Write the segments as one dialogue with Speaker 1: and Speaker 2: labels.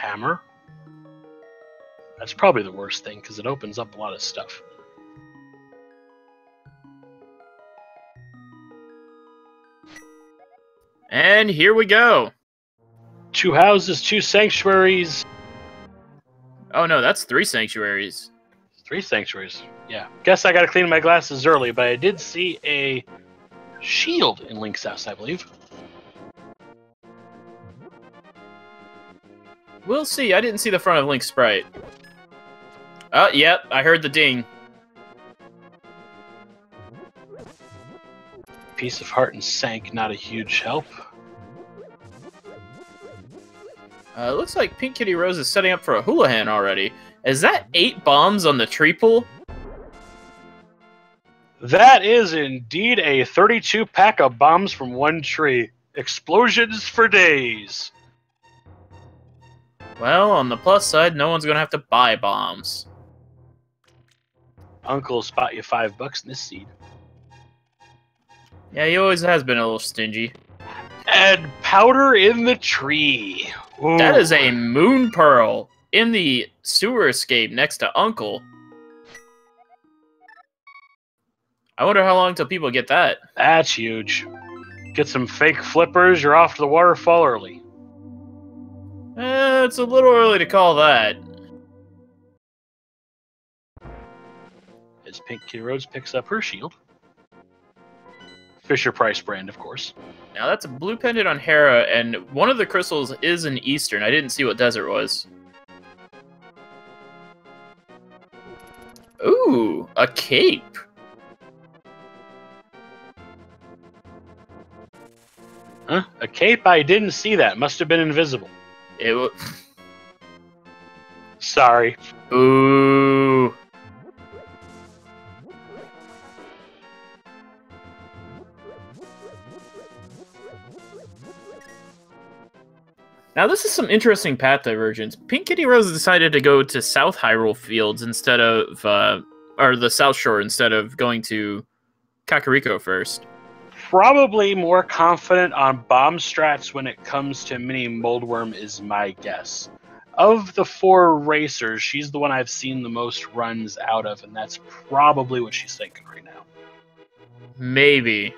Speaker 1: hammer. That's probably the worst thing, because it opens up a lot of stuff.
Speaker 2: And here we go.
Speaker 1: 2 houses, 2 sanctuaries.
Speaker 2: Oh no, that's 3 sanctuaries.
Speaker 1: 3 sanctuaries. Yeah. Guess I gotta clean my glasses early, but I did see a shield in Link's house, I believe.
Speaker 2: We'll see. I didn't see the front of Link's sprite. Oh, yep, I heard the ding.
Speaker 1: Piece of heart and sank, not a huge help.
Speaker 2: It looks like PinkKittyRose is setting up for a Houlihan already. Is that 8 bombs on the tree pool?
Speaker 1: That is indeed a 32 pack of bombs from one tree. Explosions for days.
Speaker 2: Well, on the plus side, no one's gonna have to buy bombs.
Speaker 1: Uncle will spot you $5 in this seed.
Speaker 2: Yeah, he always has been a little stingy.
Speaker 1: And powder in the tree. Ooh.
Speaker 2: That is a moon pearl in the sewer escape next to Uncle. I wonder how long till people get that.
Speaker 1: That's huge. Get some fake flippers, you're off to the waterfall early.
Speaker 2: It's a little early to call that.
Speaker 1: As PinkKittyRose picks up her shield. Fisher-Price brand, of course.
Speaker 2: Now that's a blue pendant on Hera, and one of the crystals is an Eastern. I didn't see what desert was. Ooh, a cape.
Speaker 1: Huh? A cape? I didn't see that. Must have been invisible.
Speaker 2: It was...
Speaker 1: Sorry.
Speaker 2: Ooh. Now this is some interesting path divergence. PinkKittyRose decided to go to South Hyrule Fields instead of, or the South Shore instead of going to Kakariko first.
Speaker 1: Probably more confident on bomb strats when it comes to Mini Moldworm is my guess. Of the 4 racers, she's the one I've seen the most runs out of, and that's probably what she's thinking right now.
Speaker 2: Maybe.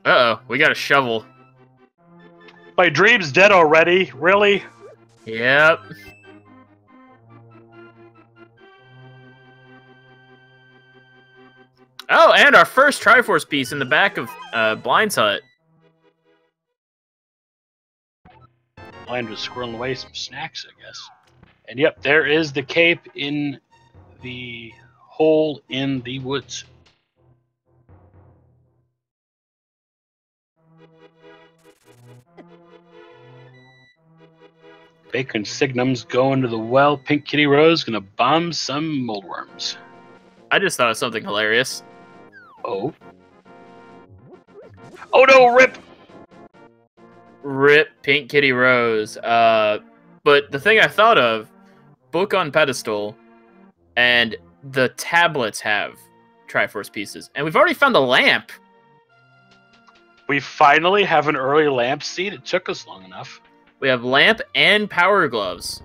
Speaker 2: Uh-oh, we got a shovel.
Speaker 1: My dream's dead already? Really?
Speaker 2: Yep. Oh, and our first Triforce piece in the back of Blind's hut.
Speaker 1: Blind was squirreling away some snacks, I guess. And yep, there is the cape in the hole in the woods. Baker and Signums go into the well. PinkKittyRose gonna bomb some moldworms.
Speaker 2: I just thought of something hilarious.
Speaker 1: Oh. Oh no, rip!
Speaker 2: Rip PinkKittyRose. But the thing I thought of, book on pedestal, and the tablets have Triforce pieces. And we've already found the lamp.
Speaker 1: We finally have an early lamp seed. It took us long enough.
Speaker 2: We have lamp and power gloves.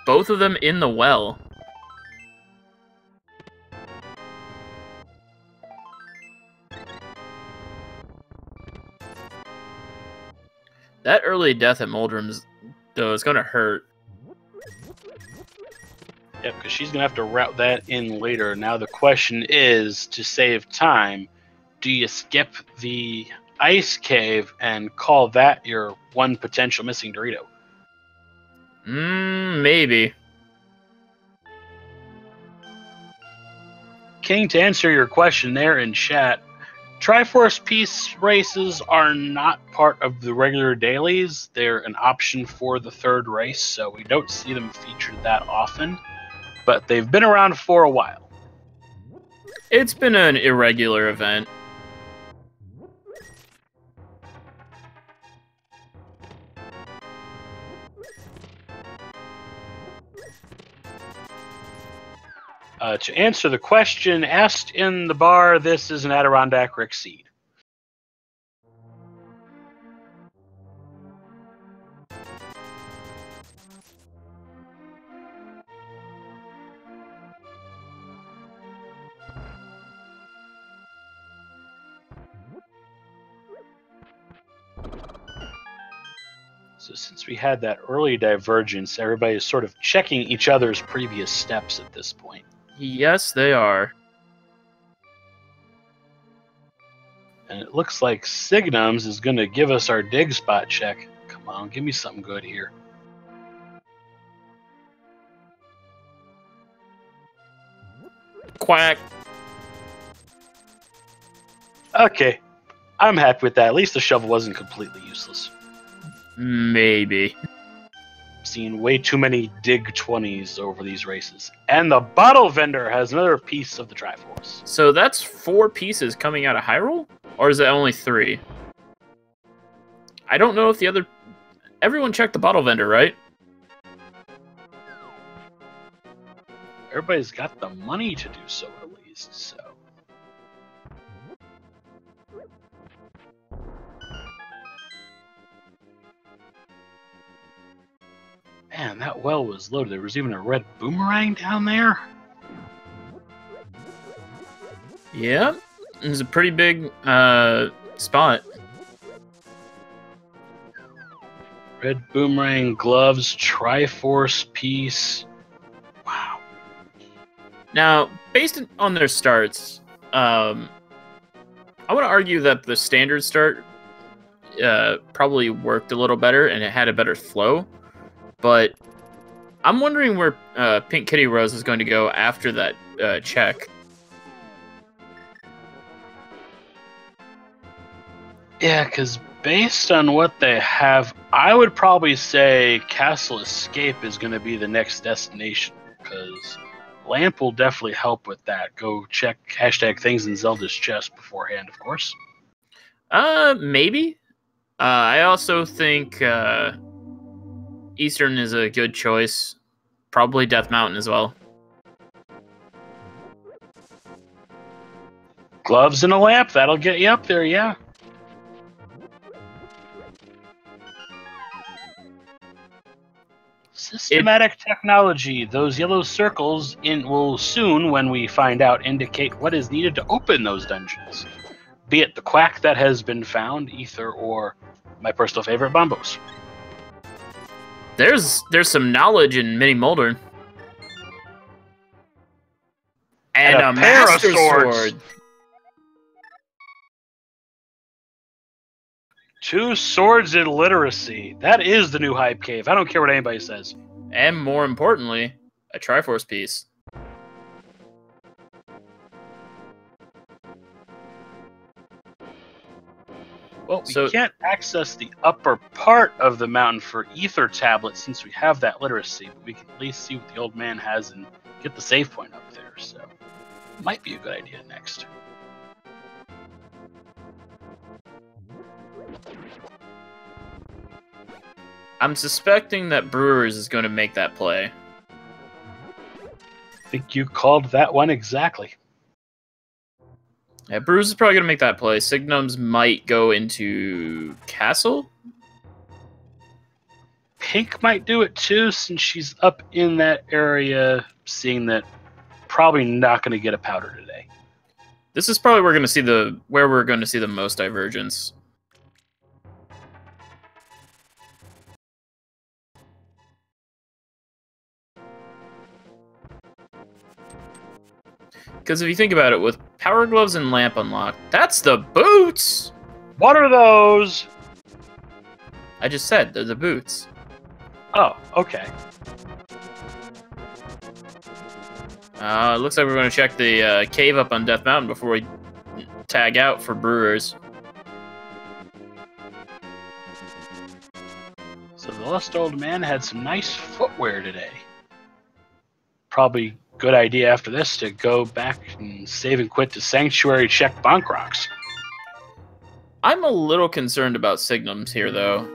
Speaker 2: Both of them in the well. That early death at Moldrum's, though, is going to hurt.
Speaker 1: Yep, because she's going to have to route that in later. Now the question is, to save time, do you skip the ice cave and call that your one potential missing Dorito?
Speaker 2: Maybe.
Speaker 1: King, to answer your question there in chat, Triforce piece races are not part of the regular dailies. They're an option for the 3rd race, so we don't see them featured that often. But they've been around for a while.
Speaker 2: It's been an irregular event.
Speaker 1: To answer the question asked in the bar, this is an Adirondack Rick seed. So since we had that early divergence, everybody is sort of checking each other's previous steps at this point.
Speaker 2: Yes, they are.
Speaker 1: And it looks like Signums is going to give us our dig spot check. Come on, give me something good here.
Speaker 2: Quack.
Speaker 1: Okay, I'm happy with that. At least the shovel wasn't completely useless.
Speaker 2: Maybe.
Speaker 1: Seen way too many dig 20s over these races. And the bottle vendor has another piece of the Triforce.
Speaker 2: So that's 4 pieces coming out of Hyrule? Or is it only 3? I don't know if the other... Everyone checked the bottle vendor, right?
Speaker 1: Everybody's got the money to do so, at least, so... Man, that well was loaded. There was even a red boomerang down there.
Speaker 2: Yeah, it was a pretty big spot.
Speaker 1: Red boomerang, gloves, Triforce piece. Wow.
Speaker 2: Now, based on their starts, I want to argue that the standard start probably worked a little better and it had a better flow. But I'm wondering where PinkKittyRose is going to go after that check.
Speaker 1: Yeah, because based on what they have, I would probably say Castle Escape is going to be the next destination. Because Lamp will definitely help with that. Go check hashtag things in Zelda's chest beforehand, of course.
Speaker 2: Maybe. I also think... Eastern is a good choice. Probably Death Mountain as well.
Speaker 1: Gloves and a lamp, that'll get you up there, yeah. Systematic technology. Those yellow circles will soon, when we find out, indicate what is needed to open those dungeons. Be it the quack that has been found, ether, or my personal favorite, bombos.
Speaker 2: There's some knowledge in Mini Molder. And a Master Sword.
Speaker 1: 2 swords in literacy. That is the new hype cave. I don't care what anybody says.
Speaker 2: And more importantly, a Triforce piece.
Speaker 1: Well, we can't access the upper part of the mountain for ether tablets since we have that literacy, but we can at least see what the old man has and get the save point up there, so might be a good idea next.
Speaker 2: I'm suspecting that Brewers is going to make that play.
Speaker 1: I think you called that one exactly.
Speaker 2: Yeah, Brewers is probably going to make that play. Signumbs might go into Castle.
Speaker 1: Pink might do it too, since she's up in that area, seeing that probably not going to get a powder today.
Speaker 2: This is probably where we're going to see the most divergence. Because if you think about it, with Power Gloves and Lamp unlocked, that's the boots!
Speaker 1: What are those?
Speaker 2: I just said, they're the boots.
Speaker 1: Oh, okay.
Speaker 2: It looks like we're going to check the cave up on Death Mountain before we tag out for Brewers.
Speaker 1: So the lost old man had some nice footwear today. Probably good idea after this to go back and save and quit to Sanctuary check bonk rocks.
Speaker 2: I'm a little concerned about Signums here, though.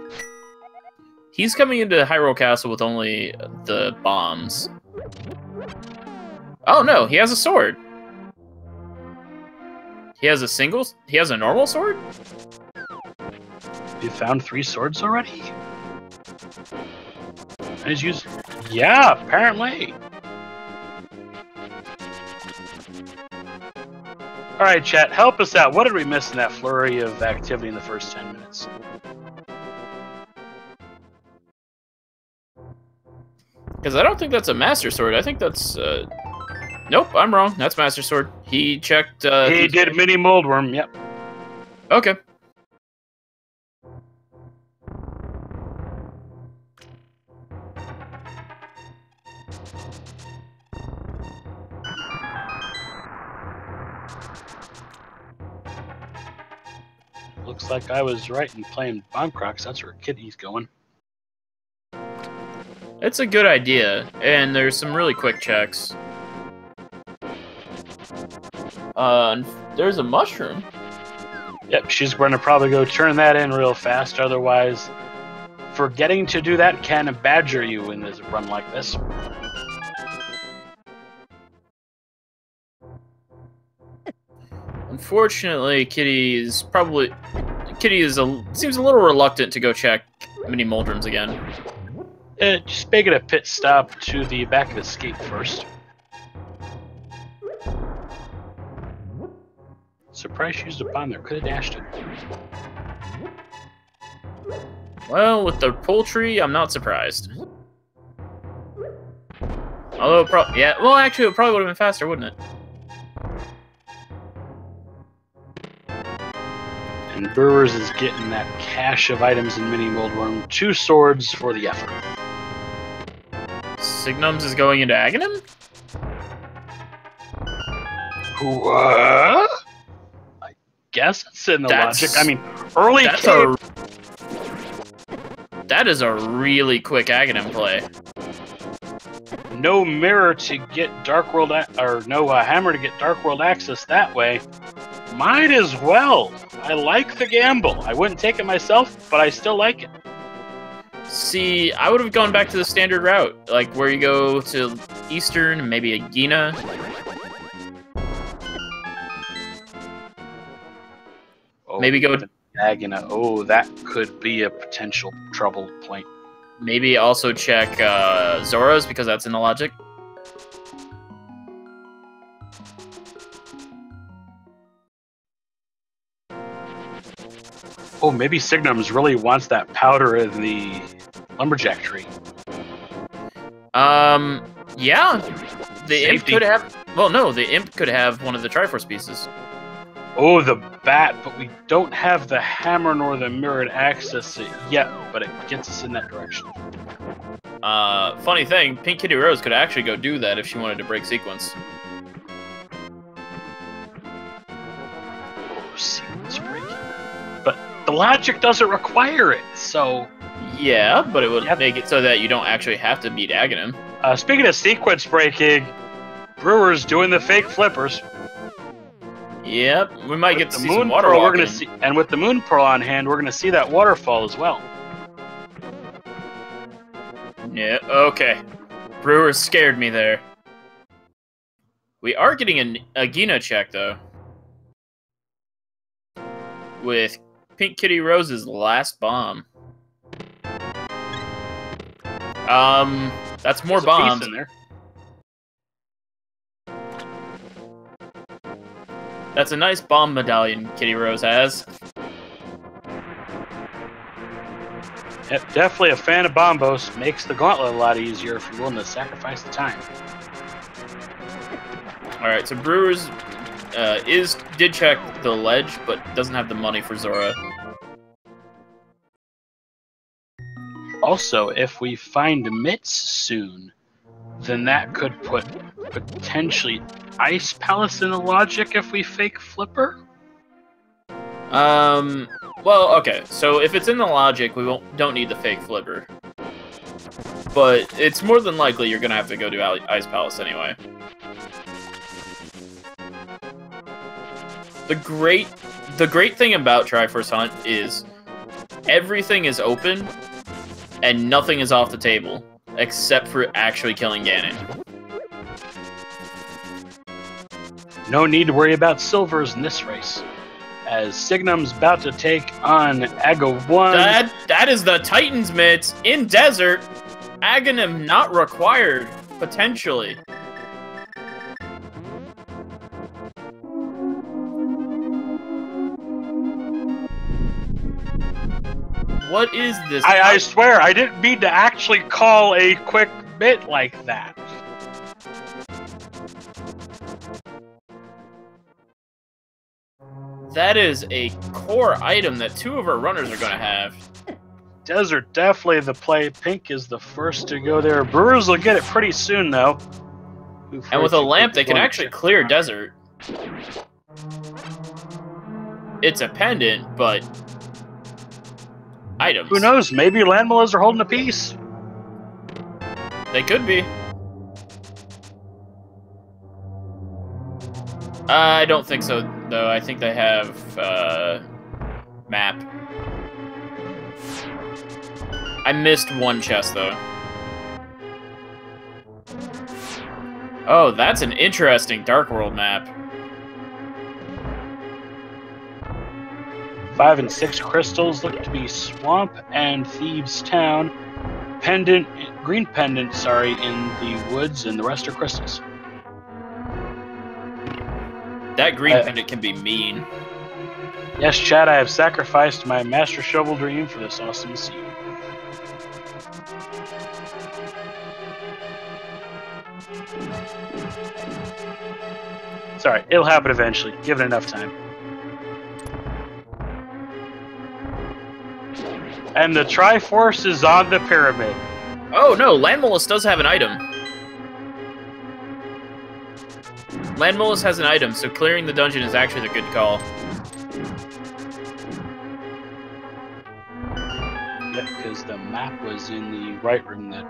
Speaker 2: He's coming into Hyrule Castle with only the bombs. Oh no, he has a sword. He has a normal sword?
Speaker 1: You found 3 swords already? Yeah, apparently. Alright, chat, help us out. What did we miss in that flurry of activity in the first 10 minutes?
Speaker 2: Because I don't think that's a Master Sword. I think that's... Nope, I'm wrong. That's Master Sword. He checked...
Speaker 1: he did Mini Moldworm, yep.
Speaker 2: Okay.
Speaker 1: Looks like I was right in playing Bomb Crocs. That's where Kitty's going.
Speaker 2: It's a good idea, and there's some really quick checks. There's a mushroom.
Speaker 1: Yep, she's going to probably go turn that in real fast. Otherwise, forgetting to do that can badger you in a run like this.
Speaker 2: Unfortunately, Kitty seems a little reluctant to go check Mini Moldrums again.
Speaker 1: Just make it a pit stop to the back of Escape first. Surprise she used a bomb there. Could have dashed it.
Speaker 2: Well, with the poultry, I'm not surprised. Although, yeah, well, actually, it probably would have been faster, wouldn't it?
Speaker 1: And Brewers is getting that cache of items in Mini Moldworm. 2 swords for the effort.
Speaker 2: Signums is going into Aghanim?
Speaker 1: What? I guess it's in the logic. I mean, early game.
Speaker 2: That is a really quick Aghanim play.
Speaker 1: No mirror to get Dark World, or no hammer to get Dark World access that way. Might as well. I like the gamble. I wouldn't take it myself, but I still like it.
Speaker 2: See, I would have gone back to the standard route, like where you go to Eastern, maybe a Gina.
Speaker 1: Oh,
Speaker 2: maybe go
Speaker 1: Agina. Oh, that could be a potential trouble point.
Speaker 2: Maybe also check Zora's, because that's in the logic.
Speaker 1: Oh, maybe Signums really wants that powder in the lumberjack tree.
Speaker 2: Yeah. The
Speaker 1: Safety.
Speaker 2: imp could have... Well, no, the imp could have one of the Triforce pieces.
Speaker 1: Oh, the bat, but we don't have the hammer nor the mirror to access it yet, but it gets us in that direction.
Speaker 2: Funny thing, PinkKittyRose could actually go do that if she wanted to break sequence.
Speaker 1: Oh, sequence breaking. But the logic doesn't require it, so...
Speaker 2: Yeah, but it would make it so that you don't actually have to beat Aghanim.
Speaker 1: Speaking of sequence breaking, Brewers doing the fake flippers.
Speaker 2: Yep, we might get to see some
Speaker 1: Moon
Speaker 2: water
Speaker 1: Pearl,
Speaker 2: walking.
Speaker 1: we're gonna see, and with the Moon Pearl on hand, we're going to see that waterfall as well.
Speaker 2: Yeah, okay. Brewers scared me there. We are getting a Gina check, though. With PinkKittyRose's last bomb. That's more bombs.
Speaker 1: In there.
Speaker 2: That's a nice bomb medallion Kitty Rose has.
Speaker 1: Yep, definitely a fan of Bombos. Makes the gauntlet a lot easier if you're willing to sacrifice the time.
Speaker 2: Alright, so Brewers did check the ledge, but doesn't have the money for Zora.
Speaker 1: Also, if we find Mitts soon, then that could put potentially Ice Palace in the logic if we fake Flipper?
Speaker 2: Well, okay, so if it's in the logic, we don't need the fake Flipper. But it's more than likely you're gonna have to go to Ice Palace anyway. The great thing about Triforce Hunt is everything is open and nothing is off the table, except for actually killing Ganon.
Speaker 1: No need to worry about silvers in this race, as Signum's about to take on Aga 1.
Speaker 2: That is the Titan's Mitts in desert. Aghanim not required, potentially. What is this?
Speaker 1: I swear, I didn't mean to actually call a quick bit like that.
Speaker 2: That is a core item that 2 of our runners are going to have.
Speaker 1: Desert, definitely the play. Pink is the first to go there. Brewers will get it pretty soon, though.
Speaker 2: And with a lamp, they can actually clear desert. It's a pendant, but items.
Speaker 1: Who knows? Maybe landmillas are holding a piece.
Speaker 2: They could be. I don't think so, though. I think they have map. I missed one chest, though. Oh, that's an interesting Dark World map.
Speaker 1: 5 and 6 crystals look to be Swamp and Thieves Town. Green pendant, sorry, in the woods, and the rest are crystals.
Speaker 2: That green pendant can be mean.
Speaker 1: Yes, Chad, I have sacrificed my Master Shovel Dream for this awesome seed. Sorry, it'll happen eventually. Give it enough time. And the Triforce is on the pyramid.
Speaker 2: Oh no, Landmolus does have an item. Landmolus has an item, so clearing the dungeon is actually the good call.
Speaker 1: Yep, because the map was in the right room that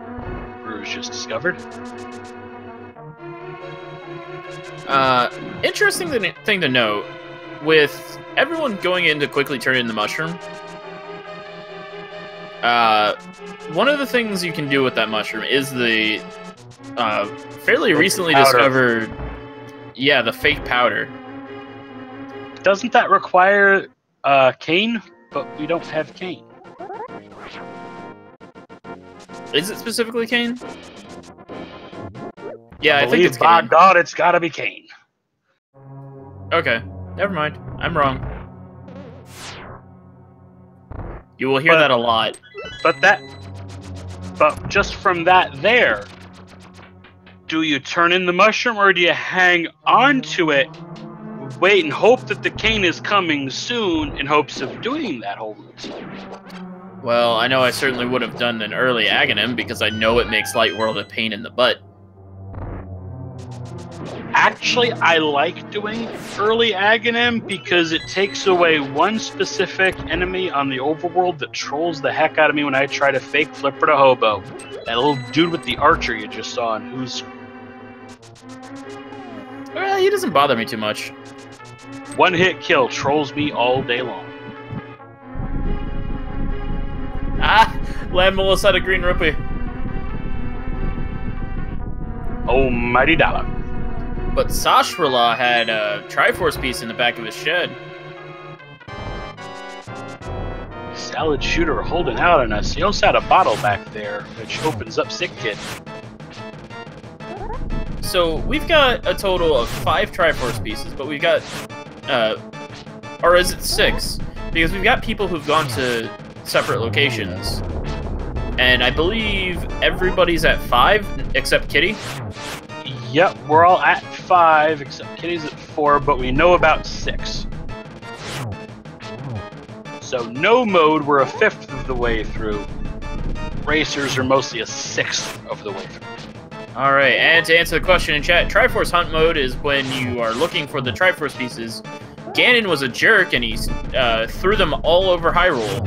Speaker 1: Brewers just discovered.
Speaker 2: Interesting thing to note, with everyone going in to quickly turn in the mushroom, one of the things you can do with that mushroom is the fairly recently discovered, yeah, the fake powder.
Speaker 1: Doesn't that require cane? But we don't have cane.
Speaker 2: Is it specifically cane? Yeah, I think
Speaker 1: believe
Speaker 2: it's
Speaker 1: by
Speaker 2: cane.
Speaker 1: God, it's gotta be cane.
Speaker 2: Okay, never mind. I'm wrong. You will hear that a lot.
Speaker 1: But just from that there, do you turn in the mushroom or do you hang on to it, wait and hope that the cane is coming soon in hopes of doing that whole routine?
Speaker 2: Well, I know I certainly would have done an early Aghanim because I know it makes Light World a pain in the butt.
Speaker 1: Actually, I like doing early Aghanim because it takes away one specific enemy on the overworld that trolls the heck out of me when I try to fake Flipper to Hobo. That little dude with the archer you just saw on who's...
Speaker 2: Well, he doesn't bother me too much.
Speaker 1: One hit kill trolls me all day long.
Speaker 2: Ah! Landmolus had a green rupee.
Speaker 1: Almighty dollar.
Speaker 2: But Sashrala had a Triforce piece in the back of his shed.
Speaker 1: Salad shooter holding out on us. He also had a bottle back there, which opens up Sick Kid.
Speaker 2: So we've got a total of 5 Triforce pieces, but we've got, or is it 6? Because we've got people who've gone to separate locations. And I believe everybody's at 5, except Kitty.
Speaker 1: Yep, we're all at 5, except Kitty's at 4, but we know about 6. So no mode, we're a 5th of the way through. Racers are mostly a 6th of the way through.
Speaker 2: Alright, and to answer the question in chat, Triforce Hunt mode is when you are looking for the Triforce pieces. Ganon was a jerk and he threw them all over Hyrule.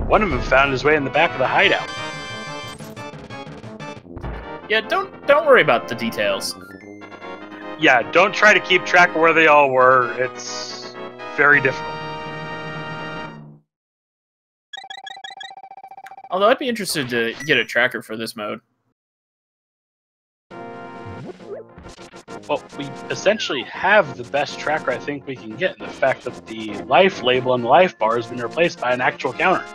Speaker 1: One of them found his way in the back of the hideout.
Speaker 2: Yeah, don't worry about the details.
Speaker 1: Yeah, don't try to keep track of where they all were. It's very difficult.
Speaker 2: Although I'd be interested to get a tracker for this mode.
Speaker 1: Well, we essentially have the best tracker I think we can get in the fact that the life label on the life bar has been replaced by an actual counter.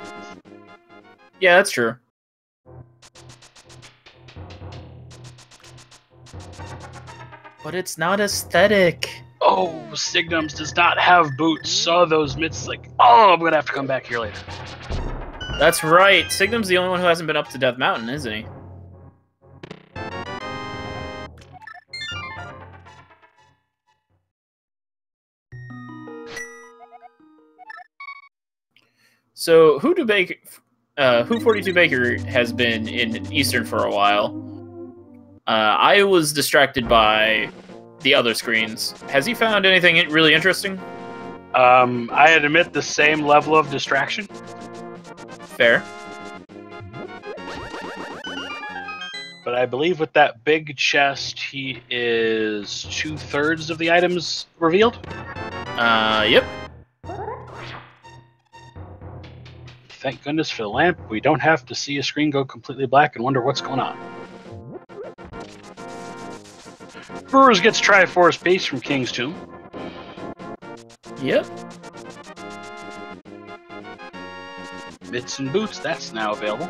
Speaker 2: Yeah, that's true. But it's not aesthetic.
Speaker 1: Oh, Signumbs does not have boots. Saw those mitts like, oh, I'm going to have to come back here later.
Speaker 2: That's right. Signum's the only one who hasn't been up to Death Mountain, isn't he? So, who42baker has been in Eastern for a while. I was distracted by the other screens. Has he found anything really interesting?
Speaker 1: I admit the same level of distraction.
Speaker 2: Fair.
Speaker 1: But I believe with that big chest, he is 2/3 of the items revealed.
Speaker 2: Yep.
Speaker 1: Thank goodness for the lamp. We don't have to see a screen go completely black and wonder what's going on. Brewers gets Triforce base from King's Tomb.
Speaker 2: Yep.
Speaker 1: Mitts and boots, that's now available.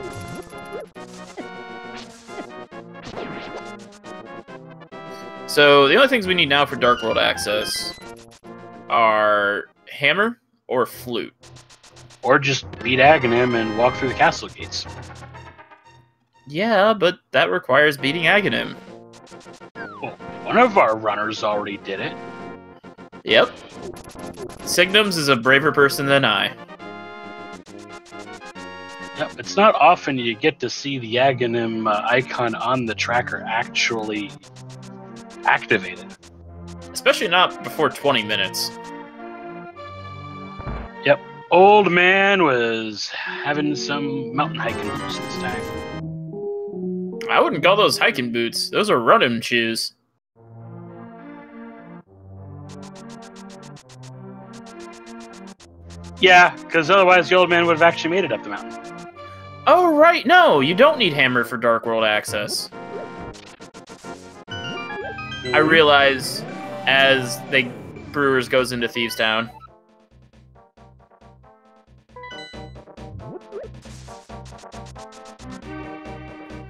Speaker 2: So the only things we need now for Dark World access are hammer or flute.
Speaker 1: Or just beat Aghanim and walk through the castle gates.
Speaker 2: Yeah, but that requires beating Aghanim.
Speaker 1: Well, one of our runners already did it.
Speaker 2: Yep. Signums is a braver person than I.
Speaker 1: Yep, it's not often you get to see the Aghanim icon on the tracker actually activated.
Speaker 2: Especially not before 20 minutes.
Speaker 1: Yep. Old man was having some mountain hiking boots this time.
Speaker 2: I wouldn't call those hiking boots. Those are running shoes.
Speaker 1: Yeah, because otherwise the old man would have actually made it up the mountain.
Speaker 2: Oh, right. No, you don't need hammer for Dark World access. I realize as the Brewers goes into Thieves Town.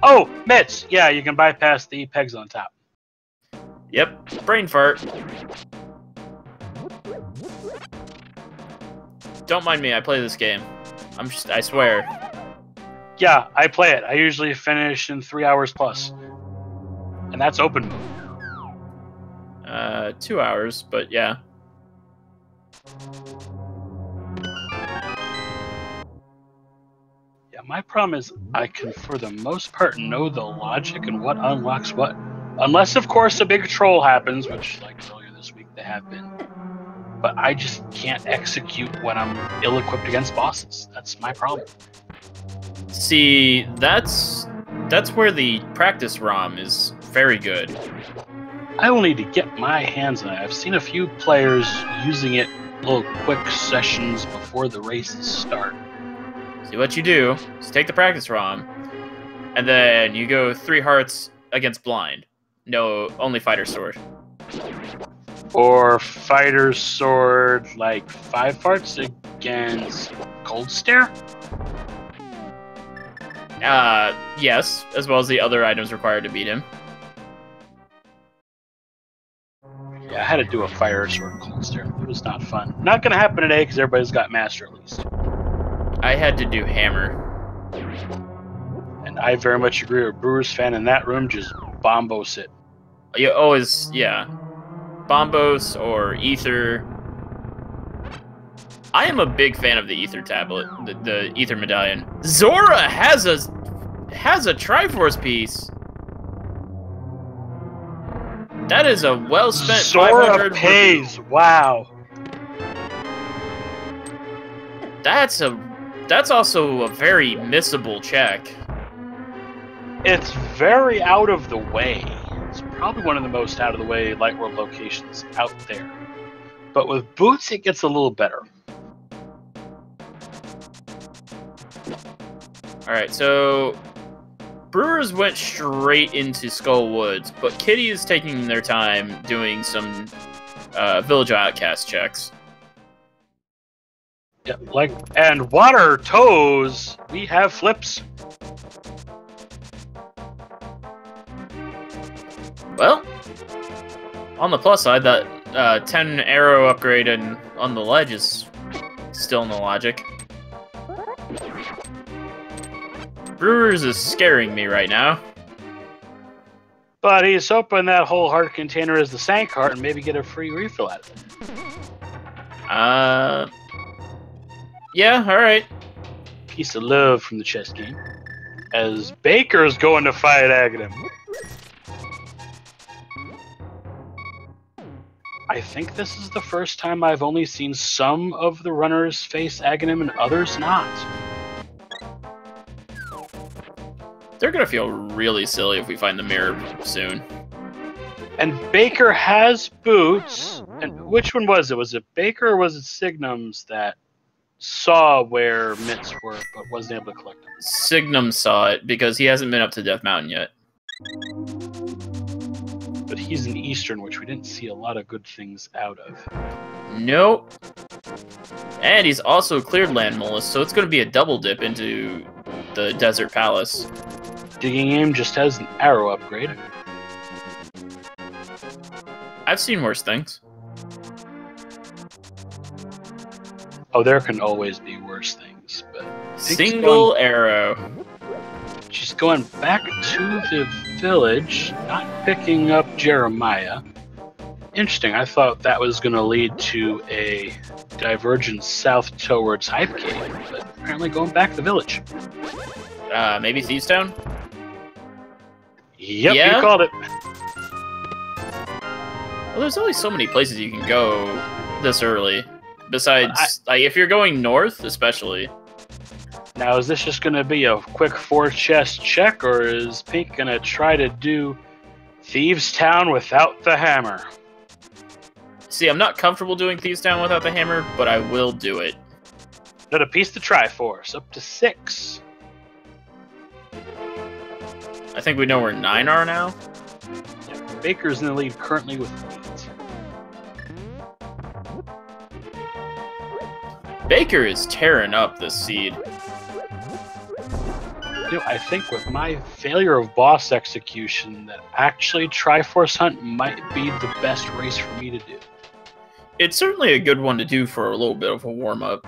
Speaker 1: Oh, mitts! Yeah, you can bypass the pegs on top.
Speaker 2: Yep, brain fart. Don't mind me, I play this game. I swear.
Speaker 1: Yeah, I play it. I usually finish in 3 hours plus. And that's open mode.
Speaker 2: 2 hours, but yeah.
Speaker 1: Yeah, my problem is I can, for the most part, know the logic and what unlocks what. Unless, of course, a big troll happens, which, like earlier this week, they have been. But I just can't execute when I'm ill-equipped against bosses. That's my problem.
Speaker 2: See, that's where the practice ROM is very good.
Speaker 1: I will need to get my hands on it. I've seen a few players using it little quick sessions before the races start.
Speaker 2: See, what you do is take the practice ROM, and then you go 3 hearts against blind. No, only fighter sword.
Speaker 1: Or fighter sword, like 5 hearts against cold stare?
Speaker 2: Yes, as well as the other items required to beat him.
Speaker 1: Yeah, I had to do a fire sword cold stare. It was not fun. Not gonna happen today because everybody's got master at least.
Speaker 2: I had to do hammer.
Speaker 1: And I very much agree with Brewers fan in that room. Just bombos it.
Speaker 2: You always, yeah, bombos or ether. I am a big fan of the ether tablet, the ether medallion. Zora has a Triforce piece. That is a well spent.
Speaker 1: Zora pays. Wow.
Speaker 2: That's also a very missable check.
Speaker 1: It's very out of the way. It's probably one of the most out of the way Light World locations out there. But with boots, it gets a little better.
Speaker 2: Alright, so Brewers went straight into Skull Woods, but Kitty is taking their time doing some Village Outcast checks.
Speaker 1: Yeah, and water toes, we have flips.
Speaker 2: Well, on the plus side, that 10 arrow upgrade on the ledge is still in the logic. Brewers is scaring me right now.
Speaker 1: But he's hoping that whole heart container is the Sank heart and maybe get a free refill out of it.
Speaker 2: Yeah, alright.
Speaker 1: Piece of love from the chess game. As Baker's going to fight Aghanim. I think this is the first time I've only seen some of the runners face Aghanim and others not.
Speaker 2: They're gonna feel really silly if we find the Mire soon.
Speaker 1: And Baker has boots. And which one was it? Was it Baker or was it Signums that saw where mitts were but wasn't able to collect them?
Speaker 2: Signum saw it because he hasn't been up to Death Mountain yet.
Speaker 1: But he's in Eastern, which we didn't see a lot of good things out of.
Speaker 2: Nope. And he's also cleared Land Mollusk, so it's going to be a double dip into the Desert Palace.
Speaker 1: Digging Aim just has an arrow upgrade.
Speaker 2: I've seen worse things.
Speaker 1: Oh, there can always be worse things, but...
Speaker 2: Single arrow.
Speaker 1: She's going back to the village, not picking up Jeremiah. Interesting, I thought that was going to lead to a divergence south towards Hype Cave, but apparently going back to the village.
Speaker 2: Maybe Thieves Town?
Speaker 1: Yep,
Speaker 2: yeah?
Speaker 1: You called it.
Speaker 2: Well, there's only so many places you can go this early. Besides, like, if you're going north, especially.
Speaker 1: Now, is this just going to be a quick 4-chest check, or is Pink going to try to do Thieves Town without the hammer?
Speaker 2: See, I'm not comfortable doing Thieves Town without the hammer, but I will do it.
Speaker 1: Another piece to Triforce, up to 6.
Speaker 2: I think we know where 9 are now.
Speaker 1: Yeah, Baker's in the lead currently with 8.
Speaker 2: Baker is tearing up this seed.
Speaker 1: You know, I think with my failure of boss execution, that actually Triforce Hunt might be the best race for me to do.
Speaker 2: It's certainly a good one to do for a little bit of a warm-up.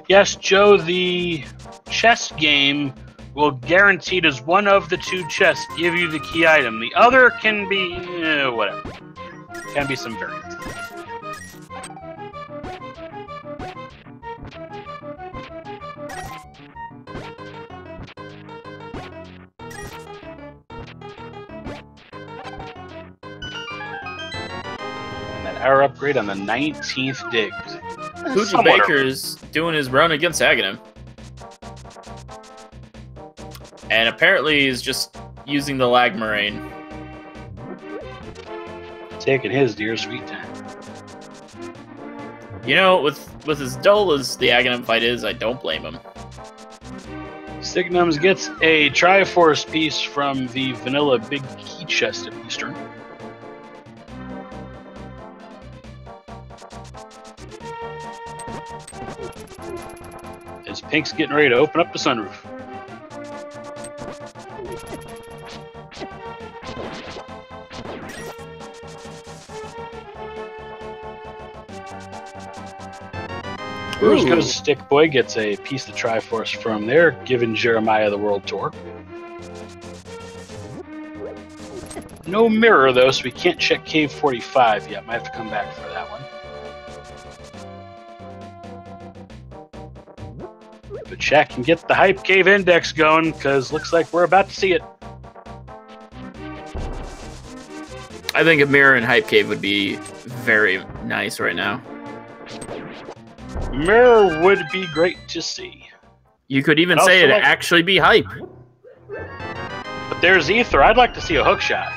Speaker 1: Yes, Joe, the chess game will guaranteed as one of the 2 chests give you the key item. The other can be whatever. Can be some variance. And that arrow upgrade on the 19th dig.
Speaker 2: Hooja Baker's doing his run against Aghanim. And apparently he's just using the lag moraine.
Speaker 1: Taking his dear sweet time.
Speaker 2: You know, with as dull as the Aghanim fight is, I don't blame him.
Speaker 1: Signums gets a Triforce piece from the vanilla big key chest of Eastern. As Pink's getting ready to open up the sunroof. Brewers goes Stick Boy, gets a piece of Triforce from there, giving Jeremiah the World Tour. No mirror, though, so we can't check Cave 45 yet. Might have to come back for that one. But check and get the Hype Cave Index going, because looks like we're about to see it.
Speaker 2: I think a Mire and Hype Cave would be very nice right now.
Speaker 1: Mire would be great to see.
Speaker 2: You could even say it'd actually be hype.
Speaker 1: But there's Ether. I'd like to see a hook shot.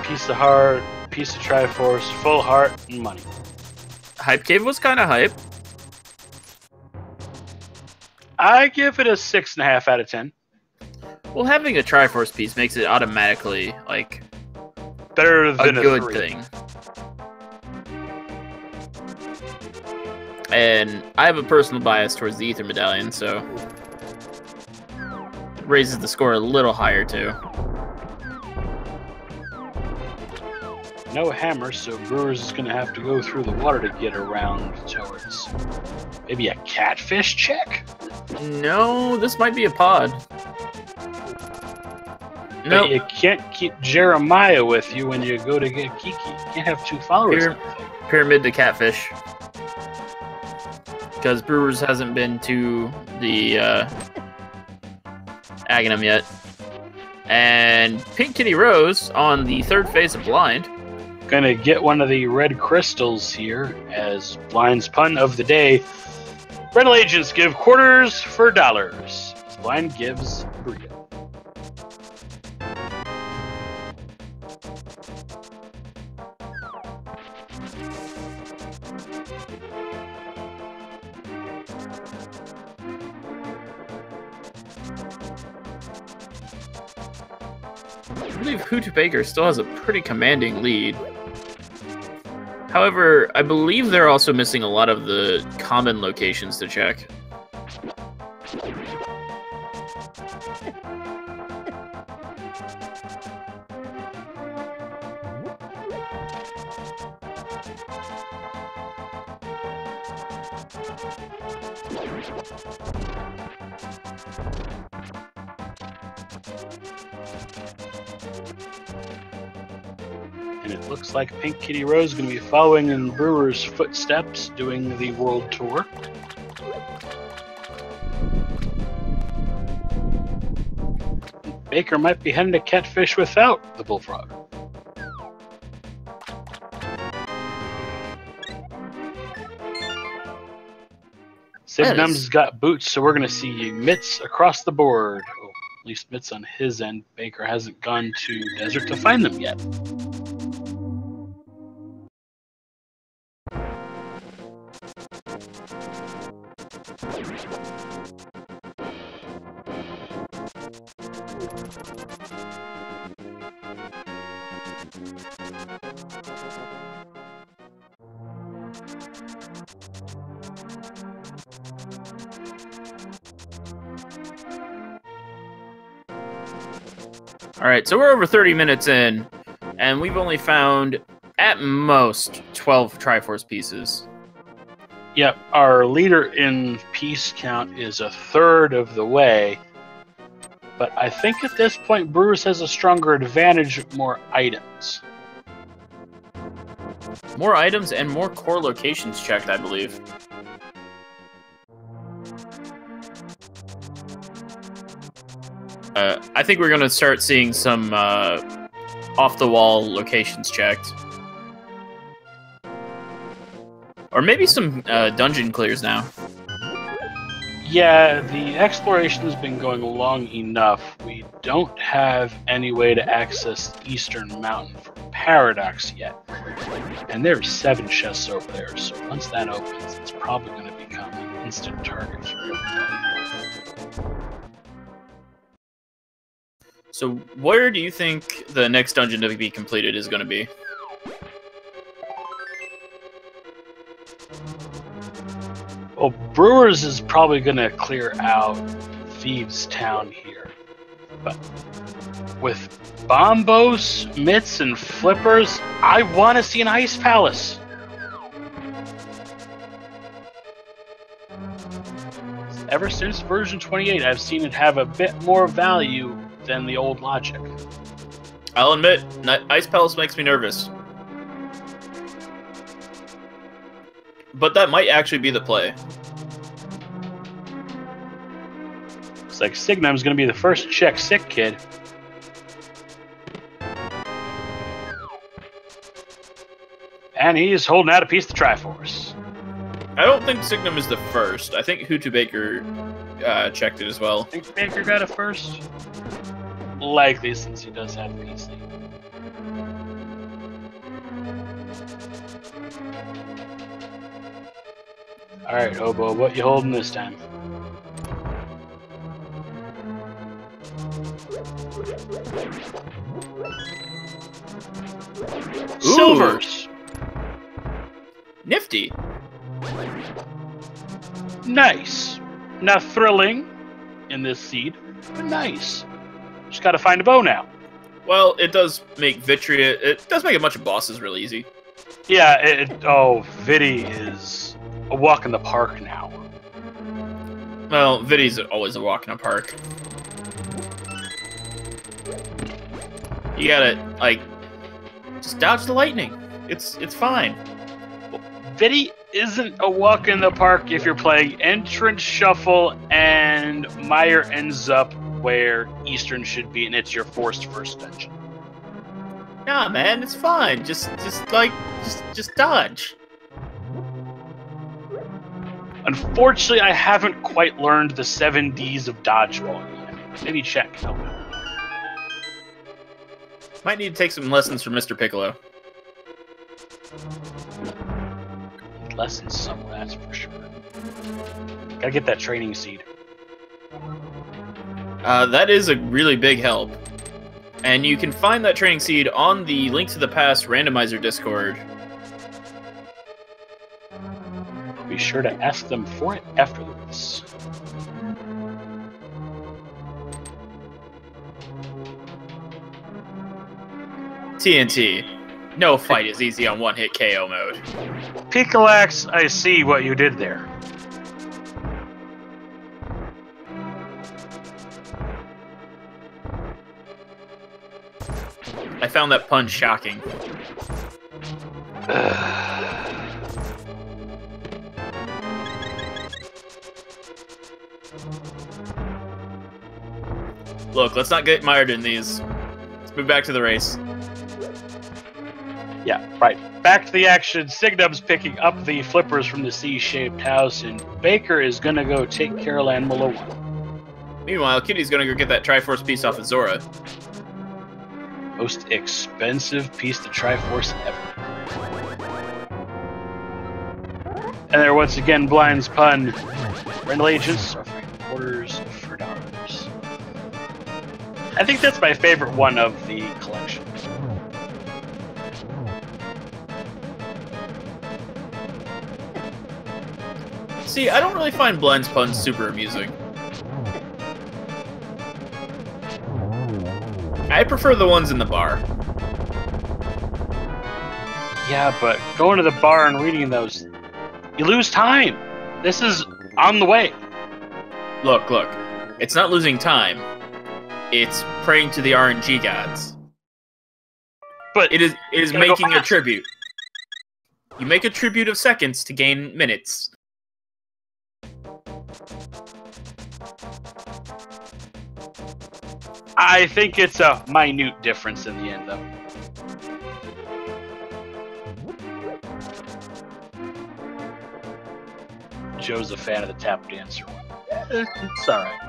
Speaker 1: Piece of heart, piece of Triforce, full heart, and money.
Speaker 2: Hype Cave was kind of hype.
Speaker 1: I give it a 6.5 out of 10.
Speaker 2: Well, having a Triforce piece makes it automatically, like,
Speaker 1: better than
Speaker 2: a good
Speaker 1: 3.
Speaker 2: thing. And I have a personal bias towards the Ether Medallion, so it raises the score a little higher too.
Speaker 1: No hammer, so Brewers is going to have to go through the water to get around towards maybe a catfish check?
Speaker 2: No, this might be a pod. No,
Speaker 1: nope. You can't keep Jeremiah with you when you go to get Kiki. You can't have two followers.
Speaker 2: Pyramid to catfish. Because Brewers hasn't been to the Aghanim yet. And PinkKittyRose on the third phase of Blind.
Speaker 1: Gonna get one of the red crystals here as Blind's pun of the day. Rental agents give quarters for dollars. Blind gives burrito.
Speaker 2: I believe who42baker still has a pretty commanding lead. However, I believe they're also missing a lot of the common locations to check.
Speaker 1: And it looks like PinkKittyRose is going to be following in Brewer's footsteps, doing the world tour. Baker might be heading to catfish without the bullfrog. Signumbs has got boots, so we're going to see mitts across the board. Oh, at least mitts on his end. Baker hasn't gone to desert to find them yet.
Speaker 2: Alright, so we're over 30 minutes in, and we've only found, at most, 12 Triforce pieces.
Speaker 1: Yep, our leader in piece count is a third of the way, but I think at this point Brewers has a stronger advantage with more items.
Speaker 2: More items and more core locations checked, I believe. I think we're going to start seeing some off-the-wall locations checked. Or maybe some dungeon clears now.
Speaker 1: Yeah, the exploration's been going long enough. We don't have any way to access Eastern Mountain for Paradox yet. And there's 7 chests over there, so once that opens, it's probably going to become an instant target for everybody.
Speaker 2: So where do you think the next dungeon to be completed is going to be?
Speaker 1: Well, Brewers is probably going to clear out Thieves Town here. But with bombos, mitts, and flippers, I want to see an Ice Palace. Ever since version 28, I've seen it have a bit more value than the old logic.
Speaker 2: I'll admit, Ice Palace makes me nervous. But that might actually be the play.
Speaker 1: Looks like Signum's going to be the first check sick kid. And he's holding out a piece of Triforce.
Speaker 2: I don't think Signum is the first. I think who42baker checked it as well.
Speaker 1: I think Baker got it first. Likely, since he does have PC. Alright, Hobo, what you holding this time?
Speaker 2: Ooh.
Speaker 1: Silvers!
Speaker 2: Nifty.
Speaker 1: Nice. Not thrilling in this seed, but nice. Just gotta find a bow now.
Speaker 2: Well, it does make Vitria. It does make a bunch of bosses really easy.
Speaker 1: Yeah, oh, Vidi is a walk in the park now.
Speaker 2: Well, Vidi's always a walk in a park. You gotta, like, just dodge the lightning. It's fine.
Speaker 1: Vidi isn't a walk in the park if you're playing Entrance Shuffle and Mire ends up where Eastern should be and it's your forced first dungeon.
Speaker 2: Nah, man, it's fine. Just dodge.
Speaker 1: Unfortunately, I haven't quite learned the 7 Ds of dodgeball yet. Maybe Chat can help me.
Speaker 2: Might need to take some lessons from Mr. Piccolo.
Speaker 1: Lessons somewhere, that's for sure. Gotta get that training seed.
Speaker 2: That is a really big help. And you can find that training seed on the Link to the Past Randomizer Discord.
Speaker 1: Be sure to ask them for it afterwards.
Speaker 2: TNT. No fight is easy on one-hit KO mode.
Speaker 1: Pickalax, I see what you did there.
Speaker 2: I found that pun shocking. Look, let's not get mired in these. Let's move back to the race.
Speaker 1: Yeah, right. Back to the action. Signum's picking up the flippers from the C-shaped house, and Baker is gonna go take care of Animal 1.
Speaker 2: Meanwhile, Kitty's gonna go get that Triforce piece off of Zora.
Speaker 1: Most expensive piece to Triforce ever. And there once again, Blind's pun. Rental agents are free quarters for dollars. I think that's my favorite one of the collection.
Speaker 2: See, I don't really find Blind's puns super amusing. I prefer the ones in the bar.
Speaker 1: Yeah, but going to the bar and reading those, you lose time. This is on the way.
Speaker 2: Look. It's not losing time. It's praying to the RNG gods.
Speaker 1: But
Speaker 2: it is making a tribute. You make a tribute of seconds to gain minutes.
Speaker 1: I think it's a minute difference in the end, though. Joe's a fan of the tap dancer one. It's alright.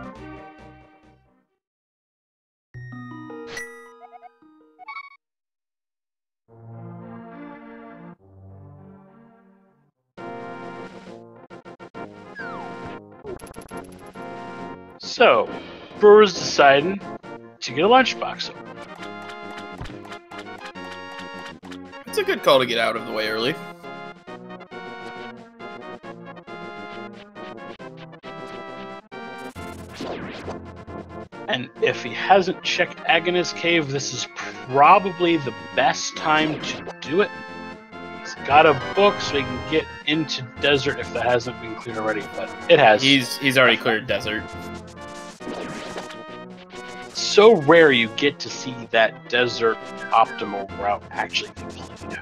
Speaker 1: So, Brewer's deciding to get a lunchbox open.
Speaker 2: It's a good call to get out of the way early.
Speaker 1: And if he hasn't checked Agonist Cave, this is probably the best time to do it. He's got a book so he can get into Desert if that hasn't been cleared already, but it has.
Speaker 2: He's already cleared Desert.
Speaker 1: So rare you get to see that Desert optimal route actually completed.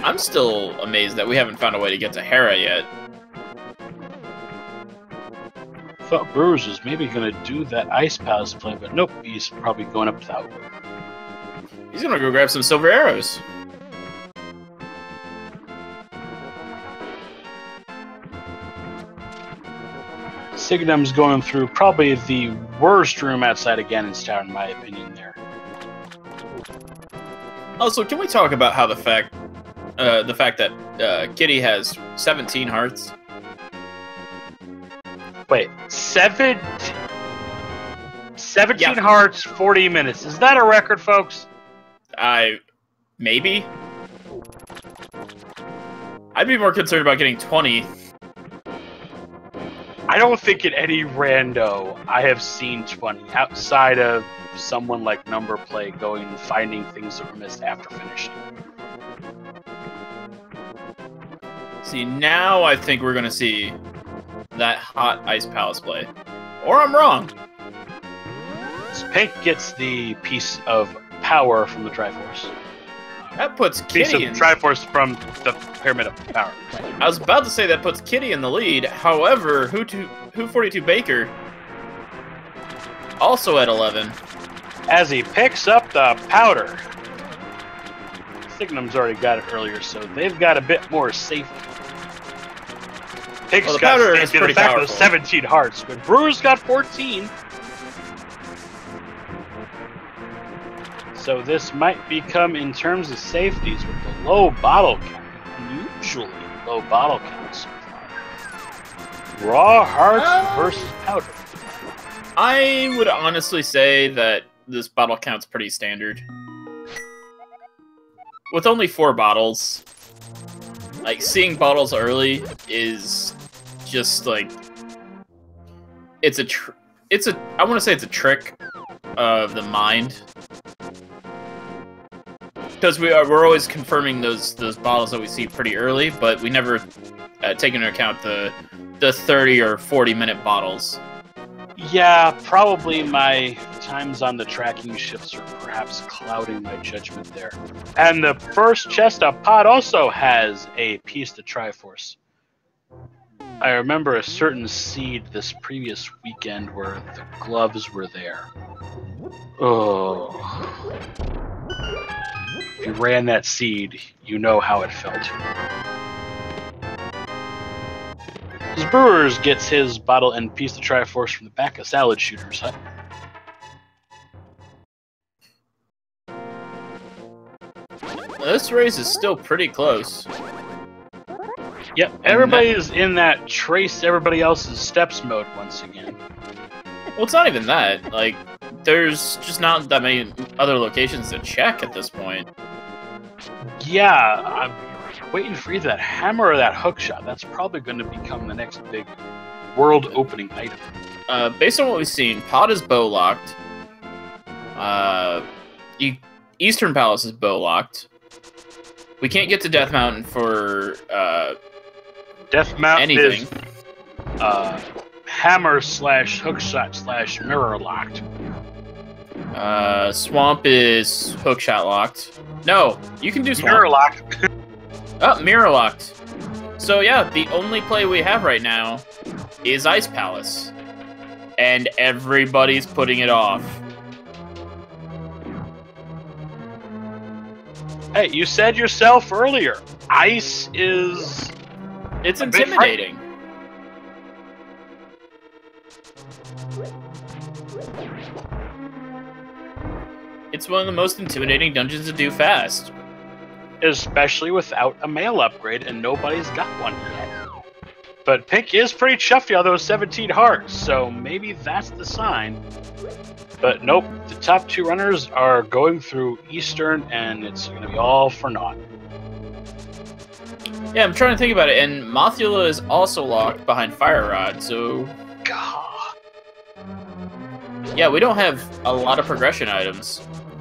Speaker 2: I'm still amazed that we haven't found a way to get to Hera yet.
Speaker 1: Thought Brewers was maybe going to do that Ice Palace play, but nope, he's probably going up that way.
Speaker 2: He's going to go grab some silver arrows.
Speaker 1: Signum's going through probably the worst room outside of Ganon's Tower, in my opinion, there.
Speaker 2: Also, can we talk about how the fact that Kitty has 17 hearts?
Speaker 1: Wait, 17 hearts, 40 minutes. Is that a record, folks?
Speaker 2: Maybe. I'd be more concerned about getting 20.
Speaker 1: I don't think in any rando I have seen 20 outside of someone like Number Play going and finding things that were missed after finishing.
Speaker 2: See, now I think we're gonna see that hot Ice Palace play. Or I'm wrong.
Speaker 1: So Pink gets the piece of power from the Triforce.
Speaker 2: That puts
Speaker 1: Piece
Speaker 2: Kitty
Speaker 1: of
Speaker 2: in...
Speaker 1: Triforce from the Pyramid of Power.
Speaker 2: I was about to say that puts Kitty in the lead. However, who42baker also at 11.
Speaker 1: As he picks up the powder. Signum's already got it earlier, so they've got a bit more safety. Pink's
Speaker 2: Well, the
Speaker 1: got
Speaker 2: powder is
Speaker 1: safety,
Speaker 2: pretty
Speaker 1: the fact
Speaker 2: powerful.
Speaker 1: of 17 hearts, but Brewers got 14. So this might become, in terms of safeties, with the low bottle count, unusually low bottle count so far. Raw hearts versus powder.
Speaker 2: I would honestly say that this bottle count's pretty standard. With only 4 bottles, like, seeing bottles early is just, like, I want to say it's a trick of the mind. Because we're always confirming those bottles that we see pretty early, but we never take into account the 30 or 40-minute bottles.
Speaker 1: Yeah, probably my times on the tracking shifts are perhaps clouding my judgment there. And the first chest up pod also has a piece to Triforce. I remember a certain seed this previous weekend where the gloves were there. Oh. If you ran that seed, you know how it felt. As Brewers gets his bottle and piece to Triforce from the back of Salad Shooter's hut.
Speaker 2: This race is still pretty close.
Speaker 1: Yep, everybody is in that trace everybody else's steps mode once again.
Speaker 2: Well, it's not even that. Like, there's just not that many other locations to check at this point.
Speaker 1: Yeah, I'm waiting for either that hammer or that hook shot. That's probably going to become the next big world-opening item.
Speaker 2: Based on what we've seen, Pod is bow locked. Eastern Palace is bow locked. We can't get to Death Mountain for
Speaker 1: Death Mountain
Speaker 2: anything.
Speaker 1: Is hammer slash hook shot slash mirror locked.
Speaker 2: Swamp is hookshot locked. No, you can do Swamp.
Speaker 1: Mirror locked.
Speaker 2: Oh, mirror locked. So yeah, the only play we have right now is Ice Palace. And everybody's putting it off.
Speaker 1: Hey, you said yourself earlier, ice is...
Speaker 2: It's intimidating. It's one of the most intimidating dungeons to do fast.
Speaker 1: Especially without a mail upgrade, and nobody's got one yet. But Pink is pretty chuffy on those 17 hearts, so maybe that's the sign. But nope, the top 2 runners are going through Eastern, and it's going to be all for naught.
Speaker 2: Yeah, I'm trying to think about it, and Mothula is also locked behind Fire Rod, so...
Speaker 1: God.
Speaker 2: Yeah, we don't have a lot of progression items.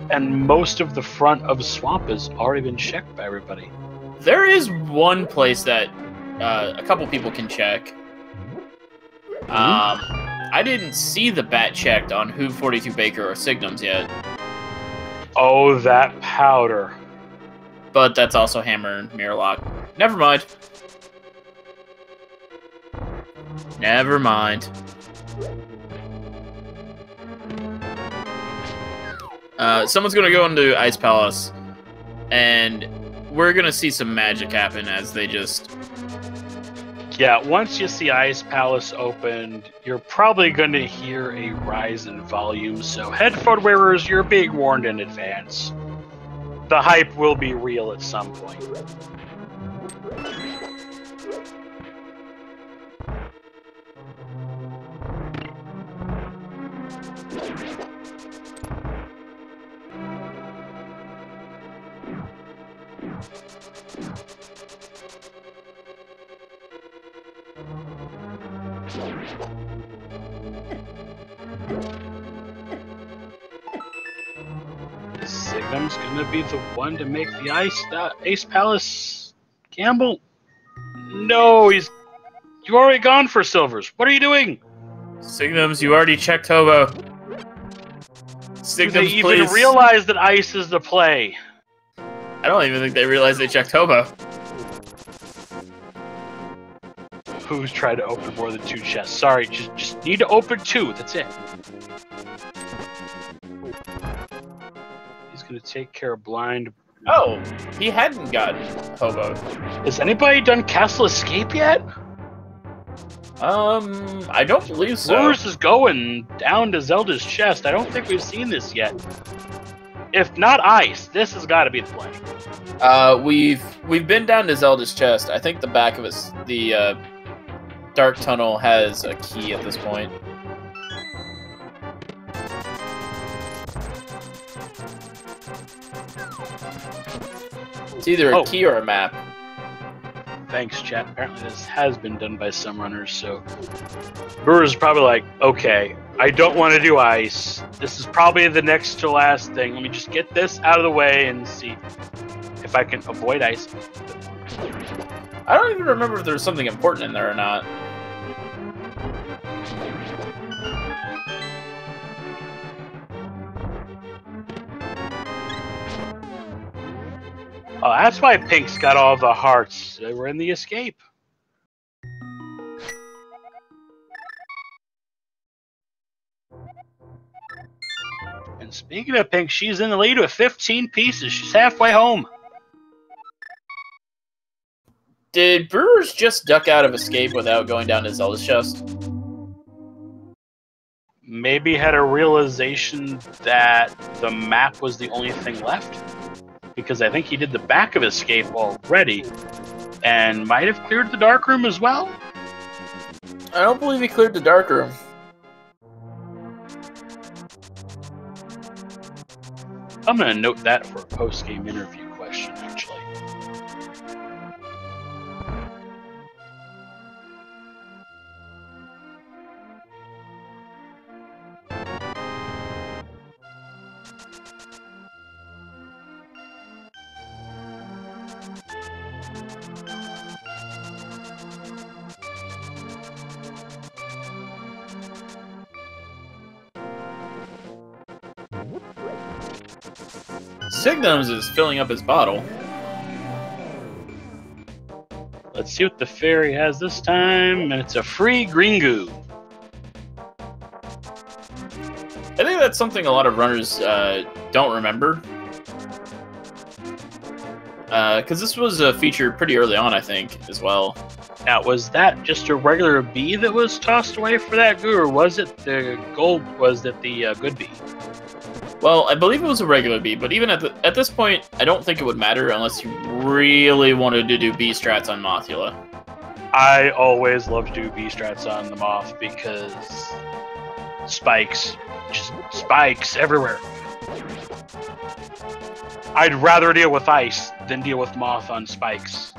Speaker 1: And most of the front of Swamp has already been checked by everybody.
Speaker 2: There is one place that a couple people can check. I didn't see the bat checked on who42baker or Signumbs yet.
Speaker 1: Oh, that powder.
Speaker 2: But that's also hammer and mirror lock. Never mind. Never mind. Someone's gonna go into Ice Palace, and we're gonna see some magic happen as they just...
Speaker 1: Yeah, once you see Ice Palace opened, you're probably going to hear a rise in volume, so headphone wearers, you're being warned in advance. The hype will be real at some point. Signum's gonna be the one to make the Ace Palace gamble. No, you already gone for silvers. What are you doing?
Speaker 2: Signums, you already checked Hobo. Signums,
Speaker 1: Do they even
Speaker 2: please.
Speaker 1: realize that ice is the play?
Speaker 2: I don't even think they realized they checked Hobo.
Speaker 1: Who's tried to open more than 2 chests? Sorry, just need to open 2. That's it. He's gonna take care of blind.
Speaker 2: Oh, he hadn't gotten Hobo.
Speaker 1: Has anybody done Castle Escape yet?
Speaker 2: I don't believe so.
Speaker 1: Brewers is going down to Zelda's chest. I don't think we've seen this yet. If not ice, this has got to be the play.
Speaker 2: We've been down to Zelda's chest. I think the back of the dark tunnel has a key at this point. It's either a key or a map.
Speaker 1: Thanks, chat. Apparently this has been done by some runners, so Brewers is probably like, okay, I don't want to do ice. This is probably the next to last thing. Let me just get this out of the way and see if I can avoid ice.
Speaker 2: I don't even remember if there was something important in there or not.
Speaker 1: Oh, that's why Pink's got all the hearts. They were in the escape. And speaking of Pink, she's in the lead with 15 pieces. She's halfway home.
Speaker 2: Did Brewers just duck out of escape without going down to Zelda's chest?
Speaker 1: Maybe had a realization that the map was the only thing left. Because I think he did the back of escape already. And might have cleared the dark room as well.
Speaker 2: I don't believe he cleared the dark room.
Speaker 1: I'm going to note that for a post-game interview question, actually.
Speaker 2: Signums is filling up his bottle.
Speaker 1: Let's see what the fairy has this time, and it's a free green goo.
Speaker 2: I think that's something a lot of runners don't remember. Because this was featured pretty early on, I think, as well.
Speaker 1: Now, was that just a regular bee that was tossed away for that goo, or was it the gold? Was it the good bee?
Speaker 2: Well, I believe it was a regular bee, but even at this point, I don't think it would matter unless you really wanted to do bee strats on Mothula.
Speaker 1: I always love to do bee strats on the moth because spikes, just spikes everywhere. I'd rather deal with ice than deal with moth on spikes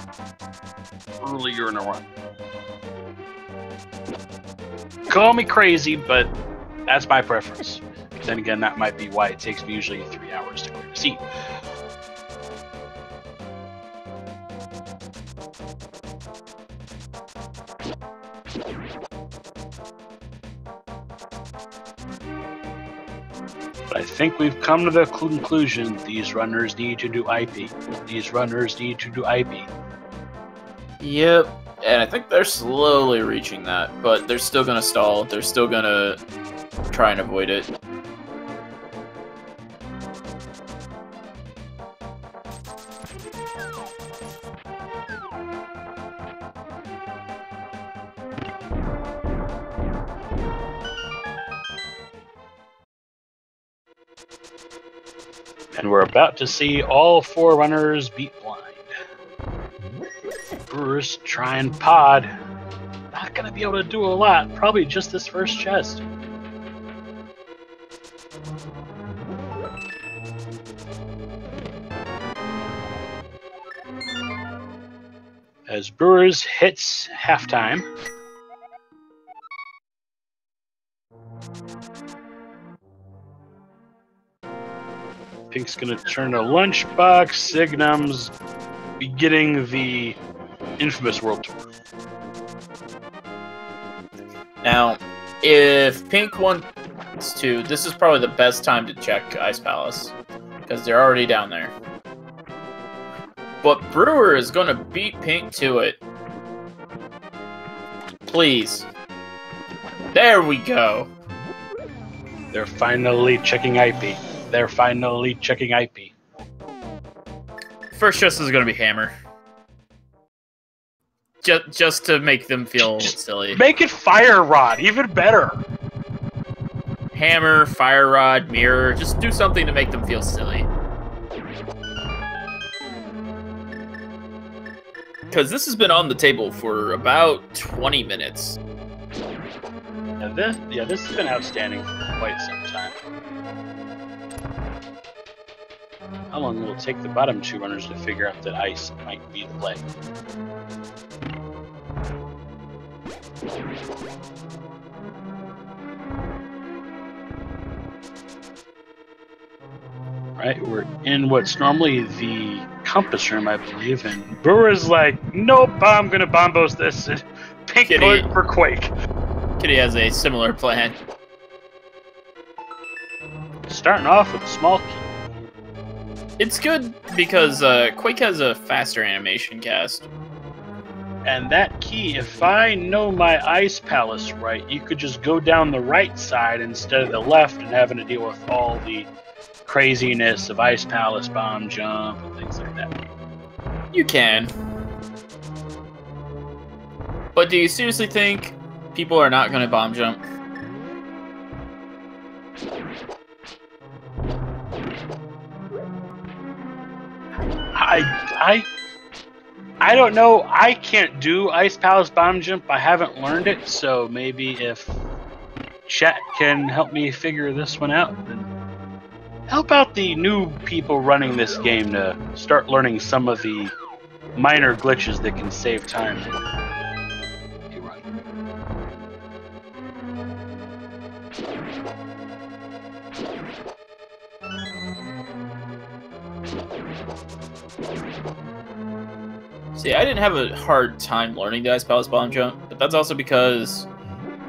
Speaker 1: earlier in a run. Call me crazy, but that's my preference. Then again, that might be why it takes me usually 3 hours to clear the seat. But I think we've come to the conclusion these runners need to do IP. These runners need to do IP.
Speaker 2: Yep, and I think they're slowly reaching that, but they're still going to stall. They're still going to try and avoid it.
Speaker 1: And we're about to see all 4 runners beat blind. Brewers try and pod. Not going to be able to do a lot. Probably just this first chest. As Brewers hits halftime. Pink's gonna turn a lunchbox. Signums beginning the infamous world tour.
Speaker 2: Now, if Pink wants to, this is probably the best time to check Ice Palace, because they're already down there. But Brewer is going to beat Pink to it. Please. There we go.
Speaker 1: They're finally checking IP. They're finally checking IP.
Speaker 2: First chest is going to be Hammer. Just to make them feel silly.
Speaker 1: Make it Fire Rod, even better.
Speaker 2: Hammer, Fire Rod, Mire. Just do something to make them feel silly. Because this has been on the table for about 20 minutes.
Speaker 1: Yeah, this has been outstanding for quite some time. How long will it take the bottom two runners to figure out that ice might be the play? Right, we're in what's normally the compass room, I believe, and Brewer's like, nope, I'm gonna bombos this. And Pink going for Quake.
Speaker 2: Kitty has a similar plan.
Speaker 1: Starting off with a small key.
Speaker 2: It's good because Quake has a faster animation cast.
Speaker 1: And that key, if I know my Ice Palace right, you could just go down the right side instead of the left and having to deal with all the craziness of Ice Palace, bomb jump, and things like that.
Speaker 2: You can. But do you seriously think people are not going to bomb jump?
Speaker 1: I don't know. I can't do Ice Palace bomb jump. I haven't learned it, so maybe if chat can help me figure this one out, then help out the new people running this game to start learning some of the minor glitches that can save time.
Speaker 2: See, I didn't have a hard time learning the Ice Palace bomb jump, but that's also because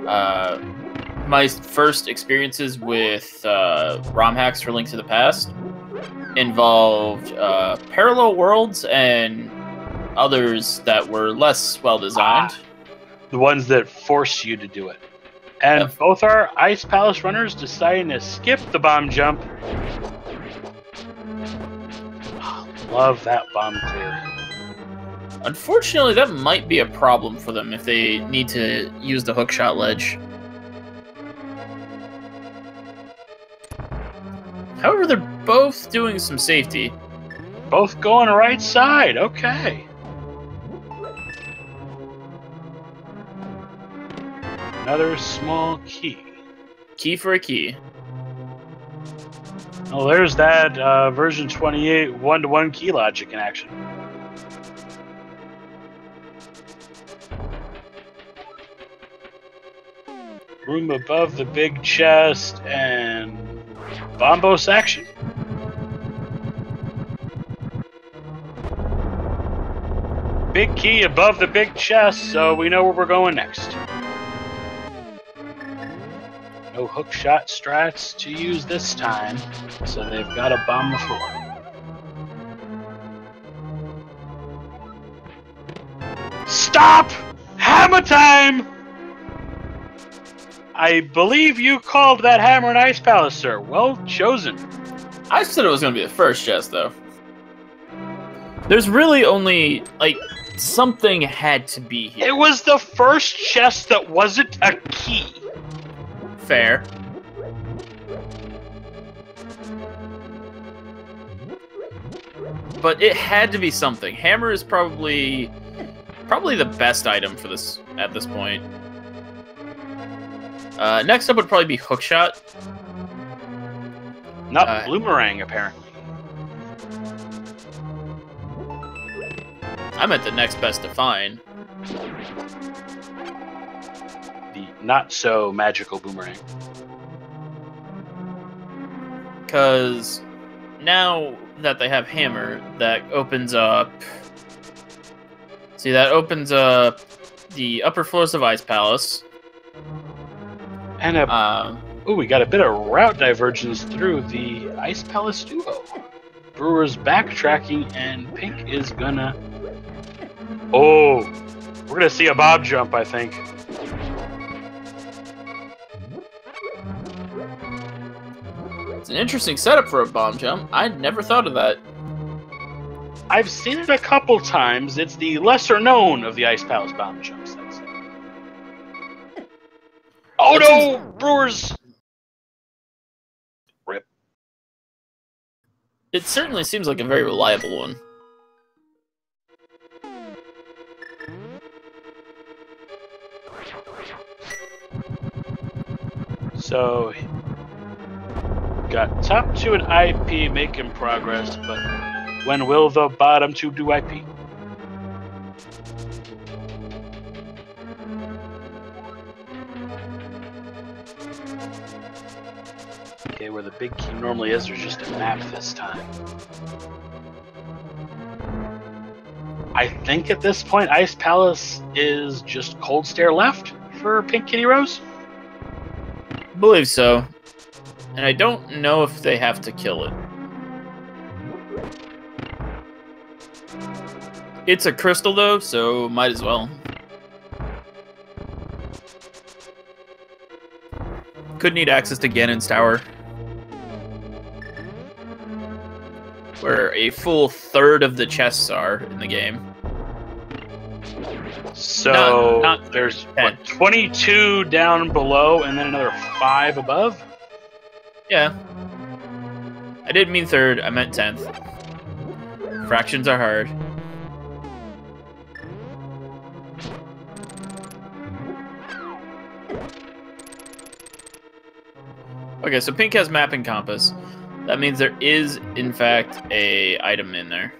Speaker 2: my first experiences with ROM hacks for Link to the Past involved parallel worlds and others that were less well designed.
Speaker 1: The ones that force you to do it. And both our Ice Palace runners deciding to skip the bomb jump. Love that bomb clear.
Speaker 2: Unfortunately, that might be a problem for them if they need to use the hookshot ledge. However, they're both doing some safety.
Speaker 1: Both going right side, okay. Another small key.
Speaker 2: Key for a key.
Speaker 1: Oh, there's that version 28 one-to-one key logic in action. Room above the big chest and bombos action. Big key above the big chest, so we know where we're going next. No hookshot strats to use this time, so they've got a bomb the floor. Stop! Hammer time! I believe you called that hammer an Ice Palace, sir. Well chosen.
Speaker 2: I said it was going to be the first chest, though. There's really only, like, something had to be here.
Speaker 1: It was the first chest that wasn't a key.
Speaker 2: Fair. But it had to be something. Hammer is probably the best item for this at this point. Next up would probably be hookshot.
Speaker 1: Not boomerang, apparently.
Speaker 2: I'm at the next best to find.
Speaker 1: The not so magical boomerang.
Speaker 2: Because now that they have Hammer, that opens up... See, that opens up the upper floors of Ice Palace.
Speaker 1: And we got a bit of route divergence through the Ice Palace duo. Brewer's backtracking, and Pink is gonna... Oh, we're gonna see a bob jump, I think.
Speaker 2: It's an interesting setup for a bomb jump. I'd never thought of that.
Speaker 1: I've seen it a couple times. It's the lesser known of the Ice Palace bomb jumps. Oh no! Brewers! Rip.
Speaker 2: It certainly seems like a very reliable one.
Speaker 1: So, got top 2 and IP making progress, but when will the bottom 2 do IP? Okay, where the big key normally is, there's just a map this time. I think at this point, Ice Palace is just Cold Stare left for PinkKittyRose?
Speaker 2: I believe so. And I don't know if they have to kill it. It's a crystal though, so might as well. Could need access to Ganon's tower. Where a full third of the chests are in the game.
Speaker 1: So
Speaker 2: not
Speaker 1: there's what, 22 down below and then another 5 above?
Speaker 2: Yeah. I didn't mean third, I meant 10th. Fractions are hard. Okay, so Pink has map and compass. That means there is, in fact, a item in there.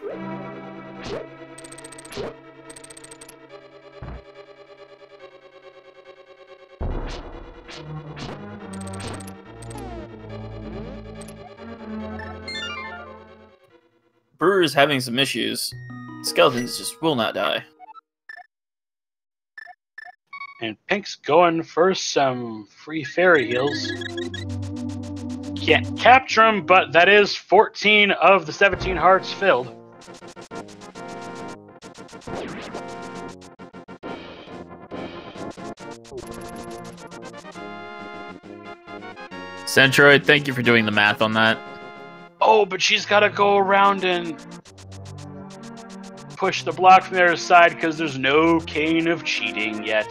Speaker 2: Brewer's having some issues. Skeletons just will not die.
Speaker 1: And Pink's going for some free fairy heals. Can't capture them, but that is 14 of the 17 hearts filled.
Speaker 2: Centroid, thank you for doing the math on that.
Speaker 1: Oh, but she's got to go around and push the block from the other side because there's no cane of cheating yet.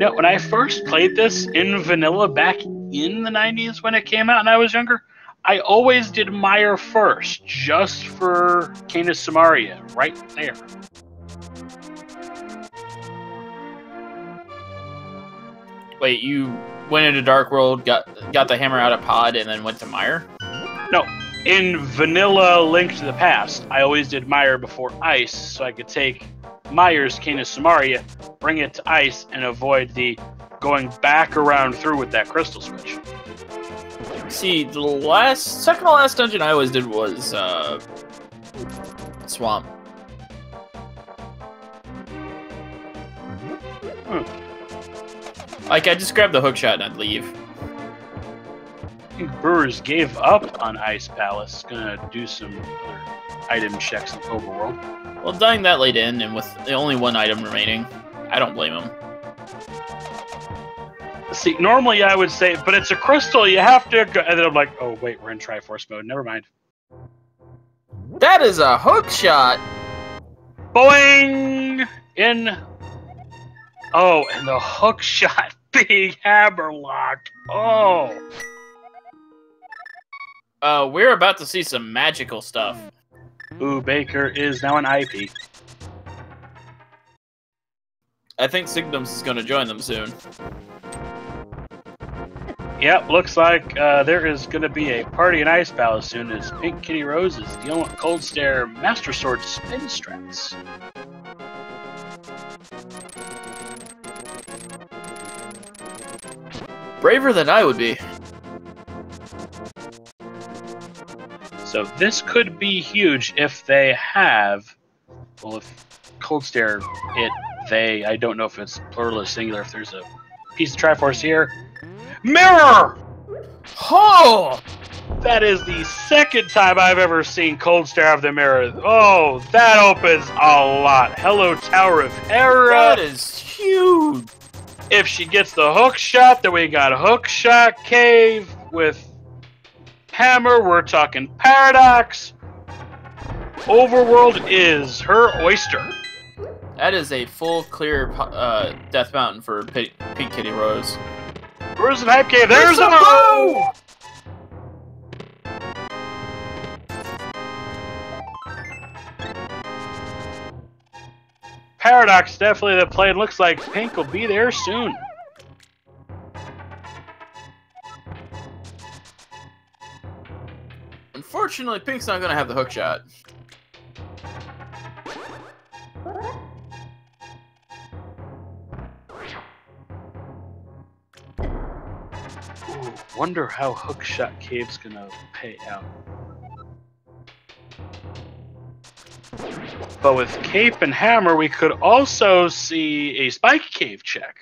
Speaker 1: Now, when I first played this in vanilla back in the 90s when it came out and I was younger, I always did Mire first, just for Canis Samaria, right there.
Speaker 2: Wait, you went into Dark World, got the hammer out of pod, and then went to Mire?
Speaker 1: No, in vanilla Link to the Past, I always did Mire before Ice, so I could take Mire's Canis Samaria, bring it to Ice, and avoid the going back around through with that crystal switch.
Speaker 2: See, the second to last dungeon I always did was Swamp. Like, I just grabbed the hookshot and I'd leave.
Speaker 1: I think Brewers gave up on Ice Palace. Gonna do some other item checks in Overworld.
Speaker 2: Well, dying that late in and with the only one item remaining, I don't blame him.
Speaker 1: See, normally I would say, but it's a crystal, you have to go. And then I'm like, oh, wait, we're in Triforce mode. Never mind.
Speaker 2: That is a hookshot!
Speaker 1: Boing! In. Oh, and the hookshot being hammerlocked. Oh.
Speaker 2: We're about to see some magical stuff.
Speaker 1: Who42baker is now an IP.
Speaker 2: I think signumbs is going to join them soon.
Speaker 1: Yep, looks like there is going to be a party in Ice Palace soon as PinkKittyRose is dealing with Cold Stare Master Sword spin strats.
Speaker 2: Braver than I would be.
Speaker 1: So this could be huge if they have... Well, if Cold Stare, I don't know if it's plural or singular, if there's a piece of Triforce here. Mire!
Speaker 2: Oh!
Speaker 1: That is the second time I've ever seen Cold Stare of the Mire. Oh, that opens a lot. Hello, Tower of Hera.
Speaker 2: That is huge.
Speaker 1: If she gets the hook shot, then we got a hook shot cave with hammer. We're talking paradox. Overworld is her oyster.
Speaker 2: That is a full clear Death Mountain for PinkKittyRose.
Speaker 1: Where's the hype cave? There's a bow! Paradox definitely the play. It looks like Pink will be there soon.
Speaker 2: Unfortunately, Pink's not going to have the hook shot.
Speaker 1: Ooh, wonder how Hookshot Cave's gonna pay out. But with Cape and Hammer, we could also see a Spike Cave check.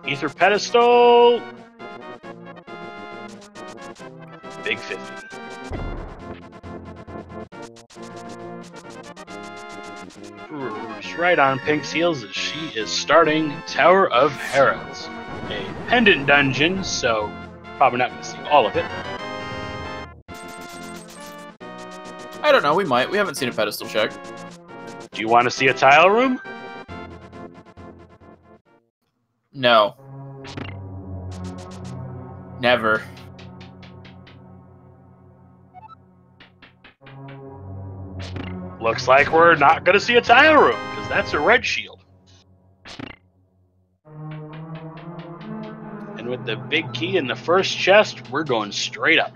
Speaker 1: Ether Pedestal. Big 50. Brewers right on Pink's heels as she is starting Tower of Heralds. A pendant dungeon, so probably not going to see all of it.
Speaker 2: I don't know, we might. We haven't seen a pedestal check.
Speaker 1: Do you want to see a tile room?
Speaker 2: No. Never.
Speaker 1: Looks like we're not going to see a tile room, because that's a red shield. And with the big key in the first chest, we're going straight up.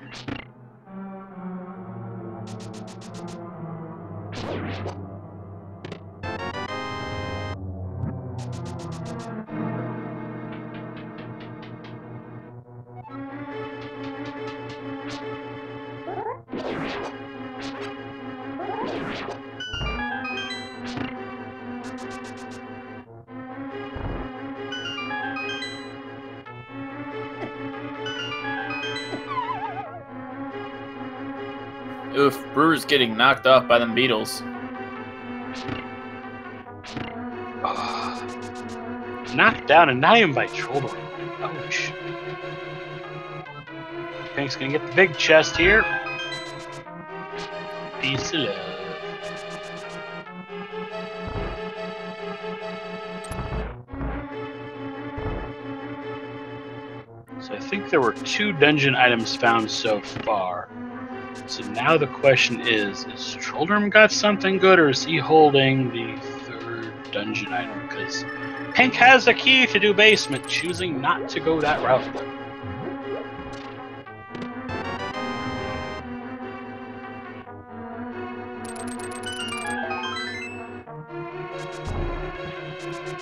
Speaker 2: Oof, Brewer's getting knocked off by them beetles.
Speaker 1: Knocked down and not even by Trolldoor. Ouch. Pink's gonna get the big chest here. Peace of love. So I think there were 2 dungeon items found so far. So now the question is Trolldoor got something good, or is he holding the 3rd dungeon item? Because Pink has a key to do basement, choosing not to go that route though.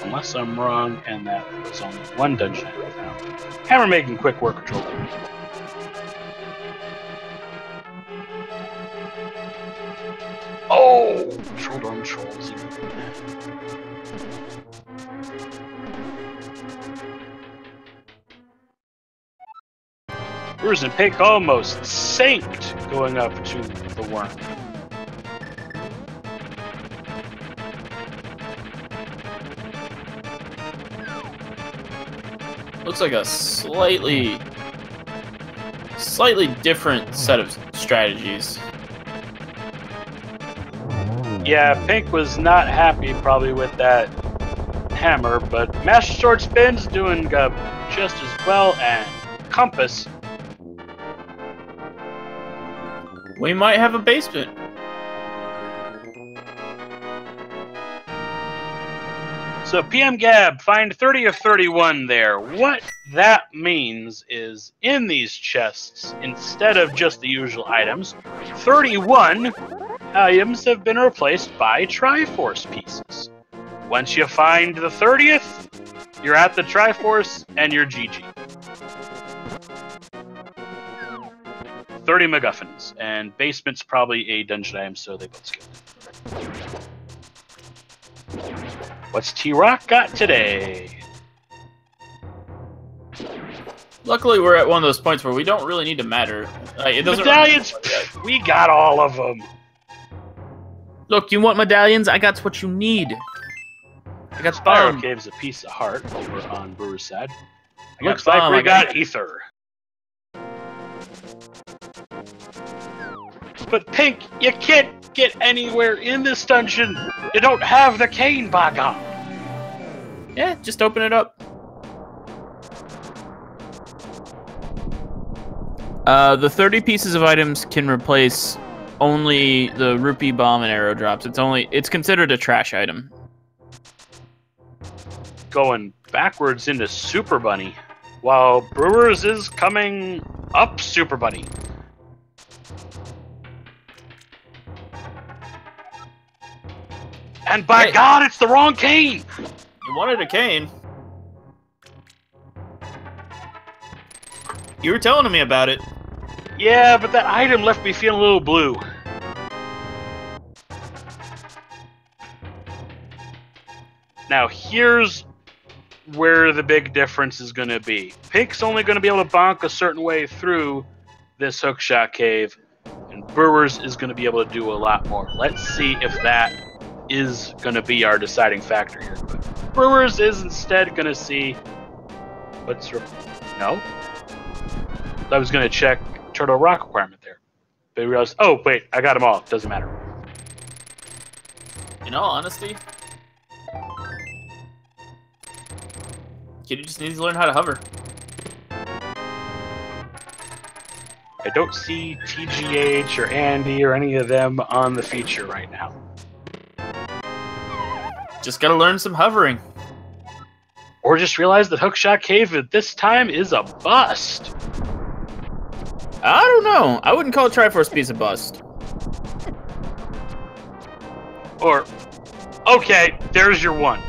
Speaker 1: Unless I'm wrong, and that was only 1 dungeon item found. Hammer making quick work of Trolldoor. Oh! Trolldoor trolls. Brewers and Pink almost sanked going up to the worm.
Speaker 2: Looks like a slightly different set of strategies.
Speaker 1: Yeah, Pink was not happy probably with that hammer, but Master Sword Spin's doing just as well, and Compass.
Speaker 2: We might have a basement.
Speaker 1: So PM Gab, find 30 of 31 there. What that means is in these chests, instead of just the usual items, 31 items have been replaced by Triforce pieces. Once you find the 30th, you're at the Triforce and you're GG. 30 MacGuffins, and basement's probably a dungeon item, so they both skipped. What's T-Rock got today?
Speaker 2: Luckily, we're at one of those points where we don't really need to matter. It doesn't
Speaker 1: medallions, we got all of them.
Speaker 2: Look, you want medallions? I got what you need. I got
Speaker 1: Spyro Cave's a piece of heart over on Brewer's side. Looks like we got Ether. But Pink, you can't get anywhere in this dungeon. You don't have the cane, by God.
Speaker 2: Yeah, just open it up. The 30 pieces of items can replace only the rupee bomb and arrow drops. It's considered a trash item.
Speaker 1: Going backwards into Super Bunny, while Brewers is coming up Super Bunny. And by God, it's the wrong cane!
Speaker 2: You wanted a cane. You were telling me about it.
Speaker 1: Yeah, but that item left me feeling a little blue. Now, here's where the big difference is going to be. Pink's only going to be able to bonk a certain way through this hookshot cave, and Brewers is going to be able to do a lot more. Let's see if that is going to be our deciding factor here. But Brewers is instead going to see what's... No? I was going to check Turtle Rock requirement there. But I realized, oh, wait, I got them all. Doesn't matter.
Speaker 2: In all honesty, Kitty just needs to learn how to hover.
Speaker 1: I don't see TGH or Andy or any of them on the feature right now.
Speaker 2: Just gotta learn some hovering.
Speaker 1: Or just realize that Hookshot Cave at this time is a bust.
Speaker 2: I don't know. I wouldn't call Triforce piece a bust.
Speaker 1: Or, okay, there's your one.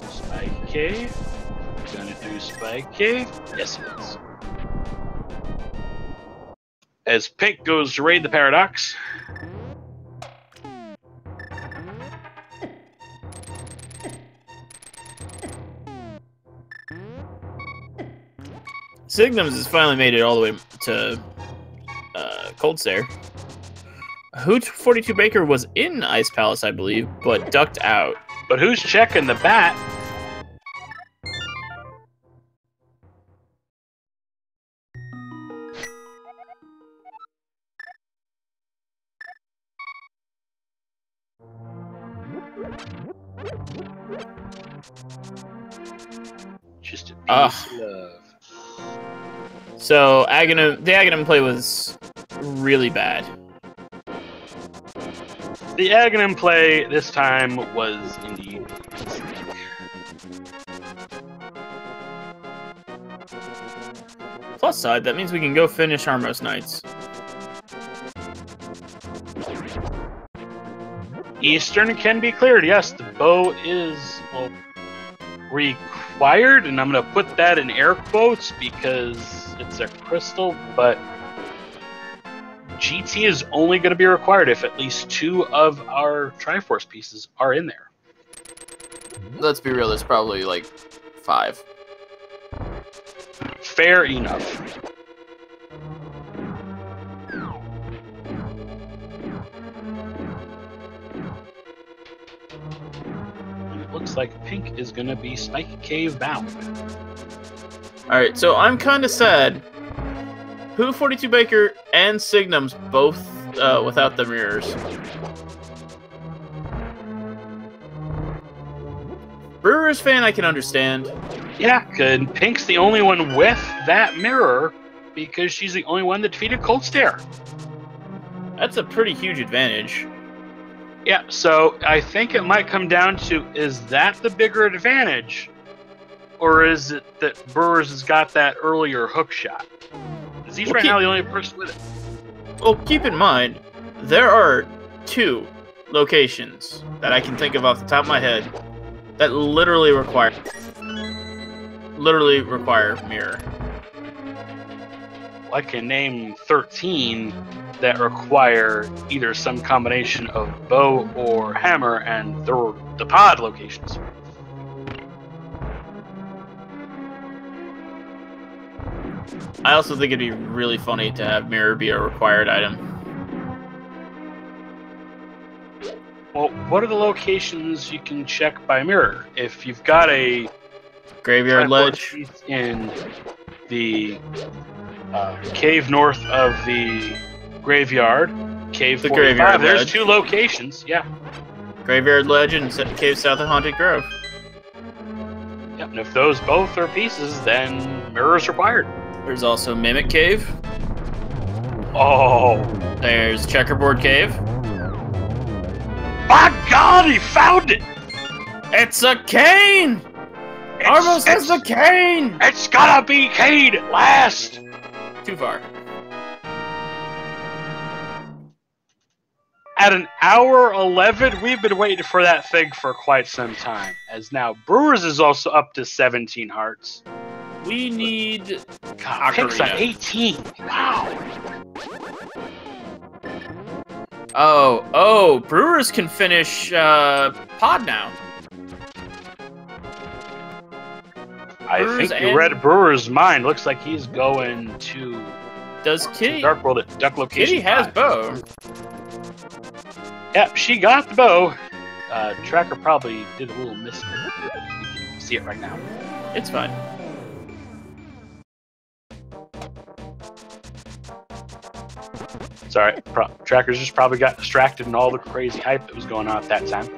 Speaker 1: Spike Cave. Gonna do Spike Cave. Yes, it is. As Pink goes to raid the Paradox.
Speaker 2: Signumbs has finally made it all the way to Cold Stare. Who42baker was in Ice Palace, I believe, but ducked out.
Speaker 1: But who's checking the bat? Just a piece of love.
Speaker 2: So the Aghanim play was really bad.
Speaker 1: The Aghanim play this time was indeed mistake.
Speaker 2: Plus side, that means we can go finish Armos Knights.
Speaker 1: Eastern can be cleared. Yes, the bow is required, and I'm going to put that in air quotes because it's a crystal, but GT is only going to be required if at least 2 of our Triforce pieces are in there.
Speaker 2: Let's be real, there's probably like 5.
Speaker 1: Fair enough. Looks like Pink is going to be Spike Cave bound.
Speaker 2: Alright, so I'm kind of sad. Who42baker and Signumbs both without the mirrors. Brewers fan I can understand.
Speaker 1: Yeah, good. Pink's the only one with that mirror because she's the only one that defeated Cold Stare.
Speaker 2: That's a pretty huge advantage.
Speaker 1: Yeah, so I think it might come down to, is that the bigger advantage? Or is it that Brewers has got that earlier hook shot? Is he's right now the only person with it?
Speaker 2: Well, keep in mind, there are 2 locations that I can think of off the top of my head that literally require Mire.
Speaker 1: I can name 13 that require either some combination of bow or hammer, and they're the pod locations.
Speaker 2: I also think it'd be really funny to have Mire be a required item.
Speaker 1: Well, what are the locations you can check by Mire? If you've got a
Speaker 2: Graveyard ledge
Speaker 1: in the cave north of the graveyard, cave 45,
Speaker 2: graveyard
Speaker 1: there's
Speaker 2: ledge.
Speaker 1: 2 locations, yeah.
Speaker 2: Graveyard ledge and cave south of Haunted Grove.
Speaker 1: Yep, and if those both are pieces, then Mire is required.
Speaker 2: There's also Mimic Cave.
Speaker 1: Oh.
Speaker 2: There's Checkerboard Cave.
Speaker 1: My God, he found it!
Speaker 2: It's a cane! Armos has the cane!
Speaker 1: It's gotta be Cade at last!
Speaker 2: Too far.
Speaker 1: At an hour 11, we've been waiting for that thing for quite some time. As now, Brewers is also up to 17 hearts.
Speaker 2: We need...
Speaker 1: God, Pink's at 18. Wow.
Speaker 2: Oh, Brewers can finish pod now.
Speaker 1: I think you read Brewer's mind. Looks like he's going to...
Speaker 2: Does Kitty...
Speaker 1: Dark World at Duck Location
Speaker 2: Kitty has
Speaker 1: 5.
Speaker 2: bow.
Speaker 1: Yep, she got the bow. Tracker probably did a little miss. You can see it right now.
Speaker 2: It's fine.
Speaker 1: Sorry, Tracker's just probably got distracted in all the crazy hype that was going on at that time.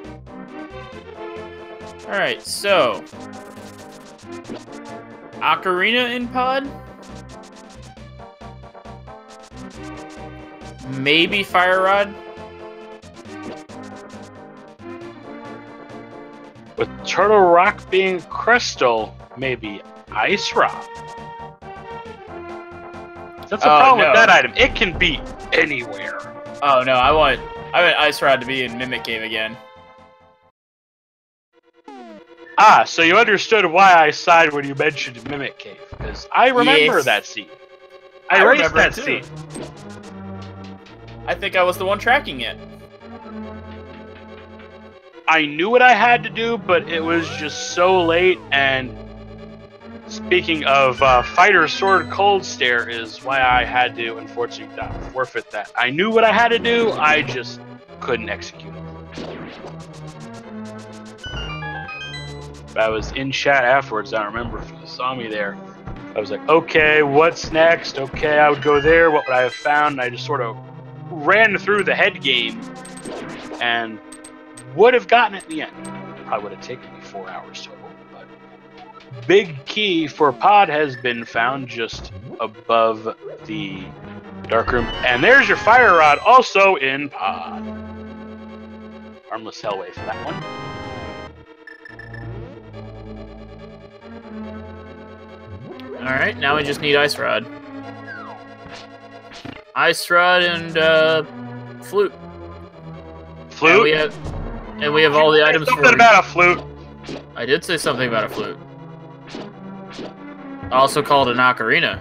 Speaker 2: Alright, so... Ocarina in pod? Maybe Fire Rod?
Speaker 1: With Turtle Rock being crystal, maybe Ice Rock. That's the problem with that item. It can be anywhere.
Speaker 2: Oh no, I want Ice Rod to be in Mimic Cave again.
Speaker 1: Ah, so you understood why I sighed when you mentioned Mimic Cave, because I remember that scene. I erased that scene.
Speaker 2: I think I was the one tracking it.
Speaker 1: I knew what I had to do, but it was just so late, and speaking of Fighter Sword Cold Stare is why I had to, unfortunately, forfeit that. I knew what I had to do, I just couldn't execute it. I was in chat afterwards, I don't remember if you saw me there. I was like, okay, what's next? Okay, I would go there, what would I have found? And I just sort of ran through the head game and would have gotten it in the end. Probably would have taken me 4 hours total, but big key for pod has been found just above the dark room. And there's your Fire Rod, also in pod. Harmless Hellway for that one.
Speaker 2: Alright, now we just need Ice Rod. Ice Rod and Flute.
Speaker 1: Flute?
Speaker 2: And we have all the items for...
Speaker 1: Something about a flute.
Speaker 2: I did say something about a flute. Also called an ocarina.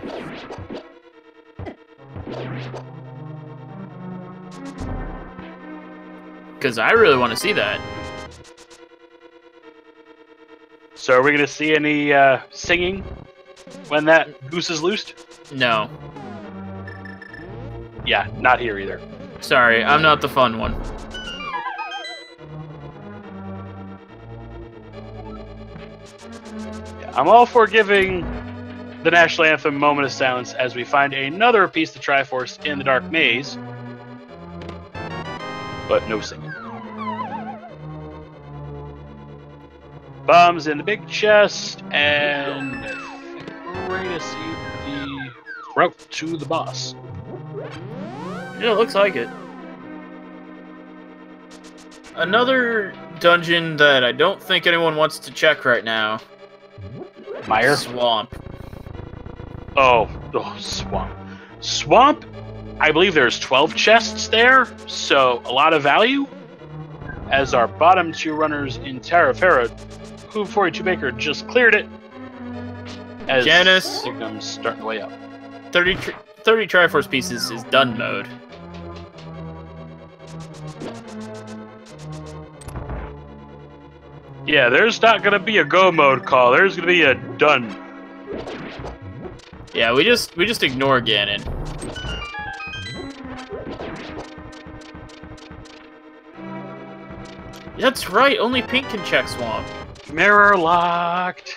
Speaker 2: Because I really want to see that.
Speaker 1: So are we going to see any singing when that goose is loosed?
Speaker 2: No.
Speaker 1: Yeah, not here either.
Speaker 2: Sorry, I'm not the fun one.
Speaker 1: Yeah, I'm all for giving the National Anthem moment of silence as we find another piece of Triforce in the Dark Maze. But no singing. Bombs in the big chest, and I think we're ready to see the route to the boss.
Speaker 2: Yeah, it looks like it. Another dungeon that I don't think anyone wants to check right now.
Speaker 1: Mire?
Speaker 2: Swamp.
Speaker 1: Oh, swamp. Swamp, I believe there's 12 chests there, so a lot of value. As our bottom two runners in Terrafera, who42baker just cleared it. As
Speaker 2: Janice.
Speaker 1: Signum's starting the way up.
Speaker 2: 30 Triforce pieces is done mode.
Speaker 1: Yeah, there's not gonna be a go mode call. There's gonna be a done.
Speaker 2: Yeah, we just ignore Ganon. That's right, only Pink can check Swamp.
Speaker 1: Mirror locked.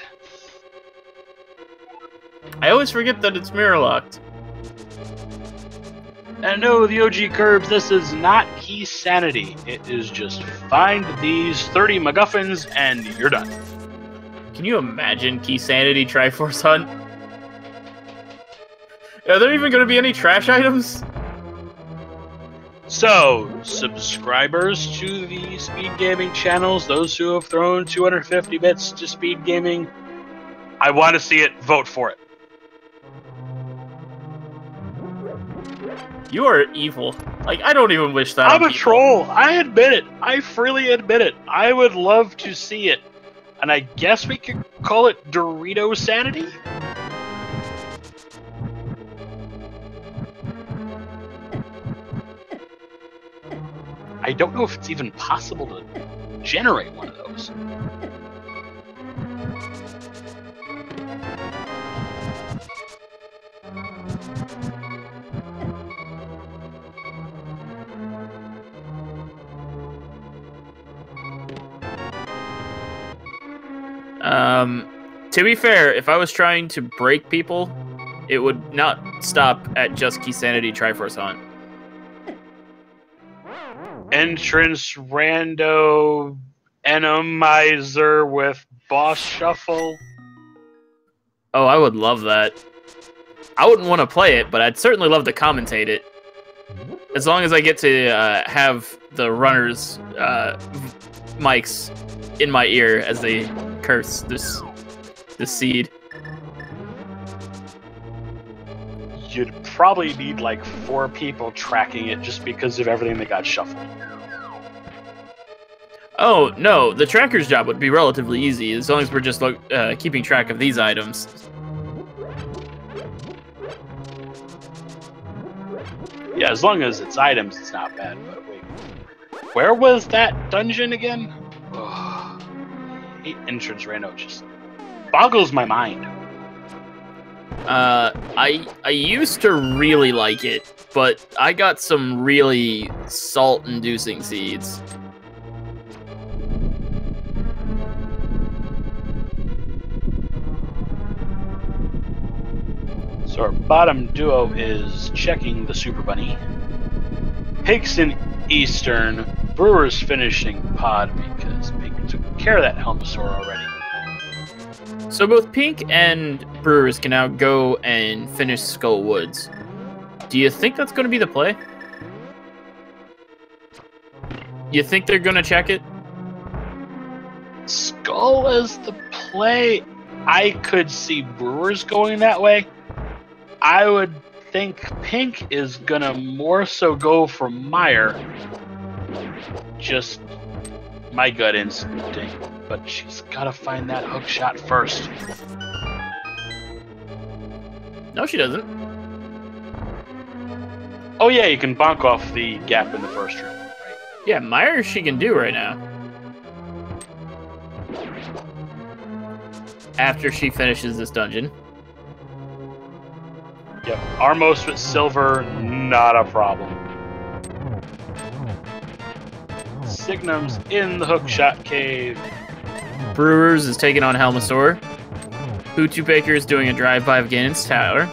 Speaker 2: I always forget that it's mirror locked.
Speaker 1: And no, the OG Curbs, this is not Key Sanity. It is just find these 30 MacGuffins and you're done.
Speaker 2: Can you imagine Key Sanity Triforce Hunt? Are there even going to be any trash items?
Speaker 1: So, subscribers to the Speed Gaming channels, those who have thrown 250 bits to Speed Gaming, I want to see it. Vote for it.
Speaker 2: You are evil. Like, I don't even wish that.
Speaker 1: I'm a troll. I admit it. I freely admit it. I would love to see it. And I guess we could call it Dorito Sanity? I don't know if it's even possible to generate one of those.
Speaker 2: To be fair, if I was trying to break people, it would not stop at just Key Sanity Triforce Hunt.
Speaker 1: Entrance randomizer with boss shuffle.
Speaker 2: Oh, I would love that. I wouldn't want to play it, but I'd certainly love to commentate it. As long as I get to have the runners' mics in my ear as they curse this seed.
Speaker 1: You'd probably need like 4 people tracking it just because of everything that got shuffled.
Speaker 2: Oh, no, the tracker's job would be relatively easy as long as we're just keeping track of these items.
Speaker 1: Yeah, as long as it's items, it's not bad, but wait. Where was that dungeon again? Oh, entrance rando just boggles my mind.
Speaker 2: I used to really like it, but I got some really salt-inducing seeds.
Speaker 1: So our bottom duo is checking the Super Bunny. Pink's in Eastern. Brewer's finishing pod because Pink took care of that Helmosaur already.
Speaker 2: So both Pink and Brewers can now go and finish Skull Woods. Do you think that's going to be the play? You think they're going to check it?
Speaker 1: Skull is the play. I could see Brewers going that way. I would think Pink is going to more so go for Mire. Just my gut instinct. But she's got to find that hook shot first.
Speaker 2: No, she doesn't.
Speaker 1: Oh yeah, you can bonk off the gap in the first room. Right.
Speaker 2: Yeah, Mire she can do right now. After she finishes this dungeon.
Speaker 1: Yep, Armos with silver, not a problem. Signums in the hookshot cave.
Speaker 2: Brewers is taking on Helmosaur. who42baker is doing a drive-by of Ganon's Tower.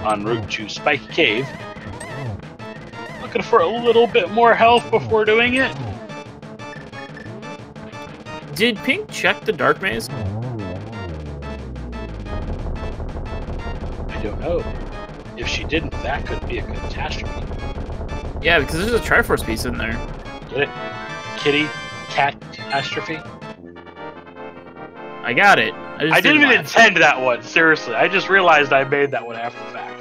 Speaker 1: En route to Spiky Cave. Looking for a little bit more health before doing it.
Speaker 2: Did Pink check the Dark Maze?
Speaker 1: I don't know. If she didn't, that could be a catastrophe.
Speaker 2: Yeah, because there's a Triforce piece in there.
Speaker 1: Kitty catastrophe.
Speaker 2: I got it.
Speaker 1: I didn't even intend that one. Seriously, I just realized I made that one after the fact.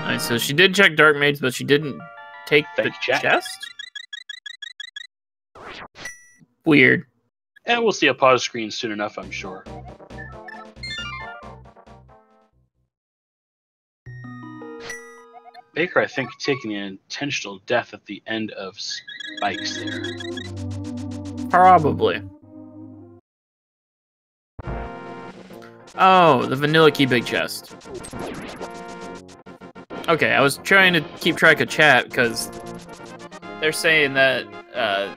Speaker 2: Alright, so she did check Dark Mage, but she didn't take the chest? Weird.
Speaker 1: And we'll see a pause screen soon enough, I'm sure. Baker, I think, taking an intentional death at the end of spikes there.
Speaker 2: Probably. Oh, the vanilla key big chest. Okay, I was trying to keep track of chat because they're saying that I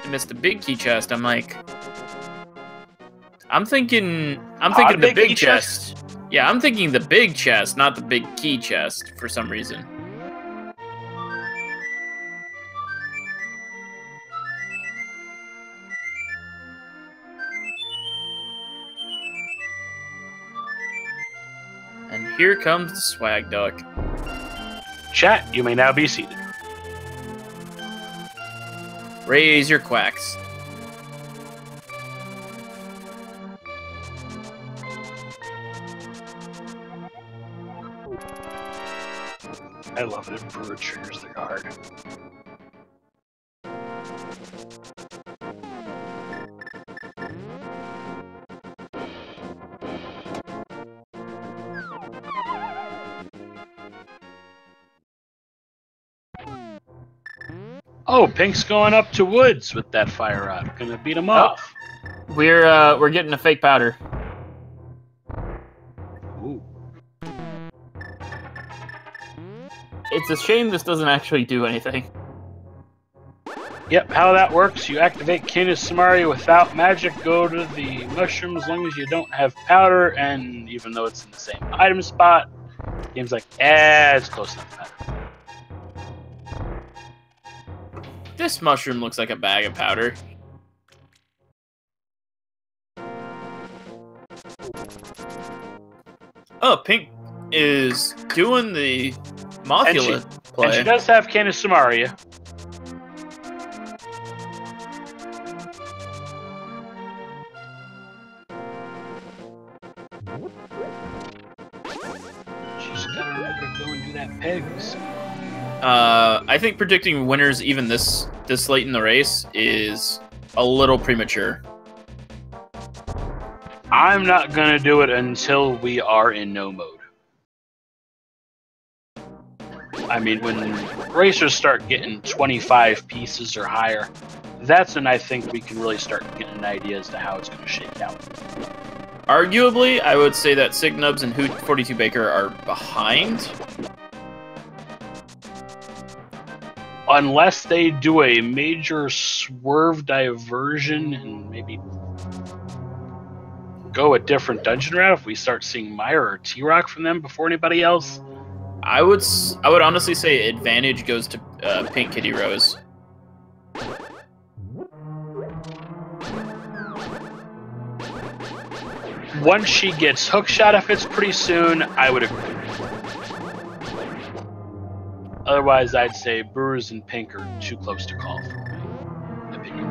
Speaker 2: missed the big key chest. I'm like, I'm thinking the big chest. Yeah, I'm thinking the big chest, not the big key chest for some reason. And here comes the swag duck.
Speaker 1: Chat, you may now be seated.
Speaker 2: Raise your quacks.
Speaker 1: I love it if Brewer triggers the card. Oh, Pink's going up to Woods with that fire rod. Gonna beat him up.
Speaker 2: We're getting a fake powder.
Speaker 1: Ooh.
Speaker 2: It's a shame this doesn't actually do anything.
Speaker 1: Yep, how that works, you activate Canis Samari without magic, go to the mushroom as long as you don't have powder, and even though it's in the same item spot, game's like, it's close enough to powder.
Speaker 2: This mushroom looks like a bag of powder. Oh, Pink is doing the Mothula play.
Speaker 1: And she does have Canis Samaria. She's gotta remember to go and do that pegs.
Speaker 2: I think predicting winners even this late in the race is a little premature.
Speaker 1: I'm not gonna do it until we are in no mode. I mean, when racers start getting 25 pieces or higher, that's when I think we can really start getting an idea as to how it's going to shake out.
Speaker 2: Arguably, I would say that signumbs and who42baker are behind.
Speaker 1: Unless they do a major swerve diversion and maybe go a different dungeon route, if we start seeing Mire or T-Rock from them before anybody else.
Speaker 2: I would honestly say advantage goes to PinkKittyRose.
Speaker 1: Once she gets hookshot, if it's pretty soon, I would agree. Otherwise, I'd say Brewers and Pink are too close to call for my opinion.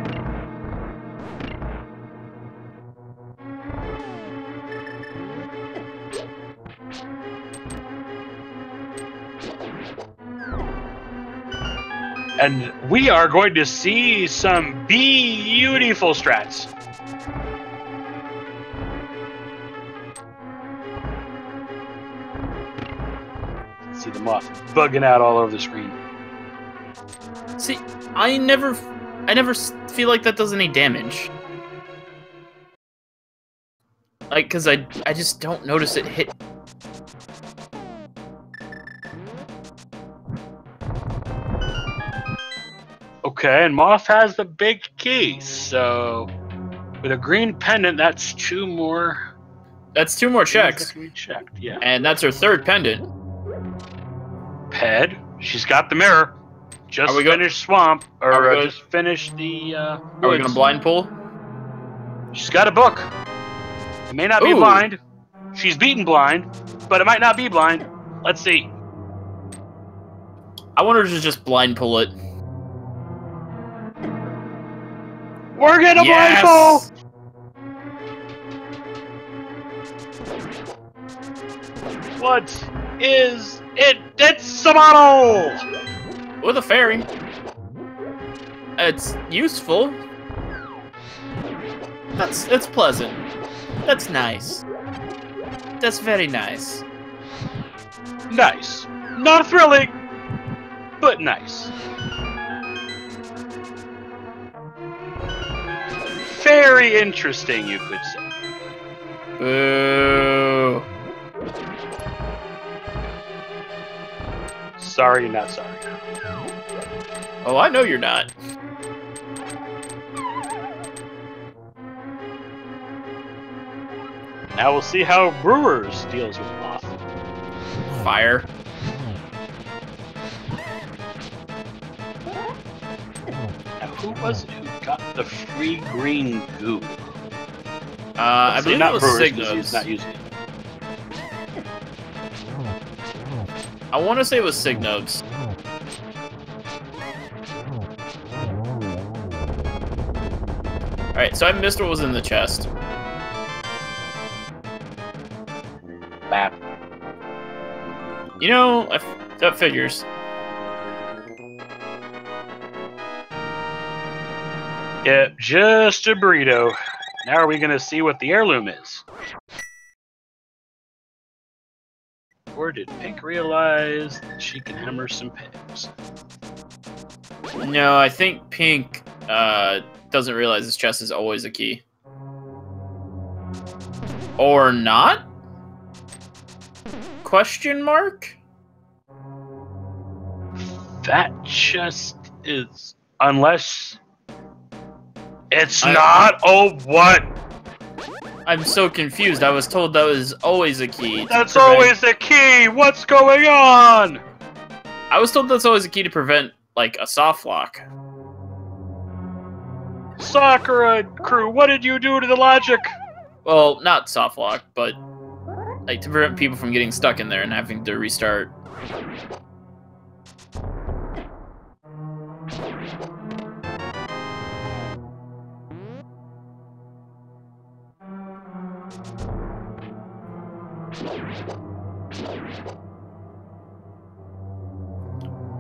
Speaker 1: And we are going to see some beautiful strats. See the moth bugging out all over the screen.
Speaker 2: See, I never feel like that does any damage. Like, cause I just don't notice it hit.
Speaker 1: Okay, and Moth has the big key, so with a green pendant, that's two more.
Speaker 2: That's two more checks.
Speaker 1: We checked, yeah.
Speaker 2: And that's her third pendant.
Speaker 1: Ped, she's got the mirror. Just finished Swamp, or just finished the.
Speaker 2: Are we gonna blind pull?
Speaker 1: She's got a book. It may not be blind. She's beaten blind, but it might not be blind. Let's see.
Speaker 2: I want her to just blind pull it.
Speaker 1: We're getting a
Speaker 2: Yes!
Speaker 1: blank What is it? It's a bottle!
Speaker 2: With a fairy. It's useful. That's pleasant. That's nice. That's very nice.
Speaker 1: Nice. Not thrilling, but nice. Very interesting, you could say.
Speaker 2: Boo.
Speaker 1: Sorry, not sorry.
Speaker 2: Oh, I know you're not.
Speaker 1: Now we'll see how Brewers deals with Moth.
Speaker 2: Fire.
Speaker 1: Now, who was it who got the free green goo?
Speaker 2: I believe
Speaker 1: not
Speaker 2: it was
Speaker 1: Brewers, 'cause
Speaker 2: signumbs.
Speaker 1: he's not using it.
Speaker 2: I want to say it was signumbs. Alright, so I missed what was in the chest.
Speaker 1: Bap.
Speaker 2: You know, that figures.
Speaker 1: Yep, just a burrito. Now are we gonna see what the heirloom is? Or did Pink realize that she can hammer some pegs?
Speaker 2: No, I think Pink doesn't realize this chest is always a key. Or not? Question mark?
Speaker 1: That chest is... Unless... It's not? Oh, what?
Speaker 2: I'm so confused. I was told that was always a key.
Speaker 1: That's always the key! What's going on?
Speaker 2: I was told that's always a key to prevent, like, a soft lock.
Speaker 1: Sakura crew, what did you do to the logic?
Speaker 2: Well, not soft lock, but like to prevent people from getting stuck in there and having to restart.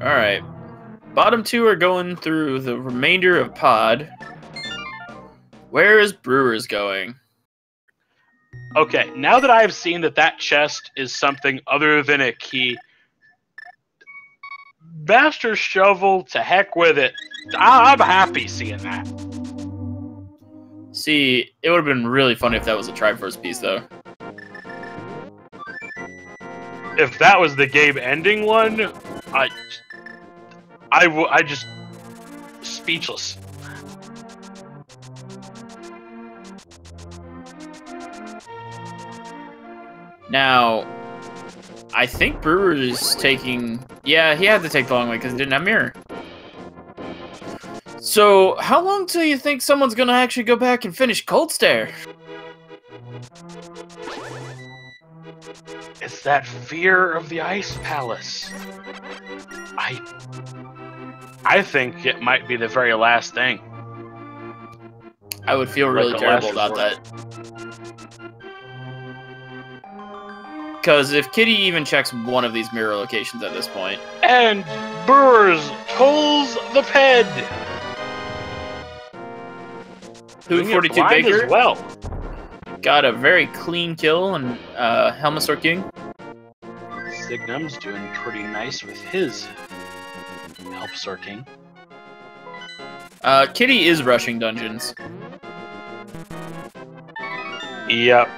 Speaker 2: Alright. Bottom two are going through the remainder of pod. Where is Brewers going?
Speaker 1: Okay, now that I've seen that chest is something other than a key, Master Shovel, to heck with it. I'm happy seeing that.
Speaker 2: See, it would have been really funny if that was a Triforce piece, though.
Speaker 1: If that was the game-ending one, I just speechless.
Speaker 2: Now, I think Brewer is taking... Yeah, he had to take the long way because he didn't have Mire. So, how long till you think someone's gonna actually go back and finish Cold Stare?
Speaker 1: It's that fear of the Ice Palace. I think it might be the very last thing.
Speaker 2: I would feel really
Speaker 1: Like
Speaker 2: terrible about that. Because if Kitty even checks one of these mirror locations at this point...
Speaker 1: And Brewers pulls the ped!
Speaker 2: who42baker
Speaker 1: as well.
Speaker 2: got a very clean kill on Helmasaur King.
Speaker 1: Signum's doing pretty nice with his help sorting.
Speaker 2: Kitty is rushing dungeons.
Speaker 1: Yep.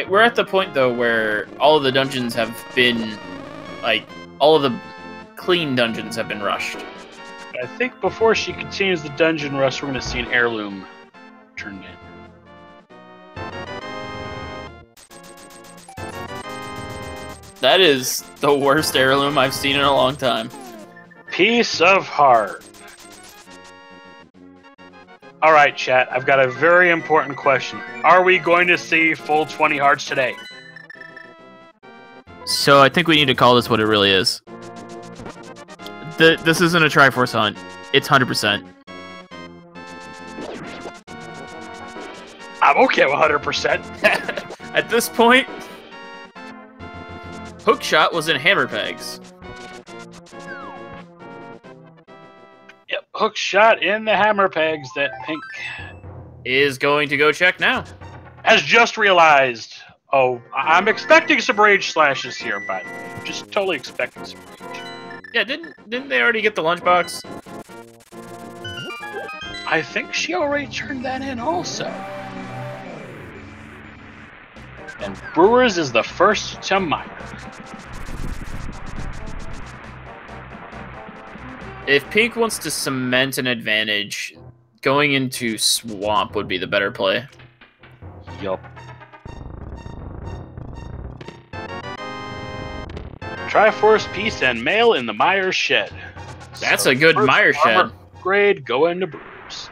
Speaker 2: We're at the point, though, where all of the dungeons have been, like, all of the clean dungeons have been rushed.
Speaker 1: I think before she continues the dungeon rush, we're going to see an heirloom turned in.
Speaker 2: That is the worst heirloom I've seen in a long time.
Speaker 1: Piece of heart. Alright, chat, I've got a very important question. Are we going to see full 20 hearts today?
Speaker 2: So I think we need to call this what it really is. This isn't a Triforce hunt. It's 100%.
Speaker 1: I'm okay with 100%.
Speaker 2: At this point, Hookshot was in hammer pegs.
Speaker 1: Yep, Hookshot in the hammer pegs that Pink
Speaker 2: Is going to go check now.
Speaker 1: has just realized. Oh, I'm expecting some rage slashes here, by the way. Just totally expecting some rage.
Speaker 2: Yeah, didn't they already get the lunchbox?
Speaker 1: I think she already turned that in also. And Brewers is the first to Mire.
Speaker 2: If Pink wants to cement an advantage, going into Swamp would be the better play.
Speaker 1: Yup. Triforce, Peace, and Mail in the Mire Shed.
Speaker 2: That's
Speaker 1: So
Speaker 2: a good
Speaker 1: first
Speaker 2: Mire Shed.
Speaker 1: armor Grade going to Brewers.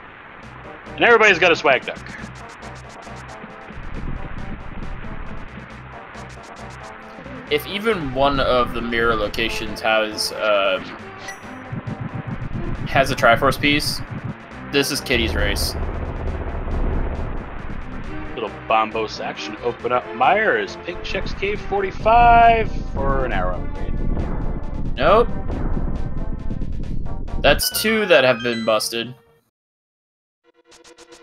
Speaker 1: And everybody's got a swag duck.
Speaker 2: If even one of the Mire locations has a Triforce piece, this is Kitty's race.
Speaker 1: Little bombos action. Open up Mire as Pink checks Cave 45 for an arrow upgrade.
Speaker 2: Nope. That's 2 that have been busted.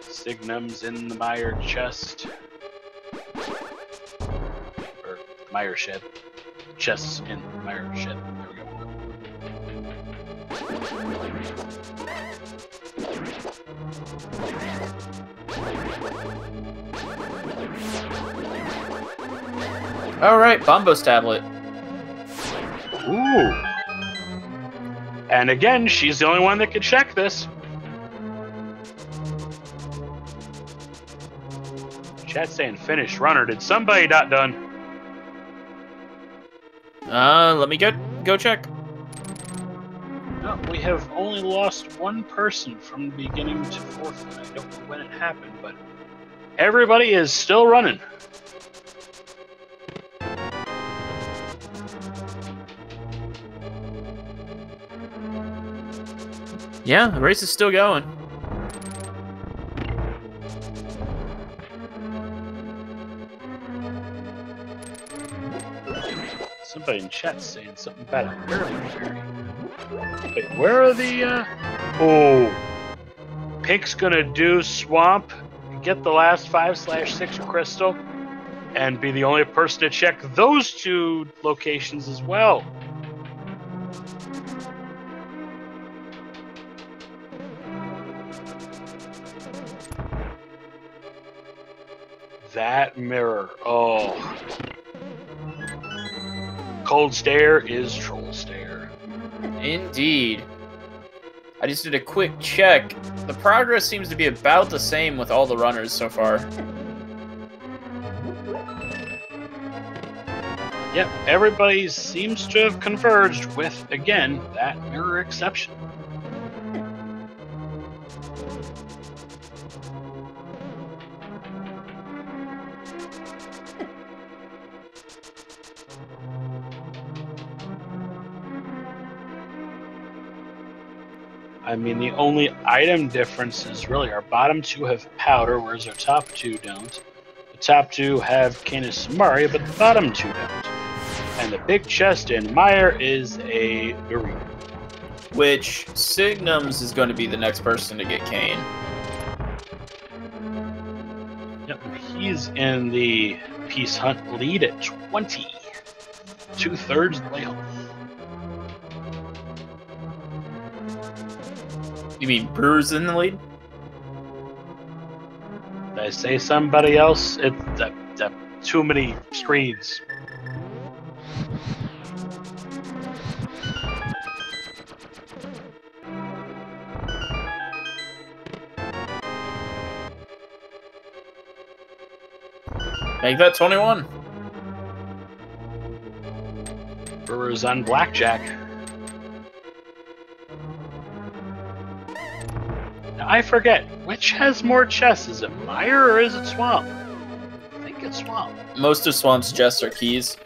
Speaker 1: Signums in the Mire chest. Or Mire shed. Chests in the Mire shed. There we go.
Speaker 2: Alright, Bombos tablet.
Speaker 1: Ooh. And again, she's the only one that can check this. Chat saying finished runner. Did somebody not done?
Speaker 2: Let me go check.
Speaker 1: No, we have only lost one person from the beginning to fourth. I don't know when it happened, but everybody is still running.
Speaker 2: Yeah, the race is still going.
Speaker 1: Somebody in chat saying something about a barrel carry. Wait, where are the, Oh. Pink's gonna do Swamp, get the last 5/6 crystal, and be the only person to check those 2 locations as well. That mirror. Oh. Cold stare is troll stare.
Speaker 2: Indeed. I just did a quick check. The progress seems to be about the same with all the runners so far.
Speaker 1: Yep, everybody seems to have converged with, again, that mirror exception. I mean, the only item differences really our bottom 2 have powder, whereas our top 2 don't. The top 2 have Canis Mari, but the bottom 2 don't. And the big chest in Mire is a Dorito.
Speaker 2: Which Signums is going to be the next person to get Kane.
Speaker 1: Yep, he's in the Peace Hunt lead at 20. 2/3 the way home.
Speaker 2: You mean Brewers in the lead?
Speaker 1: Did I say somebody else? It's too many screens.
Speaker 2: Make that 21.
Speaker 1: Brewers on Blackjack. Now, I forget, which has more chests? Is it Mire or is it Swamp? I think it's Swamp.
Speaker 2: Most of Swamp's chests are keys.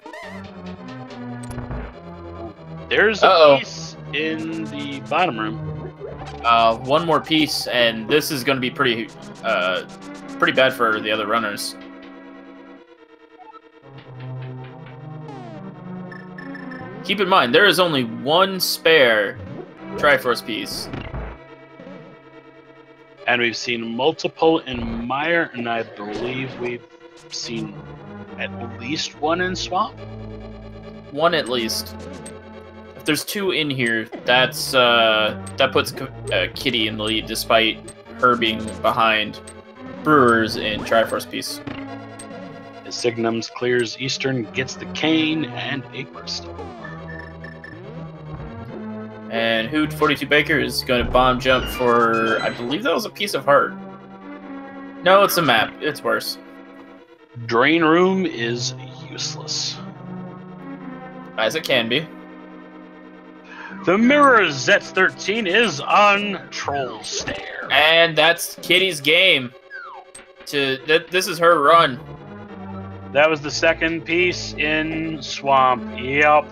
Speaker 1: There's a piece in the bottom room.
Speaker 2: One more piece, and this is going to be pretty bad for the other runners. Keep in mind, there is only one spare Triforce piece.
Speaker 1: And we've seen multiple in Mire, and I believe we've seen at least one in Swamp.
Speaker 2: One at least. If there's two in here, that puts Kitty in the lead, despite her being behind Brewers in Triforce piece.
Speaker 1: As Signums clears Eastern, gets the cane and a crystal.
Speaker 2: And who42baker is going to bomb jump for, I believe that was a piece of heart. No, it's a map. It's worse.
Speaker 1: Drain Room is useless.
Speaker 2: As it can be.
Speaker 1: The Mire Z13 is on Troll Stare.
Speaker 2: And that's Kitty's game. This is her run.
Speaker 1: That was the second piece in Swamp. Yep.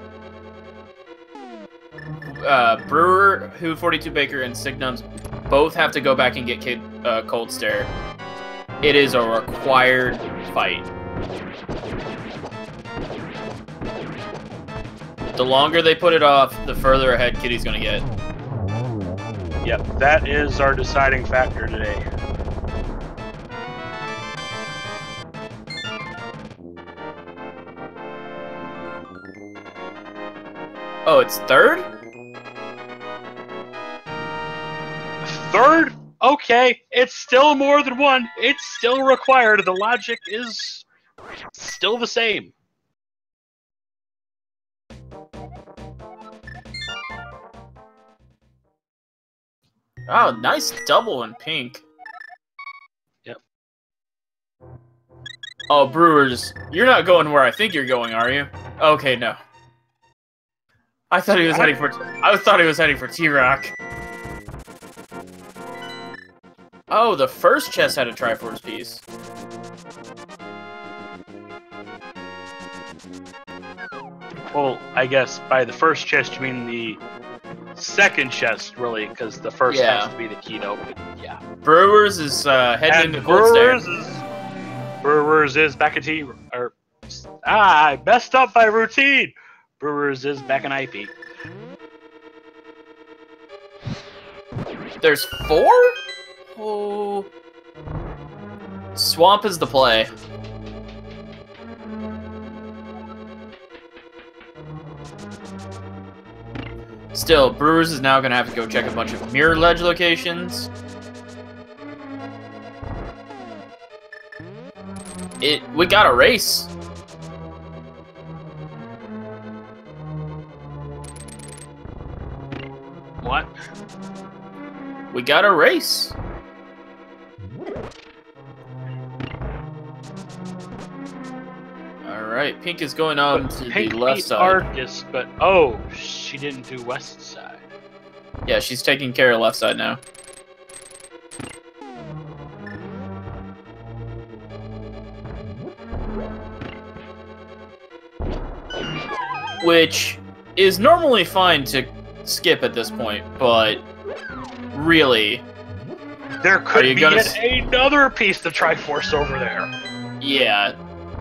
Speaker 2: Brewer, who42baker, and Signums both have to go back and get Cold Stare. It is a required fight. The longer they put it off, the further ahead Kitty's gonna get.
Speaker 1: Yep, that is our deciding factor today.
Speaker 2: Oh, it's third?
Speaker 1: Third? Okay, it's still more than one. It's still required. The logic is still the same.
Speaker 2: Oh, nice double in pink.
Speaker 1: Yep.
Speaker 2: Oh, Brewers, you're not going where I think you're going, are you? Okay, no. I thought he was heading for T-Rock. Oh, the first chest had a Triforce piece.
Speaker 1: Well, I guess by the first chest you mean the second chest, really, because the first has to be the key to open. Yeah.
Speaker 2: Brewers is heading into Cold Stare.
Speaker 1: Brewers is back at T. I messed up by routine. Brewers is back in IP.
Speaker 2: There's 4? Oh. Swamp is the play. Still, Brewers is now going to have to go check a bunch of mirror ledge locations. We got a race.
Speaker 1: What?
Speaker 2: We got a race. Alright, Pink is going on to the left side.
Speaker 1: Arcus, but oh, she didn't do west side.
Speaker 2: Yeah, she's taking care of left side now. Which is normally fine to skip at this point, but really,
Speaker 1: there could be yet another piece to Triforce over there.
Speaker 2: Yeah.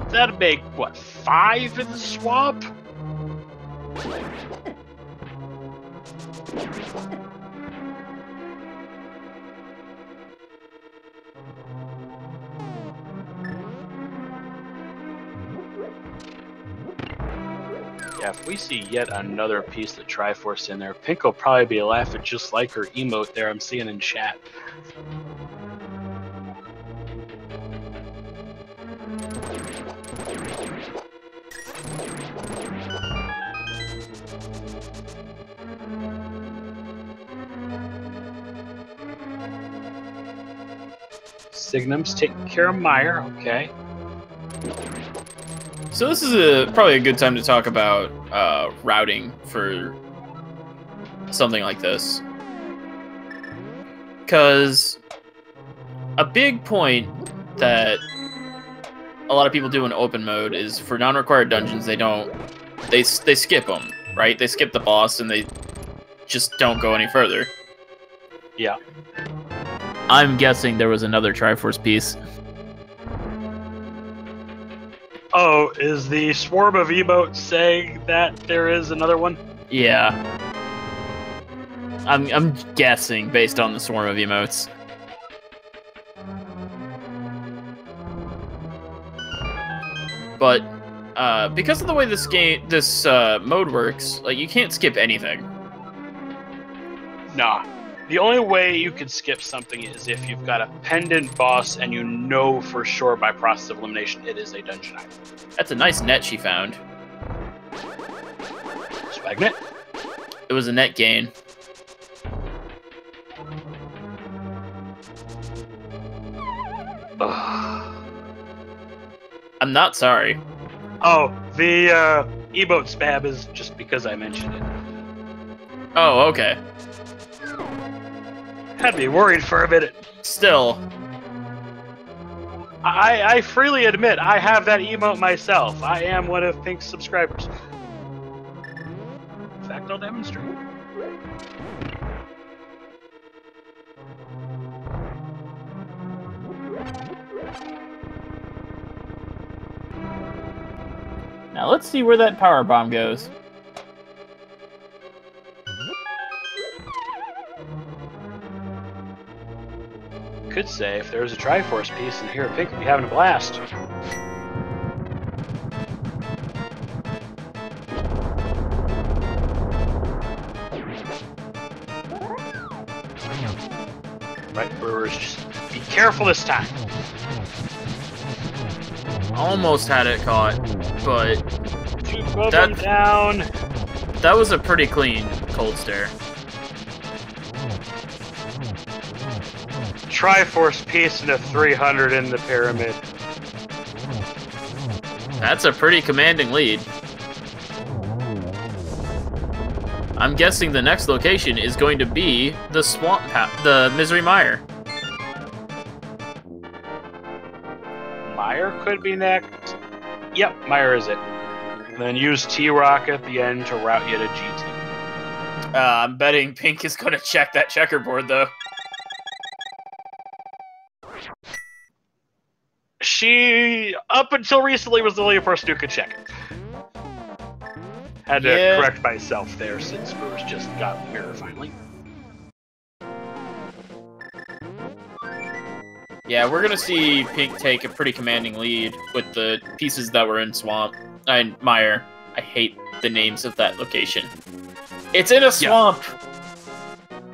Speaker 1: That'd make, what, 5 in the swamp? Yeah, if we see yet another piece of Triforce in there, Pink will probably be laughing just like her emote there I'm seeing in chat. Signum's taking care of Mire, okay.
Speaker 2: So this is probably a good time to talk about routing for something like this. Because a big point that a lot of people do in open mode is for non-required dungeons, they skip them, right? They skip the boss and they just don't go any further.
Speaker 1: Yeah.
Speaker 2: I'm guessing there was another Triforce piece.
Speaker 1: Oh, is the swarm of emotes saying that there is another one?
Speaker 2: Yeah. I'm guessing based on the swarm of emotes. But because of the way this mode works, like you can't skip anything.
Speaker 1: Nah. The only way you could skip something is if you've got a pendant boss and you know for sure by process of elimination it is a dungeon item.
Speaker 2: That's a nice net she found.
Speaker 1: Swagnet?
Speaker 2: It was a net gain. I'm not sorry.
Speaker 1: Oh, the emote spam is just because I mentioned it.
Speaker 2: Oh, okay.
Speaker 1: Had me worried for a minute.
Speaker 2: Still.
Speaker 1: I freely admit I have that emote myself. I am one of Pink's subscribers. In fact, I'll demonstrate.
Speaker 2: Now let's see where that power bomb goes.
Speaker 1: Could say if there was a Triforce piece in here, Pink would be having a blast. Right, Brewers, just be careful this time.
Speaker 2: Almost had it caught, but
Speaker 1: Two of them down.
Speaker 2: That was a pretty clean cold stare.
Speaker 1: Triforce piece and a 300 in the pyramid.
Speaker 2: That's a pretty commanding lead. I'm guessing the next location is going to be the the Misery Mire.
Speaker 1: Mire could be next. Yep, Mire is it. And then use T-Rock at the end to route you to GT.
Speaker 2: I'm betting Pink is going to check that checkerboard, though.
Speaker 1: She, up until recently, was the only person who could check it. Had to correct myself there since Brewers just got the mirror finally.
Speaker 2: Yeah, we're going to see Pink take a pretty commanding lead with the pieces that were in Swamp. And Mire. I hate the names of that location. It's in a swamp! Yeah.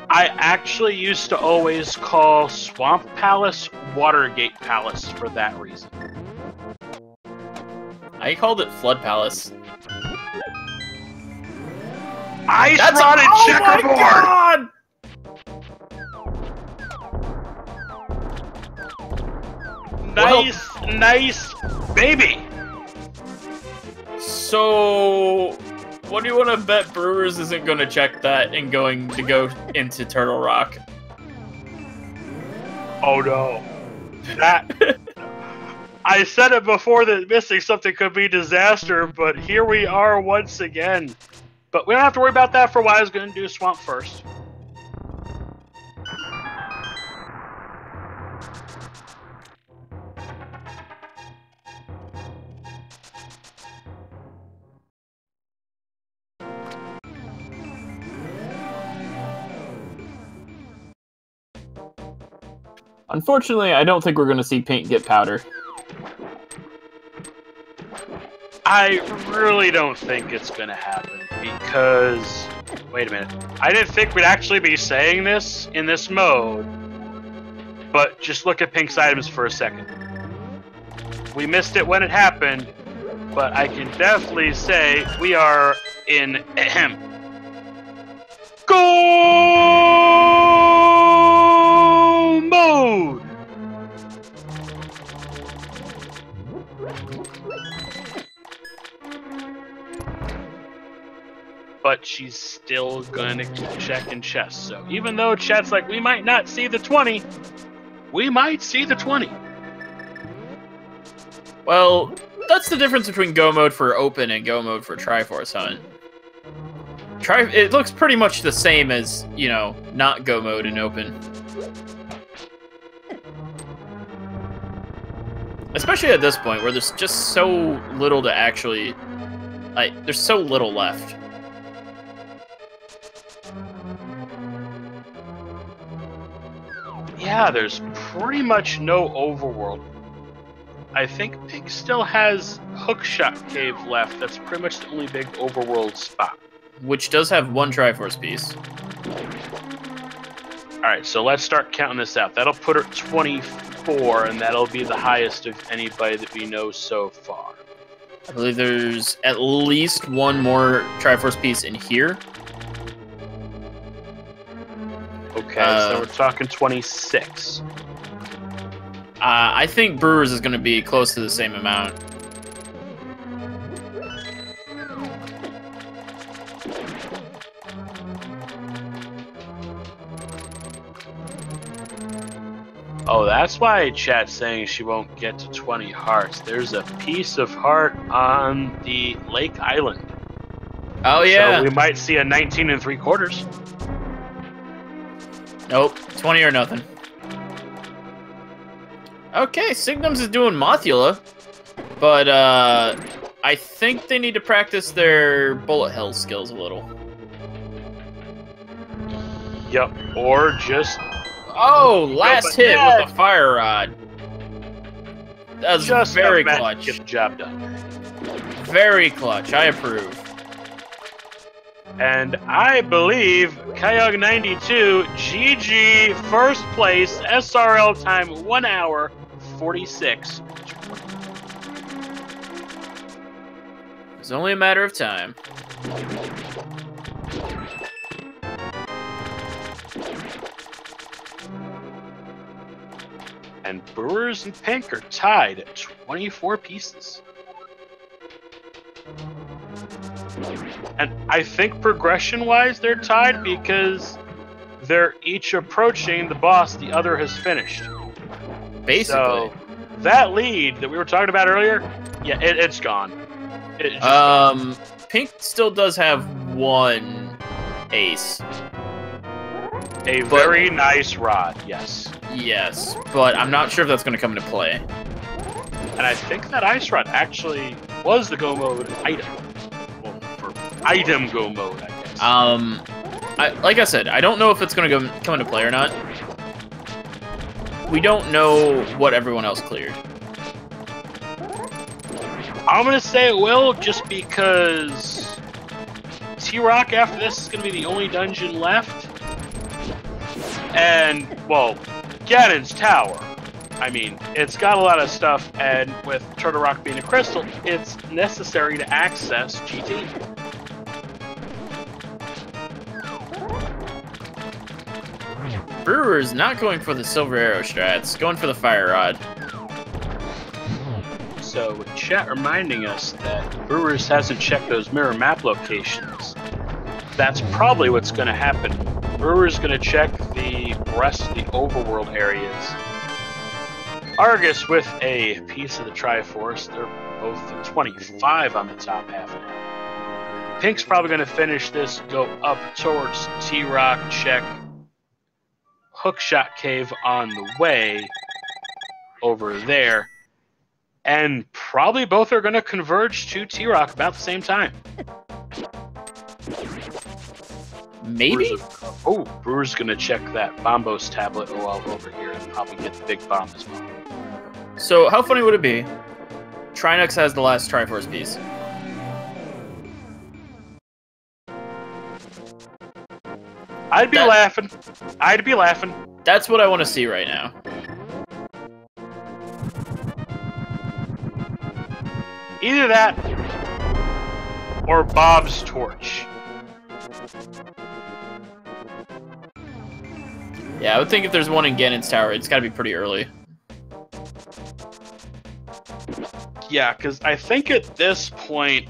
Speaker 1: I actually used to always call Swamp Palace Watergate Palace for that reason.
Speaker 2: I called it Flood Palace.
Speaker 1: Ice Rod and checkerboard!
Speaker 2: My
Speaker 1: God! Nice baby!
Speaker 2: So, what do you want to bet Brewers isn't going to check that and going to go into Turtle Rock?
Speaker 1: Oh no. That... I said it before that missing something could be disaster, but here we are once again. But we don't have to worry about that for a while. I was going to do Swamp first.
Speaker 2: Unfortunately, I don't think we're going to see Pink get powder.
Speaker 1: I really don't think it's going to happen because... Wait a minute. I didn't think we'd actually be saying this in this mode, but just look at Pink's items for a second. We missed it when it happened, but I can definitely say we are in go mode! But she's still gonna keep checking chests. So even though chat's like, we might not see the 20, we might see the 20.
Speaker 2: Well, that's the difference between go mode for open and go mode for Triforce Hunt. It looks pretty much the same as, you know, not go mode in open. Especially at this point, where there's just so little to actually... Like, there's so little left.
Speaker 1: Yeah, there's pretty much no overworld. I think Pink still has Hookshot Cave left. That's pretty much the only big overworld spot.
Speaker 2: Which does have one Triforce piece.
Speaker 1: Alright, so let's start counting this out. That'll put her at 24, and that'll be the highest of anybody that we know so far.
Speaker 2: I believe there's at least one more Triforce piece in here.
Speaker 1: Okay, so we're talking 26.
Speaker 2: I think Brewers is going to be close to the same amount.
Speaker 1: Oh, that's why chat's saying she won't get to 20 hearts. There's a piece of heart on the Lake Island.
Speaker 2: Oh, yeah.
Speaker 1: So we might see a 19 3/4.
Speaker 2: Nope, 20 or nothing. Okay, Signums is doing Mothula, but I think they need to practice their bullet hell skills a little.
Speaker 1: Yep, or just...
Speaker 2: Oh, last hit with the fire rod. That was
Speaker 1: just
Speaker 2: very clutch.
Speaker 1: Get the job done.
Speaker 2: Very clutch, I approve.
Speaker 1: And I believe Kyog92, GG, first place, SRL time 1 hour 46.
Speaker 2: It's only a matter of time.
Speaker 1: And Brewers and Pink are tied at 24 pieces. And I think progression-wise they're tied because they're each approaching the boss the other has finished.
Speaker 2: Basically.
Speaker 1: So that lead that we were talking about earlier, yeah, it's gone. It's gone.
Speaker 2: Pink still does have one ace.
Speaker 1: A very nice rod, yes.
Speaker 2: Yes, but I'm not sure if that's going to come into play.
Speaker 1: And I think that ice rod actually was the go mode item. Well, for item go mode, I guess.
Speaker 2: Like I said, I don't know if it's going to come into play or not. We don't know what everyone else cleared.
Speaker 1: I'm going to say it will, just because T-Rock after this is going to be the only dungeon left. And, well, Ganon's Tower. I mean, it's got a lot of stuff, and with Turtle Rock being a crystal, it's necessary to access GT.
Speaker 2: Brewer's not going for the Silver Arrow strats, going for the Fire Rod.
Speaker 1: So, chat reminding us that Brewers hasn't checked those mirror map locations. That's probably what's going to happen. Brewers going to check the rest of the overworld areas. Argus with a piece of the Triforce. They're both at 25 on the top half now. Pink's probably going to finish this, go up towards T-Rock, check Hookshot Cave on the way over there. And probably both are going to converge to T-Rock about the same time.
Speaker 2: Maybe?
Speaker 1: Brewer's going to check that Bombos tablet while over here and probably get the big bomb as well.
Speaker 2: So, how funny would it be? Trinux has the last Triforce piece.
Speaker 1: I'd be laughing. I'd be laughing.
Speaker 2: That's what I want to see right now.
Speaker 1: Either that or Bob's torch.
Speaker 2: Yeah, I would think if there's one in Ganon's Tower, it's got to be pretty early.
Speaker 1: Yeah, because I think at this point,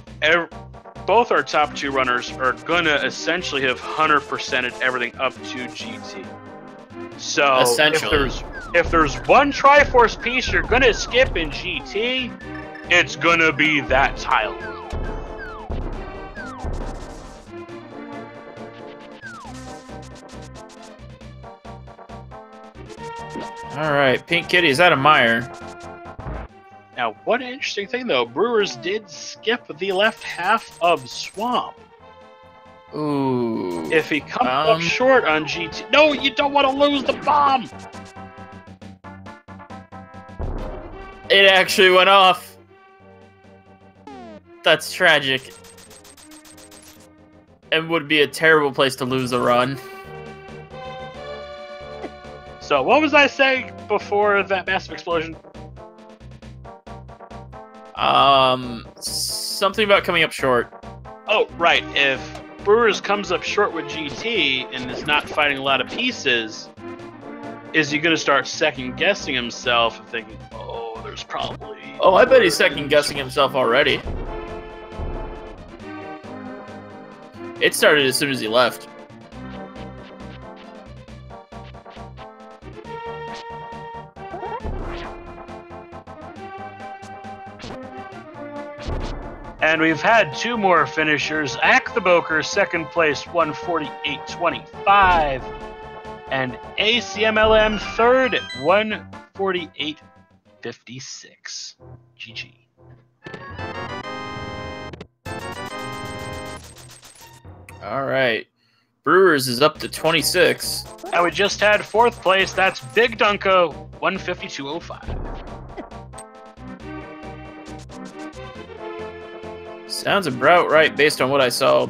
Speaker 1: both our top two runners are going to essentially have 100%ed everything up to GT. So if there's one Triforce piece you're going to skip in GT, it's going to be that tile.
Speaker 2: All right, Pink Kitty is out of Mire.
Speaker 1: Now, one interesting thing, though, Brewers did skip the left half of Swamp.
Speaker 2: Ooh.
Speaker 1: If he comes up short on GT... No, you don't want to lose the bomb!
Speaker 2: It actually went off. That's tragic. And would be a terrible place to lose a run.
Speaker 1: So, what was I saying before that massive explosion?
Speaker 2: Something about coming up short.
Speaker 1: Oh, right. If Brewers comes up short with GT and is not fighting a lot of pieces, is he going to start second-guessing himself and thinking, oh, there's probably...
Speaker 2: Oh, I bet he's second-guessing himself already. It started as soon as he left.
Speaker 1: And we've had two more finishers. ALTTP second place, 148.25. And ACMLM third at 148.56. GG.
Speaker 2: All right. Brewers is up to 26.
Speaker 1: And we just had fourth place. That's Big Dunko, 152.05.
Speaker 2: Sounds about right based on what I saw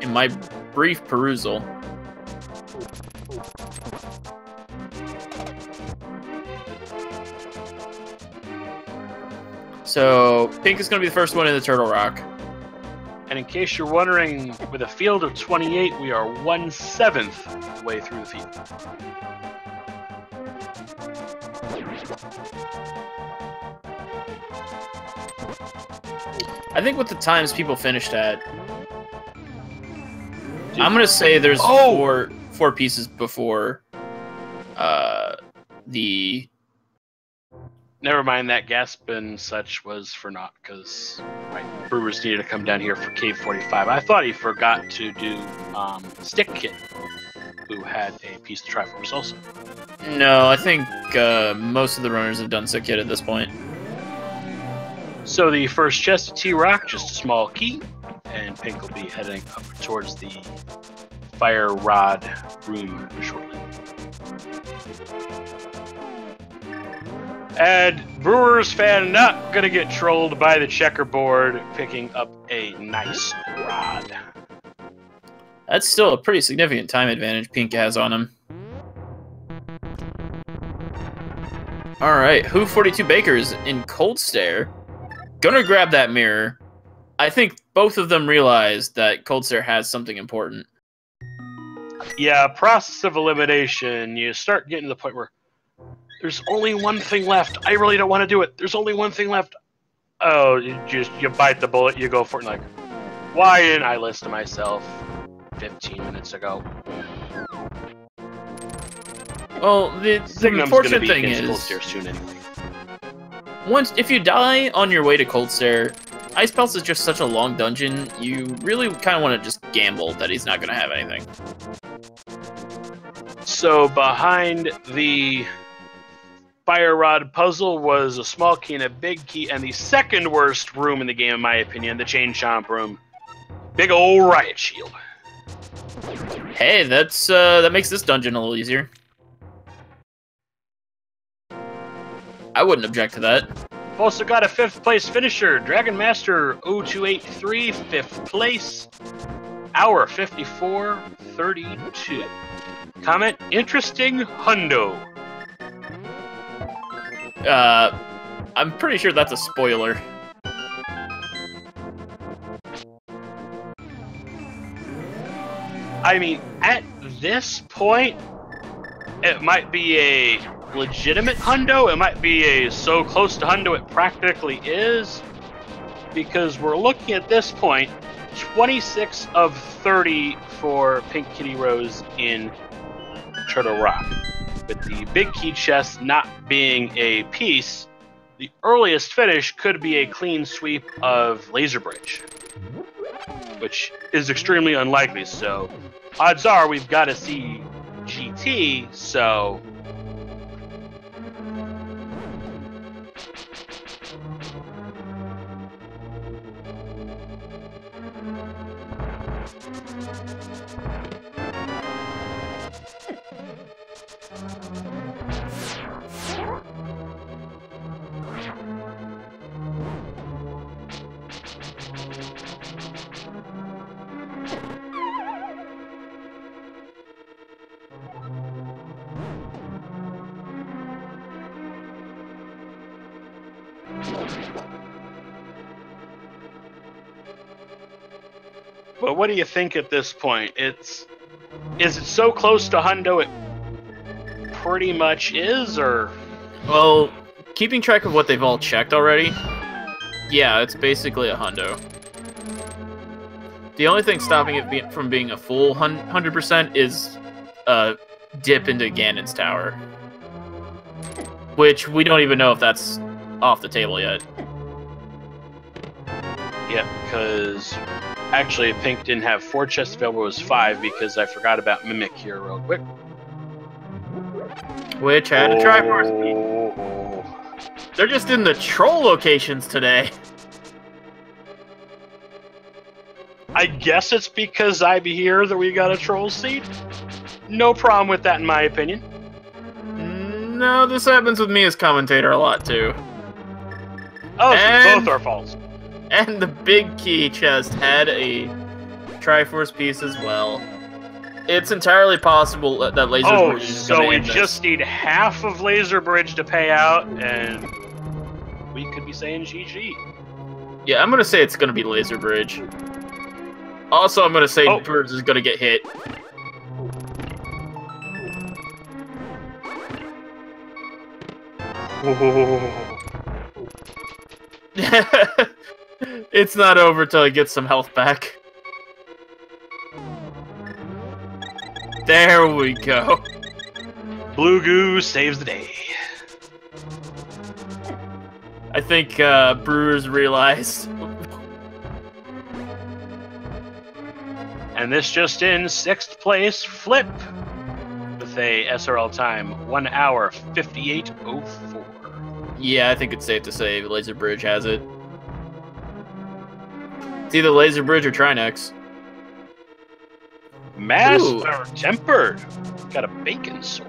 Speaker 2: in my brief perusal. So, Pink is going to be the first one in the Turtle Rock.
Speaker 1: And in case you're wondering, with a field of 28, we are 1/7 the way through the field.
Speaker 2: I think with the times people finished at, I'm gonna say there's four pieces before the.
Speaker 1: Never mind, that gasp and such was for naught, because Brewers needed to come down here for Cave 45. I thought he forgot to do Stick Kid, who had a piece of Triforce also.
Speaker 2: No, I think most of the runners have done Stick Kid at this point.
Speaker 1: So the first chest of T-Rock, just a small key, and Pink will be heading up towards the fire rod room shortly. And Brewers fan not gonna get trolled by the checkerboard, picking up a nice rod.
Speaker 2: That's still a pretty significant time advantage Pink has on him. All right, who42baker is in Cold Stare. Gonna grab that mirror. I think both of them realize that Cold Stare has something important.
Speaker 1: Yeah, process of elimination. You start getting to the point where there's only one thing left. I really don't want to do it. There's only one thing left. Oh, you bite the bullet. You go for it. And like, why didn't I listen to myself 15 minutes ago?
Speaker 2: Well, the unfortunate thing is,
Speaker 1: Cold Stare soon anyway.
Speaker 2: If you die on your way to Cold Stare, Ice Pulse is just such a long dungeon, you really kind of want to just gamble that he's not going to have anything.
Speaker 1: So behind the fire rod puzzle was a small key and a big key, and the second worst room in the game, in my opinion, the Chain Chomp room. Big ol' riot shield.
Speaker 2: Hey, that makes this dungeon a little easier. I wouldn't object to that.
Speaker 1: We've also got a 5th place finisher, Dragon Master 0283, 5th place, hour 54:32. Comment, interesting hundo.
Speaker 2: I'm pretty sure that's a spoiler.
Speaker 1: I mean, at this point, it might be a legitimate hundo. It might be a so close to hundo it practically is, because we're looking at this point 26 of 30 for PinkKittyRose in Turtle Rock. With the big key chest not being a piece, the earliest finish could be a clean sweep of Laser Bridge, which is extremely unlikely. So odds are we've got to see GT, so But what do you think at this point? Is it so close to hundo it pretty much is, or?
Speaker 2: Well, keeping track of what they've all checked already, yeah, it's basically a hundo. The only thing stopping it from being a full 100% is a dip into Ganon's tower. Which we don't even know if that's off the table yet.
Speaker 1: Yeah, because actually Pink didn't have 4 chests available, it was 5 because I forgot about Mimic here real quick.
Speaker 2: Which had a Triforce. They're just in the troll locations today.
Speaker 1: I guess it's because I'm here that we got a troll seed. No problem with that in my opinion.
Speaker 2: No, this happens with me as commentator a lot too.
Speaker 1: Oh, so both our faults.
Speaker 2: And the big key chest had a Triforce piece as well. It's entirely possible that Laser Bridge is going to end this.
Speaker 1: So we just need half of Laser Bridge to pay out, and we could be saying GG.
Speaker 2: Yeah, I'm going to say it's going to be Laser Bridge. Also, I'm going to say Birds is going to get hit. It's not over till he gets some health back. There we go.
Speaker 1: Blue Goo saves the day.
Speaker 2: I think Brewers realized.
Speaker 1: And this just in, 6th place, Flip, with a SRL time, 1 hour, 58:04.
Speaker 2: Yeah, I think it's safe to say Laser Bridge has it. It's either Laser Bridge or Trinex.
Speaker 1: Master Tempered. Got a bacon sword.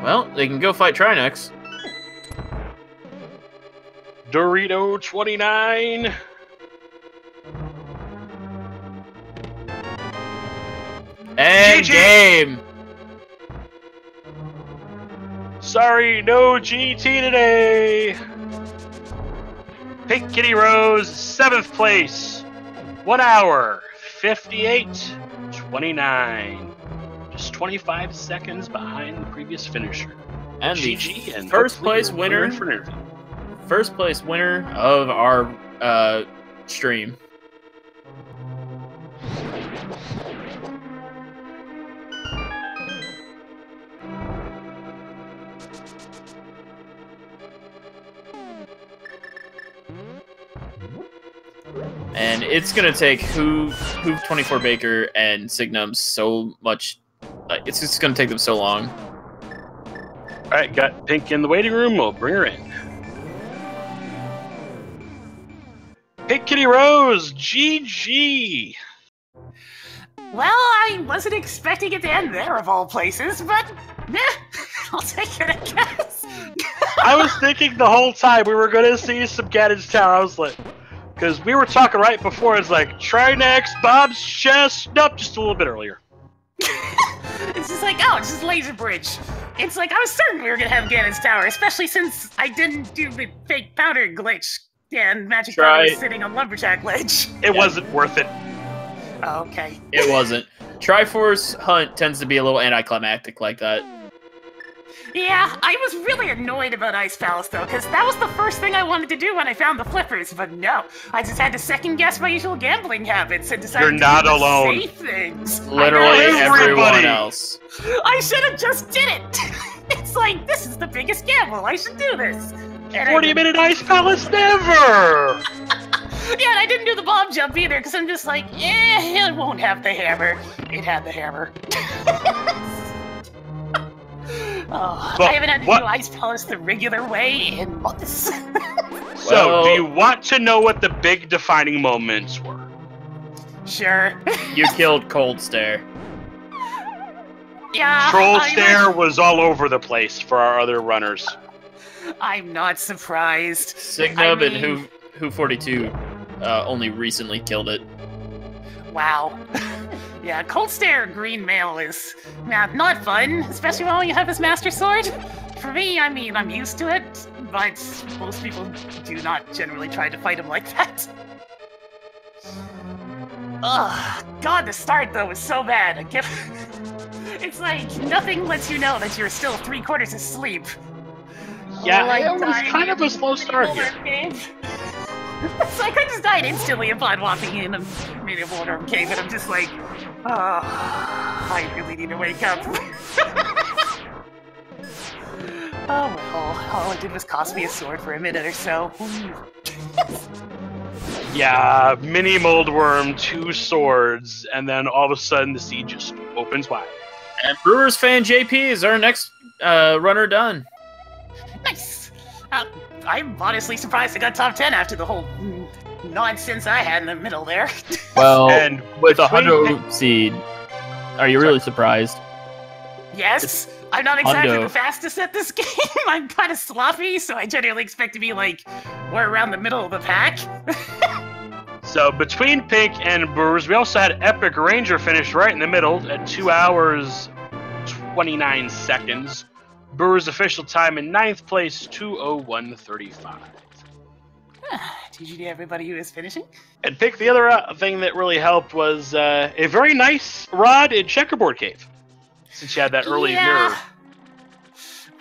Speaker 2: Well, they can go fight Trinex.
Speaker 1: Dorito 29.
Speaker 2: And GG. Game.
Speaker 1: Sorry, no GT today. PinkKittyRose, 7th place. 1 hour, 58:29. Just 25 seconds behind the previous finisher.
Speaker 2: And
Speaker 1: GG,
Speaker 2: the
Speaker 1: and
Speaker 2: first place winner. First place winner of our stream. And it's gonna take who24baker and signumbs so much. It's just gonna take them so long.
Speaker 1: All right, got Pink in the waiting room. We'll bring her in. PinkKittyRose, GG.
Speaker 3: Well, I wasn't expecting it to end there of all places, but I'll take it, I guess.
Speaker 1: I was thinking the whole time we were gonna see some Ganon's Tower. I was like, because we were talking right before, it's like, Trinex, Bob's chest. Nope, just a little bit earlier.
Speaker 3: It's just like, oh, it's just Laser Bridge. It's like, I was certain we were going to have Ganon's Tower, especially since I didn't do the fake powder glitch and Magic Powder was sitting on Lumberjack Ledge.
Speaker 1: It wasn't worth it.
Speaker 3: Oh, okay.
Speaker 2: It wasn't. Triforce Hunt tends to be a little anticlimactic like that.
Speaker 3: Yeah, I was really annoyed about Ice Palace, though, because that was the first thing I wanted to do when I found the flippers, but no. I just had to second-guess my usual gambling habits and decided to do the safe things.
Speaker 2: Literally everyone else.
Speaker 3: I should have just did it! It's like, this is the biggest gamble, I should do this!
Speaker 1: 40-minute Ice Palace, never!
Speaker 3: Yeah, and I didn't do the bomb jump either, because I'm just like, it won't have the hammer. It had the hammer. Oh, I haven't had to do Ice Palace the regular way in months.
Speaker 1: So, do you want to know what the big defining moments were?
Speaker 3: Sure.
Speaker 2: You killed Cold Stare.
Speaker 3: Yeah.
Speaker 1: Troll Stare was all over the place for our other runners.
Speaker 3: I'm not surprised.
Speaker 2: Signub and who42 only recently killed it.
Speaker 3: Wow. Yeah, Cold Stare Green Male is not fun, especially when you have his Master Sword. For me, I mean, I'm used to it, but most people do not generally try to fight him like that. Ugh, God, the start, though, was so bad. It's like, nothing lets you know that you're still 3/4 asleep.
Speaker 1: Yeah, it was kind of a slow start here.
Speaker 3: It's like I just died instantly upon walking in a medium water cave, and I'm just like, oh, I really need to wake up. Oh well, all it did was cost me a sword for a minute or so.
Speaker 1: Yeah, mini moldworm, 2 swords, and then all of a sudden the sea just opens wide.
Speaker 2: And BrewersFanJP is our next runner done.
Speaker 3: Nice! I'm honestly surprised I got top 10 after the whole nonsense I had in the middle there.
Speaker 2: Well,
Speaker 1: and
Speaker 2: with a 100 seed, are you really surprised?
Speaker 3: Yes, I'm not exactly the fastest at this game. I'm kind of sloppy, so I generally expect to be like more around the middle of the pack.
Speaker 1: So between Pink and Brewers, we also had Epic Ranger finish right in the middle at 2 hours 29 seconds. Brewers' official time in 9th place, 2:01:35.
Speaker 3: GG to everybody who is finishing.
Speaker 1: And Pink, the other thing that really helped was a very nice rod in Checkerboard Cave, since you had that early mirror.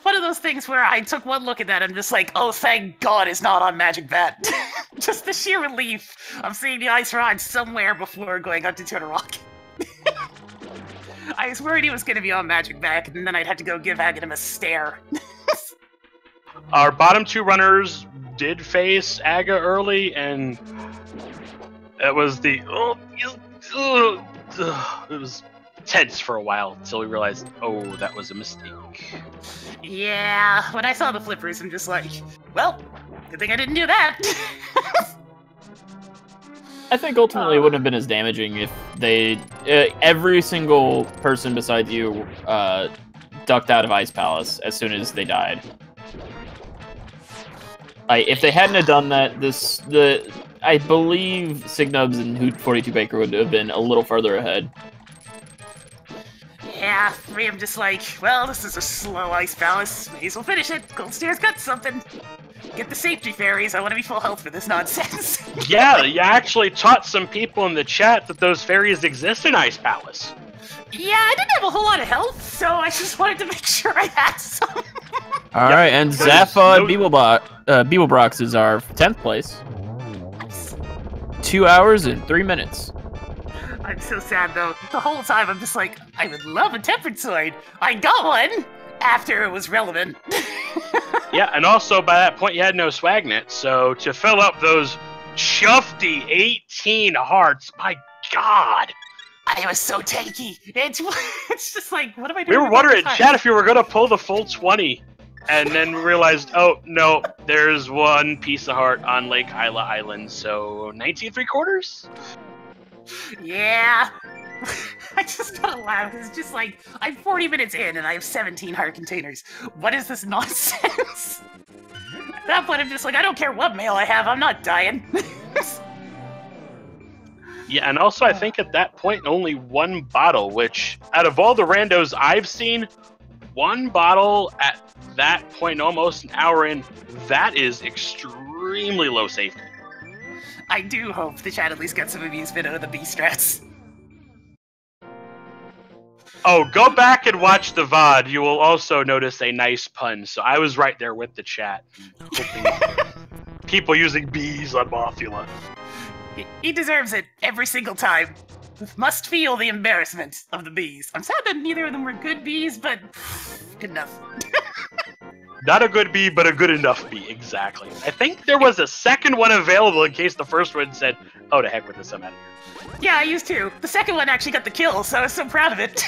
Speaker 3: One of those things where I took one look at that and I'm just like, oh, thank God it's not on Magic Bat. Just the sheer relief of seeing the ice rod somewhere before going up to Turtle Rock. I was worried he was going to be on Magic Back, and then I'd have to go give Aghanim a stare.
Speaker 1: Our bottom 2 runners did face Aga early, and it was it was tense for a while until we realized, oh, that was a mistake.
Speaker 3: Yeah, when I saw the flippers, I'm just like, well, good thing I didn't do that.
Speaker 2: I think ultimately it wouldn't have been as damaging if they every single person besides you ducked out of Ice Palace as soon as they died. If they hadn't have done that, I believe signumbs and who42baker would have been a little further ahead.
Speaker 3: Yeah, for me, I'm just like, well, this is a slow Ice Palace. May as well finish it. Cold Stare's got something. Get the safety fairies. I want to be full health for this nonsense.
Speaker 1: Yeah, you actually taught some people in the chat that those fairies exist in Ice Palace.
Speaker 3: Yeah, I didn't have a whole lot of health, so I just wanted to make sure I had some.
Speaker 2: All right, and Zappa and Beeblebrox is our 10th place. 2 hours and 3 minutes.
Speaker 3: I'm so sad, though. The whole time, I'm just like, I would love a tempered sword. I got one after it was relevant.
Speaker 1: Yeah, and also by that point, you had no swagnet, so to fill up those chufty 18 hearts, my God.
Speaker 3: I was so tanky. It's just like, what am I doing?
Speaker 1: We were wondering in chat if you were going to pull the full 20, and then we realized, oh, no, there's one piece of heart on Lake Hyla Island, so 19 3/4?
Speaker 3: Yeah. I just gotta laugh. It's just like, I'm 40 minutes in and I have 17 heart containers. What is this nonsense? At that point, I'm just like, I don't care what mail I have, I'm not dying.
Speaker 1: Yeah, and also I think at that point, only 1 bottle, which out of all the randos I've seen, 1 bottle at that point, almost an hour in, that is extremely low safety.
Speaker 3: I do hope the chat at least gets some amusement out of the B strats.
Speaker 1: Oh, go back and watch the VOD. You will also notice a nice pun. So I was right there with the chat. People using bees on Mothula.
Speaker 3: He deserves it every single time. Must feel the embarrassment of the bees. I'm sad that neither of them were good bees, but good enough.
Speaker 1: Not a good bee, but a good enough bee, exactly. I think there was a second one available in case the first one said, oh, to heck with this, I'm out of here.
Speaker 3: Yeah, I used to. The second one actually got the kill, so I was so proud of it.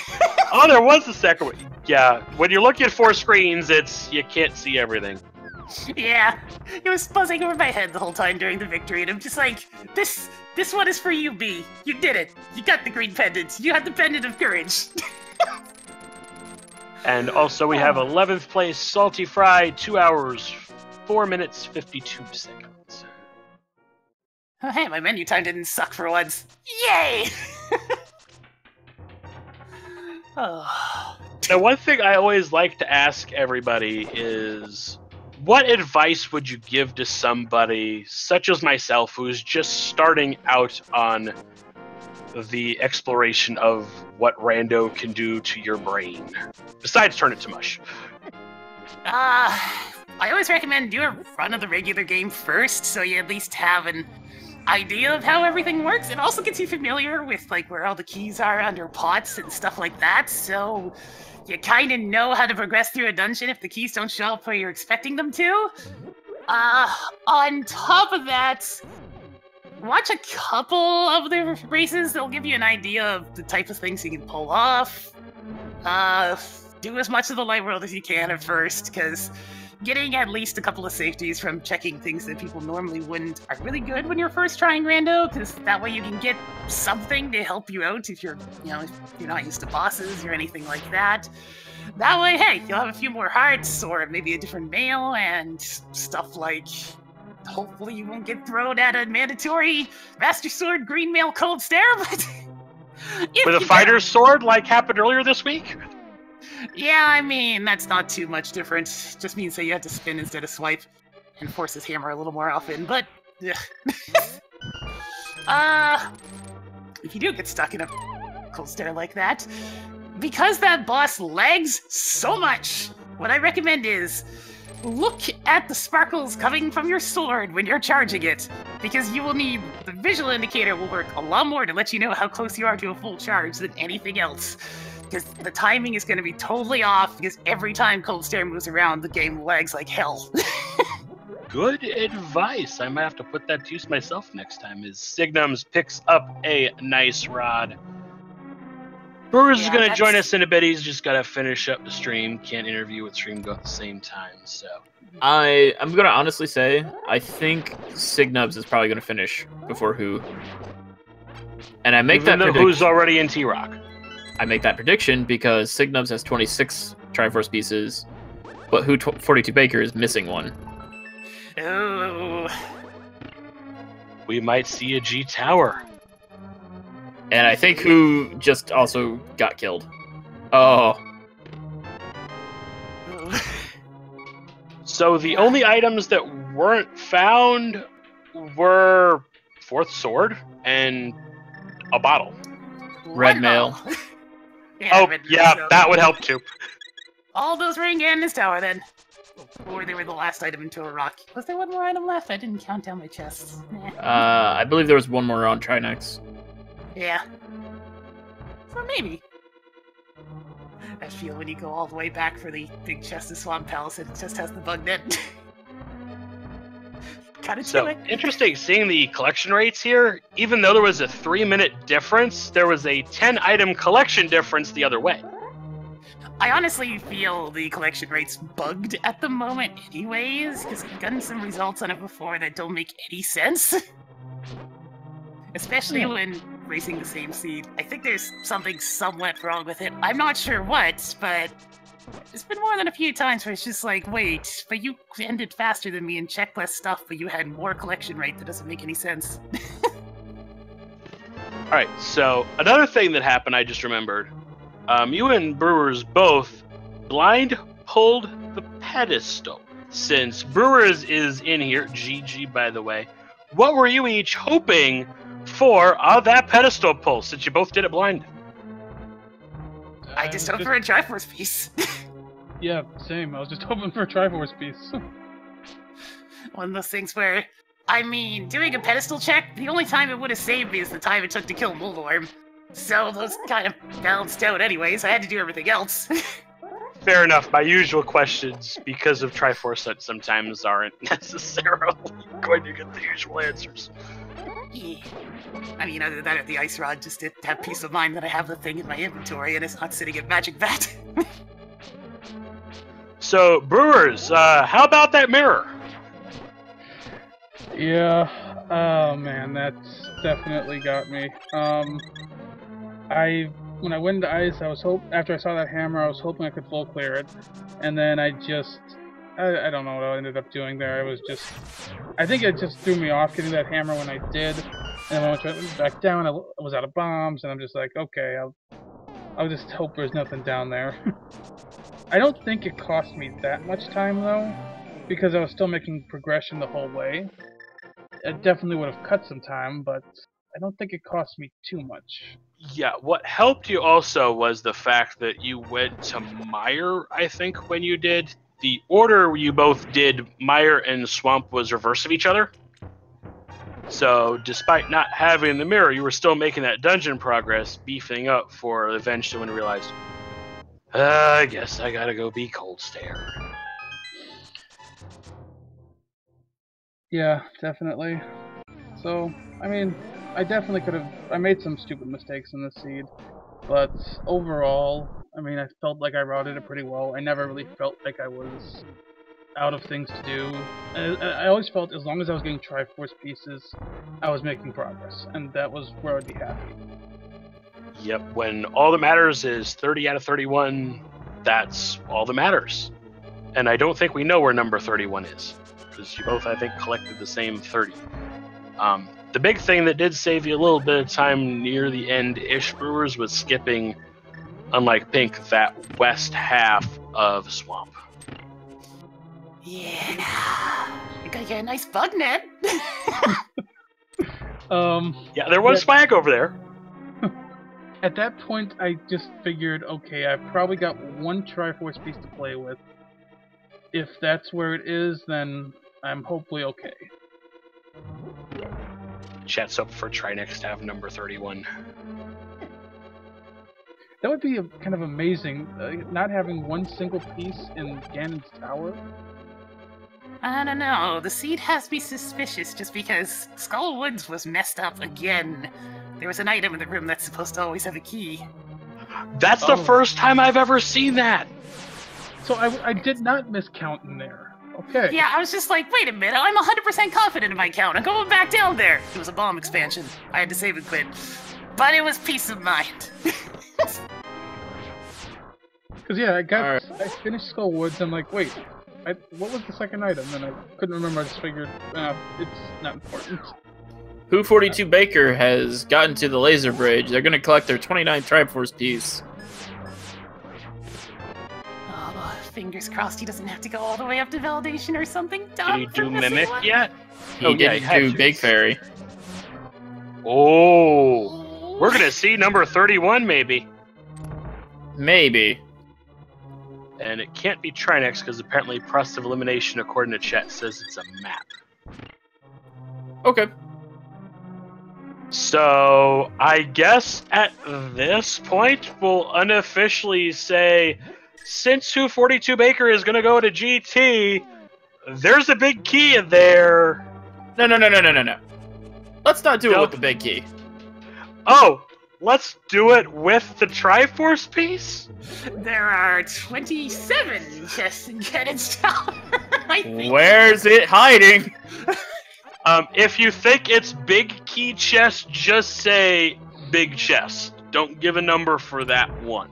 Speaker 1: Oh, there was a second one. Yeah, when you're looking at 4 screens, you can't see everything.
Speaker 3: Yeah, it was buzzing over my head the whole time during the victory, and I'm just like, this one is for you, bee. You did it. You got the green pendant. You had the pendant of courage.
Speaker 1: And also we have 11th place, Salty Fry, 2 hours, 4 minutes, 52 seconds.
Speaker 3: Oh, hey, my menu time didn't suck for once. Yay! Oh.
Speaker 1: Now, one thing I always like to ask everybody is, what advice would you give to somebody such as myself who's just starting out on the exploration of what rando can do to your brain, besides turn it to mush?
Speaker 3: I always recommend do a run of the regular game first, so you at least have an idea of how everything works. It also gets you familiar with like where all the keys are under pots and stuff like that, so you kind of know how to progress through a dungeon if the keys don't show up where you're expecting them to. On top of that, watch a couple of the races. They'll give you an idea of the type of things you can pull off. Do as much of the light world as you can at first, because getting at least a couple of safeties from checking things that people normally wouldn't are really good when you're first trying rando, because that way you can get something to help you out if you're, if you're not used to bosses or anything like that. That way, hey, you'll have a few more hearts or maybe a different mail and stuff like, hopefully you won't get thrown at a mandatory Master Sword Green Mail Cold Stare, but...
Speaker 1: With a fighter's sword like happened earlier this week?
Speaker 3: Yeah, I mean, that's not too much different. Just means that you have to spin instead of swipe and force his hammer a little more often, but... if you do get stuck in a cold stare like that, because that boss lags so much, what I recommend is look at the sparkles coming from your sword when you're charging it, because you will need... The visual indicator will work a lot more to let you know how close you are to a full charge than anything else. Because the timing is going to be totally off, because every time Cold Stare moves around, the game lags like hell.
Speaker 1: Good advice. I might have to put that to use myself next time, is Signums picks up a nice rod. Brewers is going to join us in a bit. He's just got to finish up the stream. Can't interview with stream go at the same time, so...
Speaker 2: I'm going to honestly say, I think Signubs is probably going to finish before Who. And I make that prediction...
Speaker 1: Who's already in T-Rock.
Speaker 2: I make that prediction because Signubs has 26 Triforce pieces, but who42baker is missing one.
Speaker 3: Oh.
Speaker 1: We might see a G Tower.
Speaker 2: And I think Who just also got killed. Oh.
Speaker 1: So the only items that weren't found were Fourth Sword and a bottle.
Speaker 2: Red mail.
Speaker 1: Yeah, that would help too.
Speaker 3: All those ring and his tower then. Or they were the last item into a rock. Was there one more item left? I didn't count down my chests.
Speaker 2: I believe there was one more on Trinex.
Speaker 3: Yeah. So maybe. I feel when you go all the way back for the big chest of Swamp Palace, it just has the bug net.
Speaker 1: Interesting seeing the collection rates here. Even though there was a 3-minute difference, there was a 10-item collection difference the other way.
Speaker 3: I honestly feel the collection rate's bugged at the moment anyways, because I've gotten some results on it before that don't make any sense. Especially when racing the same seed. I think there's something somewhat wrong with it. I'm not sure what, but it's been more than a few times where it's just like, wait, but you ended faster than me and checked less stuff, but you had more collection rate. That doesn't make any sense.
Speaker 1: Alright, so another thing that happened I just remembered. You and Brewers both blind pulled the pedestal. Since Brewers is in here, GG by the way, what were you each hoping for that pedestal pull, since you both did it blind?
Speaker 3: I just hoped for a Triforce piece.
Speaker 4: Yeah, same. I was just hoping for a Triforce piece.
Speaker 3: One of those things where, I mean, doing a pedestal check, the only time it would have saved me is the time it took to kill Moldorm. So those kind of balanced out anyways. I had to do everything else.
Speaker 1: Fair enough. My usual questions, because of Triforce, sometimes aren't necessarily going to get the usual answers.
Speaker 3: Yeah. I mean, other than that, the Ice Rod, just to have peace of mind that I have the thing in my inventory and it's not sitting at Magic Vat.
Speaker 1: So, Brewers, how about that mirror?
Speaker 4: Yeah, oh man, that's definitely got me. When I went into ice, after I saw that hammer, I was hoping I could full clear it, and then I don't know what I ended up doing there. I think it just threw me off getting that hammer when I did, and then when I went back down, I was out of bombs, and I'm just like, okay, I'll just hope there's nothing down there. I don't think it cost me that much time, though, because I was still making progression the whole way. It definitely would have cut some time, but I don't think it cost me too much.
Speaker 1: Yeah, what helped you also was the fact that you went to Mire, I think, when you did. The order you both did, Mire and Swamp, was reverse of each other. So, despite not having the mirror, you were still making that dungeon progress, beefing up for eventually when you realized, I guess I gotta go be Cold Stare.
Speaker 4: Yeah, definitely. So, I mean, I definitely could have... I made some stupid mistakes in this seed, but overall, I mean, I felt like I routed it pretty well. I never really felt like I was out of things to do. I always felt as long as I was getting Triforce pieces, I was making progress, and that was where I'd be happy.
Speaker 1: Yep, when all that matters is 30 out of 31, that's all that matters. And I don't think we know where number 31 is, because you both, I think, collected the same 30. The big thing that did save you a little bit of time near the end-ish, Brewers, was skipping, unlike Pink, that west half of Swamp.
Speaker 3: Yeah, you gotta get a nice bug net.
Speaker 1: Yeah, there was swag over there.
Speaker 4: At that point, I just figured, okay, I've probably got one Triforce piece to play with. If that's where it is, then I'm hopefully okay.
Speaker 1: Chat's up for try next to have number 31.
Speaker 4: That would be kind of amazing, not having one single piece in Ganon's tower.
Speaker 3: I don't know, the seed has me suspicious just because Skull Woods was messed up again. There was an item in the room that's supposed to always have a key.
Speaker 1: That's the first time I've ever seen that!
Speaker 4: So I did not miscount in there. Okay.
Speaker 3: Yeah, I was just like, wait a minute, I'm 100% confident in my count. I'm going back down there. It was a bomb expansion. I had to save and quit. But it was peace of mind.
Speaker 4: Because, yeah, I finished Skull Woods, I'm like, wait, what was the second item? And I couldn't remember, I just figured, it's not important.
Speaker 2: Who42baker has gotten to the laser bridge. They're going to collect their 29th Triforce piece.
Speaker 3: Oh, fingers crossed he doesn't have to go all the way up to validation or something.
Speaker 1: Did he do Mimic yet?
Speaker 2: He didn't do Big Fairy.
Speaker 1: Oh, we're going to see number 31 maybe.
Speaker 2: Maybe.
Speaker 1: And it can't be Trinex because apparently process of elimination, according to chat, says it's a map.
Speaker 2: Okay.
Speaker 1: So, I guess at this point, we'll unofficially say, since Who42baker is going to go to GT, there's a big key in there.
Speaker 2: No. Let's not do it with the big key.
Speaker 1: Oh, let's do it with the Triforce piece?
Speaker 3: There are 27 chests in Ganon's tower, I think.
Speaker 2: Where's it hiding?
Speaker 1: If you think it's big key chest, just say big chest. Don't give a number for that one.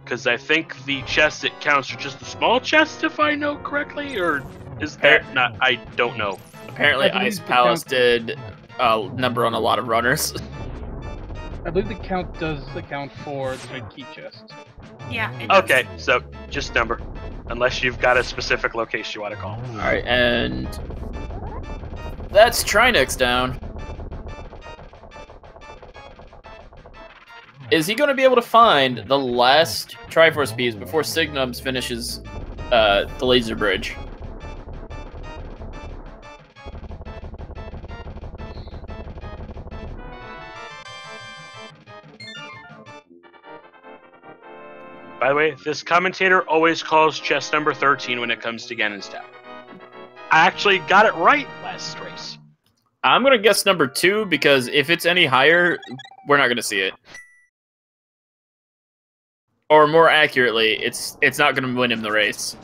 Speaker 1: Because I think the chest that counts are just the small chest, if I know correctly, or is that not? I don't know.
Speaker 2: Apparently Ice Palace did a number on a lot of runners.
Speaker 4: I believe the count does account for the big key chest.
Speaker 3: Yeah, it does.
Speaker 1: Okay, so just number. Unless you've got a specific location you want to call.
Speaker 2: Alright, and that's Trinex down. Is he going to be able to find the last Triforce piece before signumbs finishes the laser bridge?
Speaker 1: By the way, this commentator always calls chest number 13 when it comes to Ganon's Tower. I actually got it right last race.
Speaker 2: I'm going to guess number 2, because if it's any higher, we're not going to see it. Or more accurately, it's not going to win him the race.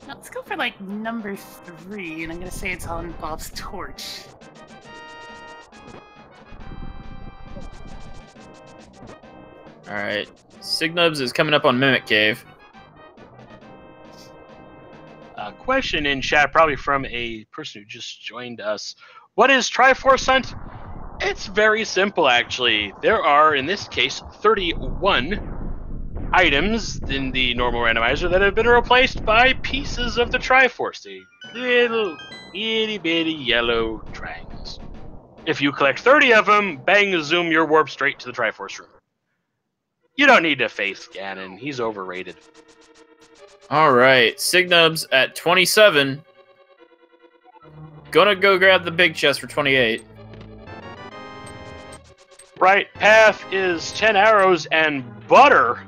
Speaker 3: Let's go for, like, number 3, and I'm going to say it's on Bob's torch.
Speaker 2: Alright. Signubs is coming up on Mimic Cave.
Speaker 1: A question in chat, probably from a person who just joined us. What is Triforce Hunt? It's very simple, actually. There are, in this case, 31 items in the normal randomizer that have been replaced by pieces of the Triforce. The little itty-bitty yellow triangles. If you collect 30 of them, bang, zoom, you're warped straight to the Triforce room. You don't need to face Ganon. He's overrated.
Speaker 2: All right, Signubs at 27. Gonna go grab the big chest for 28.
Speaker 1: Right path is 10 arrows and butter.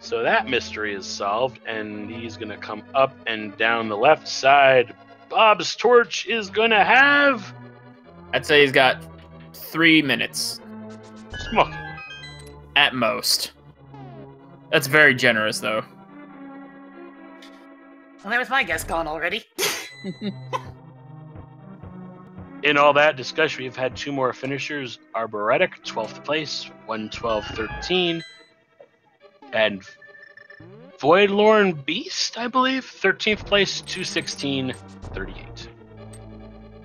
Speaker 1: So that mystery is solved, and he's gonna come up and down the left side. Bob's torch is gonna have...
Speaker 2: I'd say he's got 3 minutes.
Speaker 1: Smoke.
Speaker 2: At most. That's very generous, though.
Speaker 3: Well, there was my guess gone already.
Speaker 1: In all that discussion, we've had 2 more finishers. Arboretic, 12th place, 112.13. And Voidlorn Beast, I believe, 13th place, 216.38.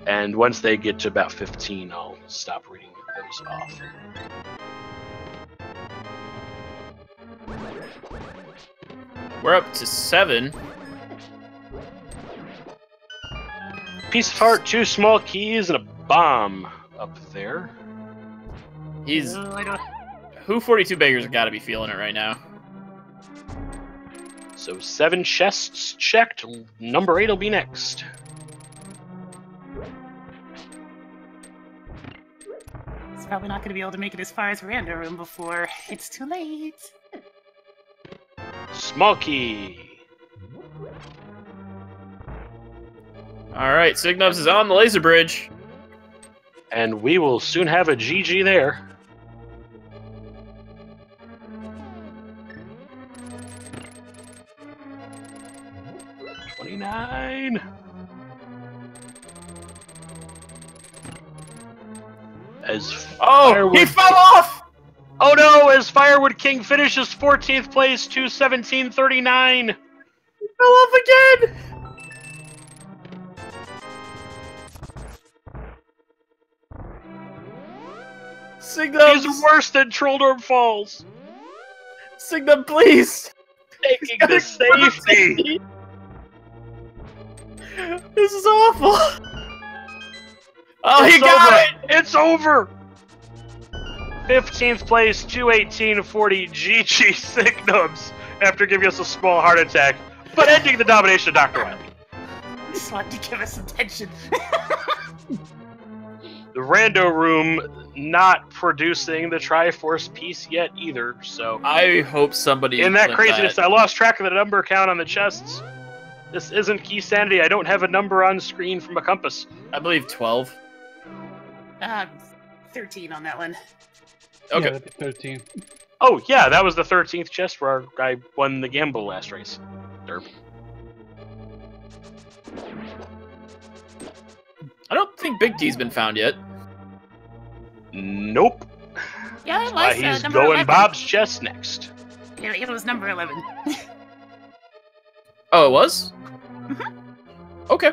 Speaker 1: And once they get to about 15, I'll stop reading those off.
Speaker 2: We're up to 7.
Speaker 1: Piece of heart, 2 small keys, and a bomb up there.
Speaker 2: He's... who42baker's got to be feeling it right now.
Speaker 1: So 7 chests checked. Number 8 will be next.
Speaker 3: It's probably not going to be able to make it as far as Random Room before it's too late.
Speaker 1: Small key.
Speaker 2: Alright, Signubs is on the laser bridge.
Speaker 1: And we will soon have a GG there. $29. As
Speaker 2: he fell off!
Speaker 1: Oh no, as Firewood King finishes 14th place, 217.39.
Speaker 2: He fell off again! Signum,
Speaker 1: he's worse than Trolldorm Falls.
Speaker 2: Signum, please!
Speaker 1: Taking the safety.
Speaker 2: This is awful. Oh,
Speaker 1: It's
Speaker 2: he got
Speaker 1: over.
Speaker 2: it!
Speaker 1: It's over! 15th place, 218.40 GG Signums after giving us a small heart attack, but ending the domination of Dr. Wily.
Speaker 3: Just wanted to give us attention.
Speaker 1: The Rando Room not producing the Triforce piece yet either, so...
Speaker 2: I hope somebody...
Speaker 1: In that craziness, I lost track of the number count on the chests. This isn't Key Sanity. I don't have a number on screen from a compass.
Speaker 2: I believe 12.
Speaker 3: 13 on that one.
Speaker 2: Okay.
Speaker 4: Yeah, that'd be 13.
Speaker 1: Oh, yeah, that was the 13th chest where our guy won the gamble last race. Derp.
Speaker 2: I don't think Big D's been found yet.
Speaker 1: Nope.
Speaker 3: Yeah, it
Speaker 1: That's
Speaker 3: was
Speaker 1: why he's
Speaker 3: number
Speaker 1: going
Speaker 3: 11.
Speaker 1: Bob's chest next.
Speaker 3: Yeah, it was number 11.
Speaker 2: Oh, it was?
Speaker 3: Mhm.
Speaker 2: Okay.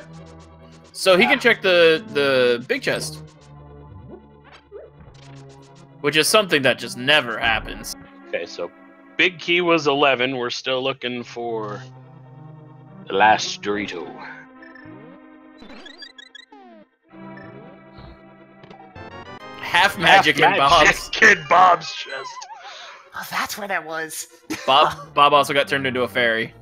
Speaker 2: So he can check the big chest. Which is something that just never happens.
Speaker 1: Okay, so Big Key was 11. We're still looking for the last Dorito.
Speaker 2: Half magic in Bob's.
Speaker 1: In Bob's chest.
Speaker 3: Oh, that's where that was.
Speaker 2: Bob also got turned into a fairy.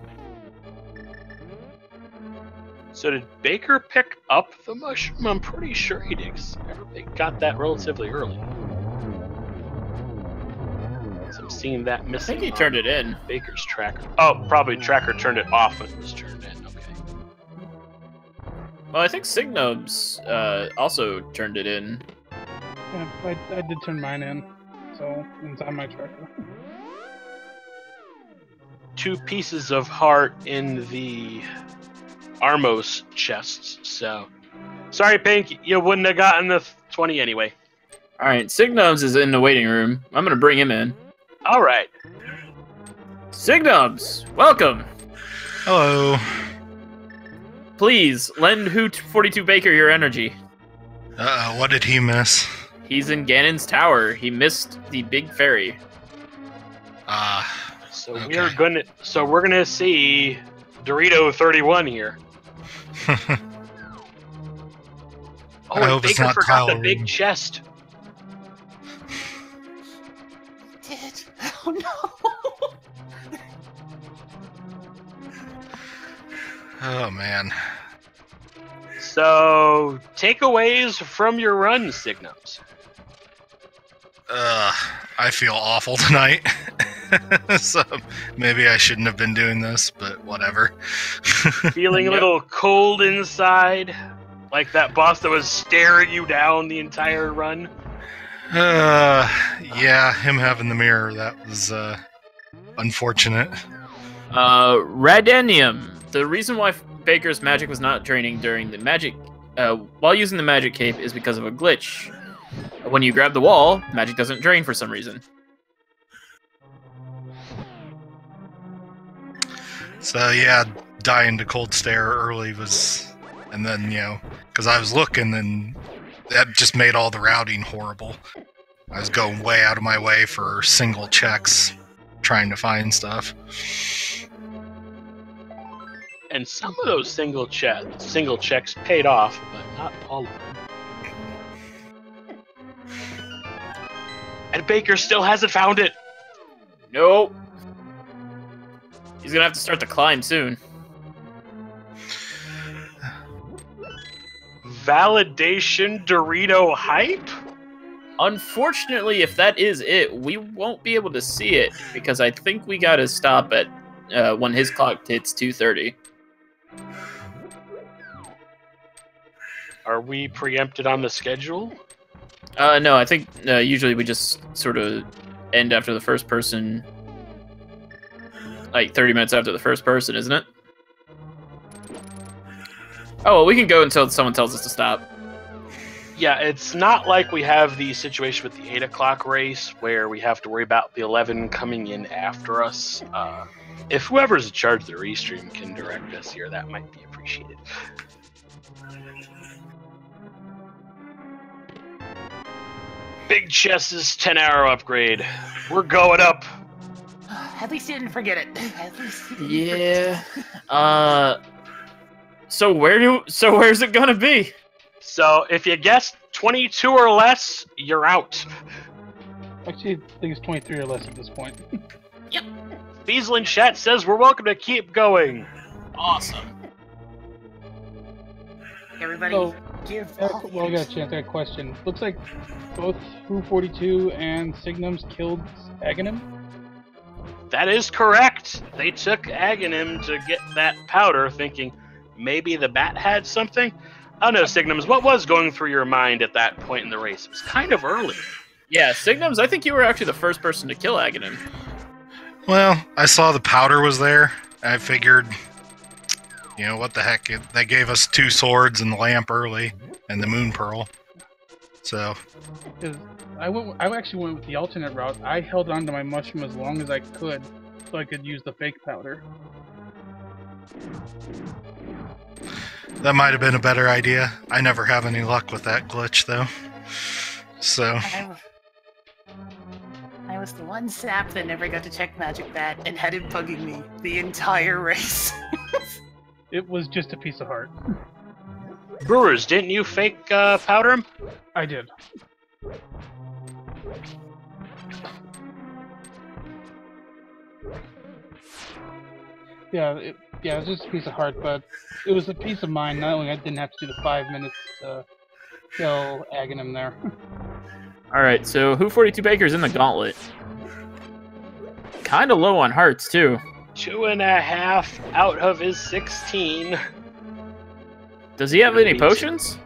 Speaker 1: So did Baker pick up the mushroom? I'm pretty sure he did. 'Cause everybody got that relatively early. So I'm seeing that
Speaker 2: I
Speaker 1: missing.
Speaker 2: think he turned it in.
Speaker 1: Baker's tracker. Oh, probably tracker turned it off when it was turned in. Okay.
Speaker 2: Well, I think Signubs also turned it in.
Speaker 4: Yeah, I did turn mine in, so it's on my tracker.
Speaker 1: 2 pieces of heart in the Armos chests, so... Sorry, Pink, you wouldn't have gotten the 20 anyway.
Speaker 2: Alright, Signubs is in the waiting room. I'm gonna bring him in.
Speaker 1: Alright.
Speaker 2: Signubs, welcome!
Speaker 5: Hello.
Speaker 2: Please, lend who42baker your energy.
Speaker 5: What did he miss?
Speaker 2: He's in Ganon's tower. He missed the big fairy.
Speaker 1: So
Speaker 5: Okay.
Speaker 1: we're gonna see Dorito 31 here.
Speaker 5: I
Speaker 1: and
Speaker 5: hope it's
Speaker 1: Baker
Speaker 5: not
Speaker 1: forgot the
Speaker 5: Kyle
Speaker 1: big
Speaker 5: Reed.
Speaker 1: chest.
Speaker 3: Did? Oh no!
Speaker 5: Oh man.
Speaker 1: So takeaways from your run, Signums.
Speaker 5: I feel awful tonight. So maybe I shouldn't have been doing this, but whatever.
Speaker 1: Feeling a little cold inside, like that boss that was staring you down the entire run.
Speaker 5: Yeah, him having the mirror, that was unfortunate.
Speaker 2: Radenium. The reason why Baker's magic was not draining during the magic, while using the magic cape, is because of a glitch. When you grab the wall, magic doesn't drain for some reason.
Speaker 5: So yeah, dying to cold stare early was, and then because I was looking, and that just made all the routing horrible. I was going way out of my way for single checks, trying to find stuff.
Speaker 1: And some of those single checks paid off, but not all of them. And Baker still hasn't found it.
Speaker 2: Nope. He's gonna have to start the climb soon.
Speaker 1: Validation Dorito hype?
Speaker 2: Unfortunately, if that is it, we won't be able to see it, because I think we gotta stop at when his clock hits 2:30.
Speaker 1: Are we preempted on the schedule?
Speaker 2: No, I think usually we just sort of end after the first person, like 30 minutes after the first person, isn't it? Oh, well, we can go until someone tells us to stop.
Speaker 1: Yeah, it's not like we have the situation with the 8 o'clock race where we have to worry about the 11 coming in after us. If whoever's in charge of the restream can direct us here, that might be appreciated. Big Chess's 10 arrow upgrade. We're going up.
Speaker 3: At least you didn't forget it. At least you didn't
Speaker 2: Yeah.
Speaker 3: forget it.
Speaker 2: So where's it gonna be?
Speaker 1: So if you guess 22 or less, you're out.
Speaker 4: Actually, I think it's 23 or less at this point.
Speaker 3: Yep.
Speaker 1: Feasel in chat says we're welcome to keep going.
Speaker 2: Awesome.
Speaker 3: Everybody,
Speaker 4: So,
Speaker 3: give
Speaker 4: well,
Speaker 3: all
Speaker 4: I got a chance. I got a question. Looks like both who42 and Signums killed Aghanim.
Speaker 1: That is correct. They took Aghanim to get that powder, thinking maybe the bat had something. I don't know, Signums, what was going through your mind at that point in the race? It was kind of early.
Speaker 2: Yeah, Signumbs, I think you were actually the first person to kill Aghanim.
Speaker 5: Well, I saw the powder was there. I figured, what the heck? They gave us 2 swords and the lamp early, and the moon pearl. So,
Speaker 4: Because I actually went with the alternate route. I held on to my mushroom as long as I could, so I could use the fake powder.
Speaker 5: that might have been a better idea. I never have any luck with that glitch, though. So,
Speaker 3: I was the one sap that never got to check Magic Bat and had it bugging me the entire race.
Speaker 4: It was just a piece of heart.
Speaker 1: Brewers, didn't you fake powder him?
Speaker 4: I did. Yeah, it was just a piece of heart, but it was a piece of mind. Not only I didn't have to do the 5 minutes to kill Aghanim there.
Speaker 2: Alright, so who42baker's in the gauntlet. Kinda low on hearts, too.
Speaker 1: 2.5 out of his 16.
Speaker 2: Does he have any potions?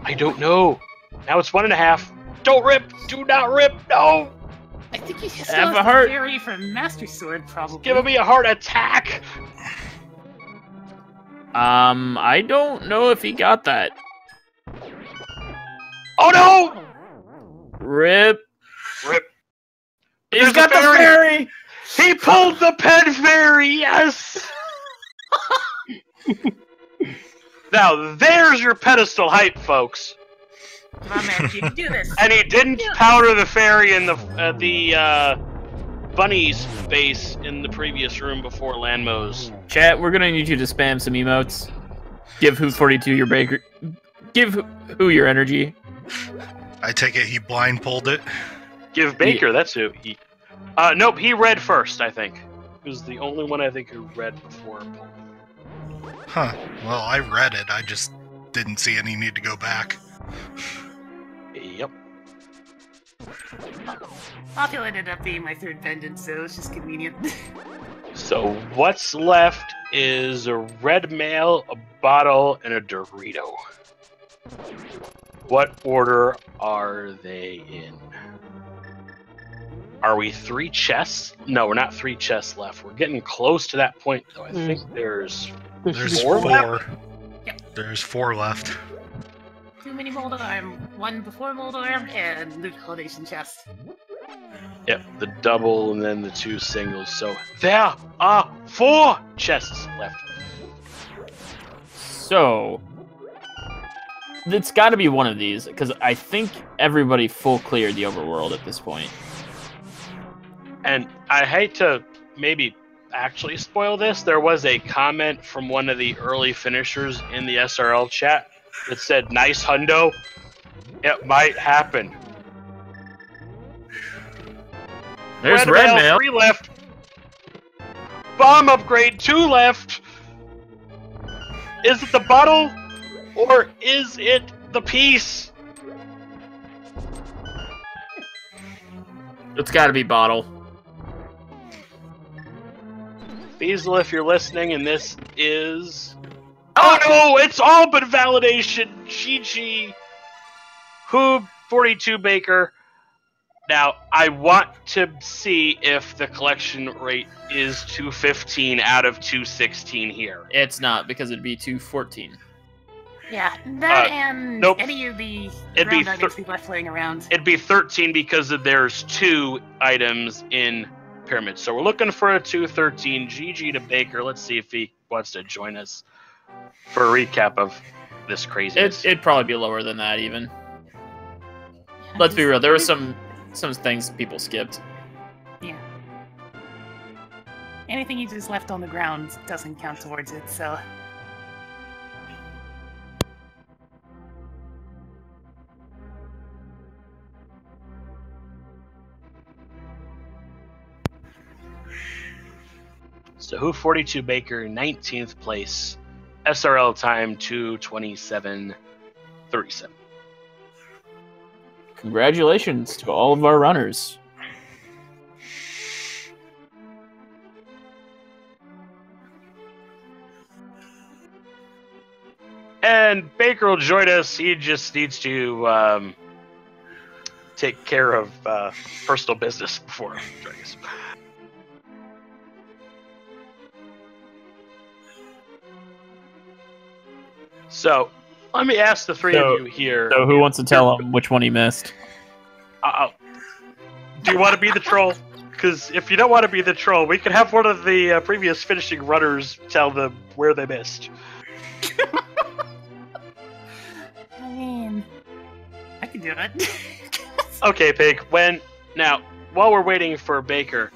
Speaker 1: I don't know. Now it's 1.5. Don't rip! Do not rip! No!
Speaker 3: I think he still
Speaker 2: Have
Speaker 3: has
Speaker 2: a
Speaker 3: the
Speaker 2: heart.
Speaker 3: fairy from Master Sword, probably.
Speaker 1: Giving me a heart attack!
Speaker 2: I don't know if he got that.
Speaker 1: Oh no!
Speaker 2: Rip.
Speaker 1: Rip.
Speaker 2: He's
Speaker 1: There's
Speaker 2: got
Speaker 1: a
Speaker 2: the fairy!
Speaker 1: He pulled the pen fairy, yes! Now, there's your pedestal height, folks.
Speaker 3: Come on, man, you can do this.
Speaker 1: And he didn't powder the fairy in the bunny's face in the previous room before Lanmo's.
Speaker 2: Chat, we're gonna need you to spam some emotes. Give who42 your baker. Give who your energy.
Speaker 5: I take it he blind pulled it.
Speaker 1: Give Baker, that's who he... nope, he read first, I think. He was the only one I think who read before.
Speaker 5: Huh. Well, I read it. I just didn't see any need to go back.
Speaker 1: Yep.
Speaker 3: Opul ended up being my third pendant, so it's just convenient.
Speaker 1: So what's left is a red mail, a bottle, and a Dorito. What order are they in? Are we 3 chests? No, we're not 3 chests left. We're getting close to that point, though. I think there's 4 left.
Speaker 3: Yep.
Speaker 5: There's 4 left.
Speaker 3: Too many Moldor, one before Moldor, and Loot Validation chest.
Speaker 1: Yep, the double and then the 2 singles. So there are 4 chests left.
Speaker 2: So it's got to be one of these, because I think everybody full cleared the overworld at this point.
Speaker 1: And I hate to maybe actually spoil this. There was a comment from one of the early finishers in the SRL chat that said, "Nice hundo. It might happen."
Speaker 2: There's red mail.
Speaker 1: 3 left. Bomb upgrade 2 left. Is it the bottle or is it the piece?
Speaker 2: It's got to be bottle.
Speaker 1: Beazle, if you're listening, and this is... Oh no, it's all but validation. GG. who42baker. Now, I want to see if the collection rate is 215 out of 216 here.
Speaker 2: It's not, because it'd be 214.
Speaker 3: Yeah, that and
Speaker 1: nope.
Speaker 3: any of the
Speaker 1: It'd be
Speaker 3: ground items we left laying around.
Speaker 1: It'd be 13 because there's 2 items in Pyramid. So we're looking for a 213. GG to Baker. Let's see if he wants to join us for a recap of this craziness.
Speaker 2: It'd probably be lower than that, even. Let's be real. There were some things people skipped.
Speaker 3: Yeah. Anything you just left on the ground doesn't count towards it, so...
Speaker 1: So who42baker, 19th place. SRL time 2:27:37.
Speaker 2: Congratulations to all of our runners.
Speaker 1: And Baker will join us. He just needs to take care of personal business before joining us. So, let me ask the 3 of you here.
Speaker 2: So who wants to tell him which one he missed?
Speaker 1: Do you want to be the troll? Because if you don't want to be the troll, we could have one of the previous finishing runners tell them where they missed.
Speaker 3: I mean, I can do it.
Speaker 1: Okay, Pig. Now, while we're waiting for Baker,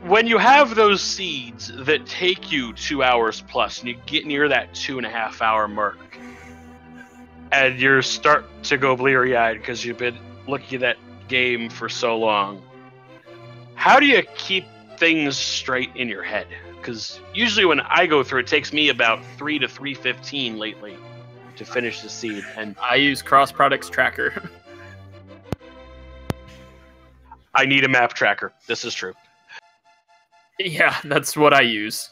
Speaker 1: when you have those seeds that take you 2 hours plus, and you get near that 2.5 hour mark, and you start to go bleary-eyed because you've been looking at that game for so long, how do you keep things straight in your head? Because usually when I go through, it takes me about 3 to 3:15 lately to finish the seed, and
Speaker 2: I use Cross Products Tracker.
Speaker 1: I need a map tracker. This is true.
Speaker 2: Yeah, that's what I use.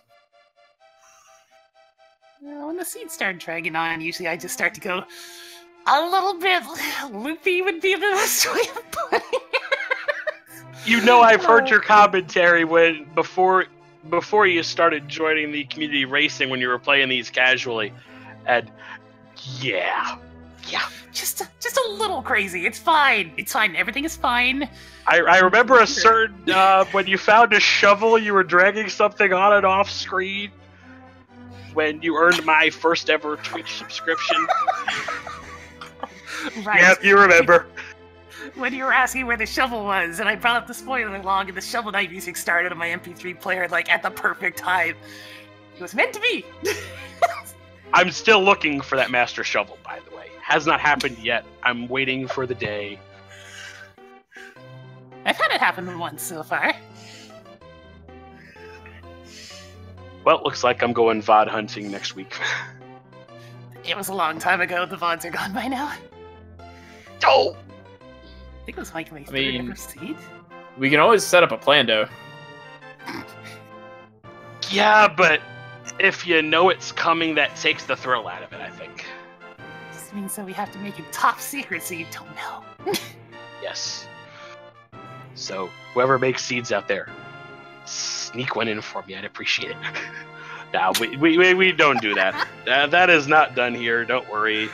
Speaker 3: Well, when the seeds start dragging on, usually I just start to go a little bit loopy would be the best way of putting it.
Speaker 1: You know, I've heard your commentary before you started joining the community racing when you were playing these casually, and yeah.
Speaker 3: Just a little crazy. It's fine. It's fine. Everything is fine.
Speaker 1: I remember a certain when you found a shovel, you were dragging something on and off screen. when you earned my first ever Twitch subscription.
Speaker 3: Right.
Speaker 1: Yeah, you remember.
Speaker 3: When you were asking where the shovel was, and I brought up the spoiler log, and the Shovel Knight music started on my MP3 player, like, at the perfect time. It was meant to be!
Speaker 1: I'm still looking for that Master Shovel, by the way. Has not happened yet. I'm waiting for the day.
Speaker 3: I've had it happen once so far.
Speaker 1: Well, looks like I'm going VOD hunting next week.
Speaker 3: It was a long time ago. The VODs are gone by now.
Speaker 1: Oh!
Speaker 3: I think it was like my third ever seed.
Speaker 2: We can always set up a plan, though.
Speaker 1: Yeah, but if you know it's coming, that takes the thrill out of it, I think.
Speaker 3: This means that we have to make it top secret so you don't know.
Speaker 1: Yes. So, whoever makes seeds out there, sneak one in for me. I'd appreciate it. No, we don't do that. That is not done here. Don't worry.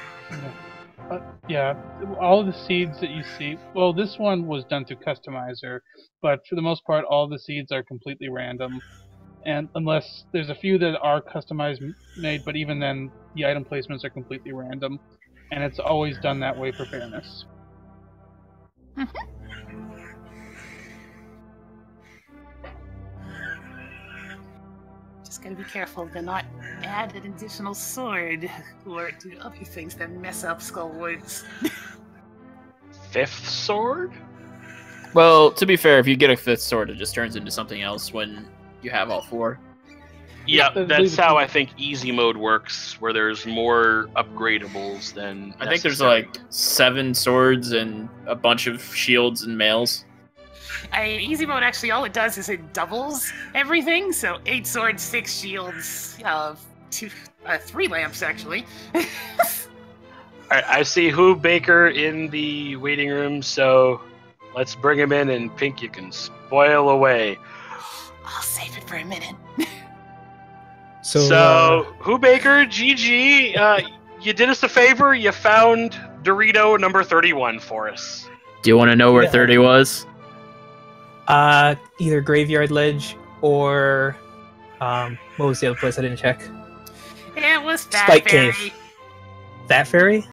Speaker 4: Yeah, all of the seeds that you see, well, this one was done through Customizer, but for the most part, all the seeds are completely random. And unless there's a few that are customized made, but even then, the item placements are completely random. And it's always done that way for fairness.
Speaker 3: Just gotta be careful to not add an additional sword or do other things that mess up Skullwoods.
Speaker 1: Fifth sword?
Speaker 2: Well, to be fair, if you get a fifth sword, it just turns into something else when you have all four.
Speaker 1: Yeah, that's how I think easy mode works, where there's more upgradables than
Speaker 2: I think there's like 7 swords and a bunch of shields and mails.
Speaker 3: Easy mode, actually, all it does is it doubles everything, so 8 swords, 6 shields, 3 lamps, actually.
Speaker 1: Alright, I see who42baker in the waiting room, so let's bring him in, and Pink, you can spoil away.
Speaker 3: I'll save it for a minute.
Speaker 1: So who42baker, GG, you did us a favor, you found Dorito number 31 for us.
Speaker 2: Do you want to know where 30 was?
Speaker 6: Either Graveyard Ledge or what was the other place I didn't check?
Speaker 3: It was Fat
Speaker 6: Spike
Speaker 3: Fairy.
Speaker 6: Cave. Fat Fairy?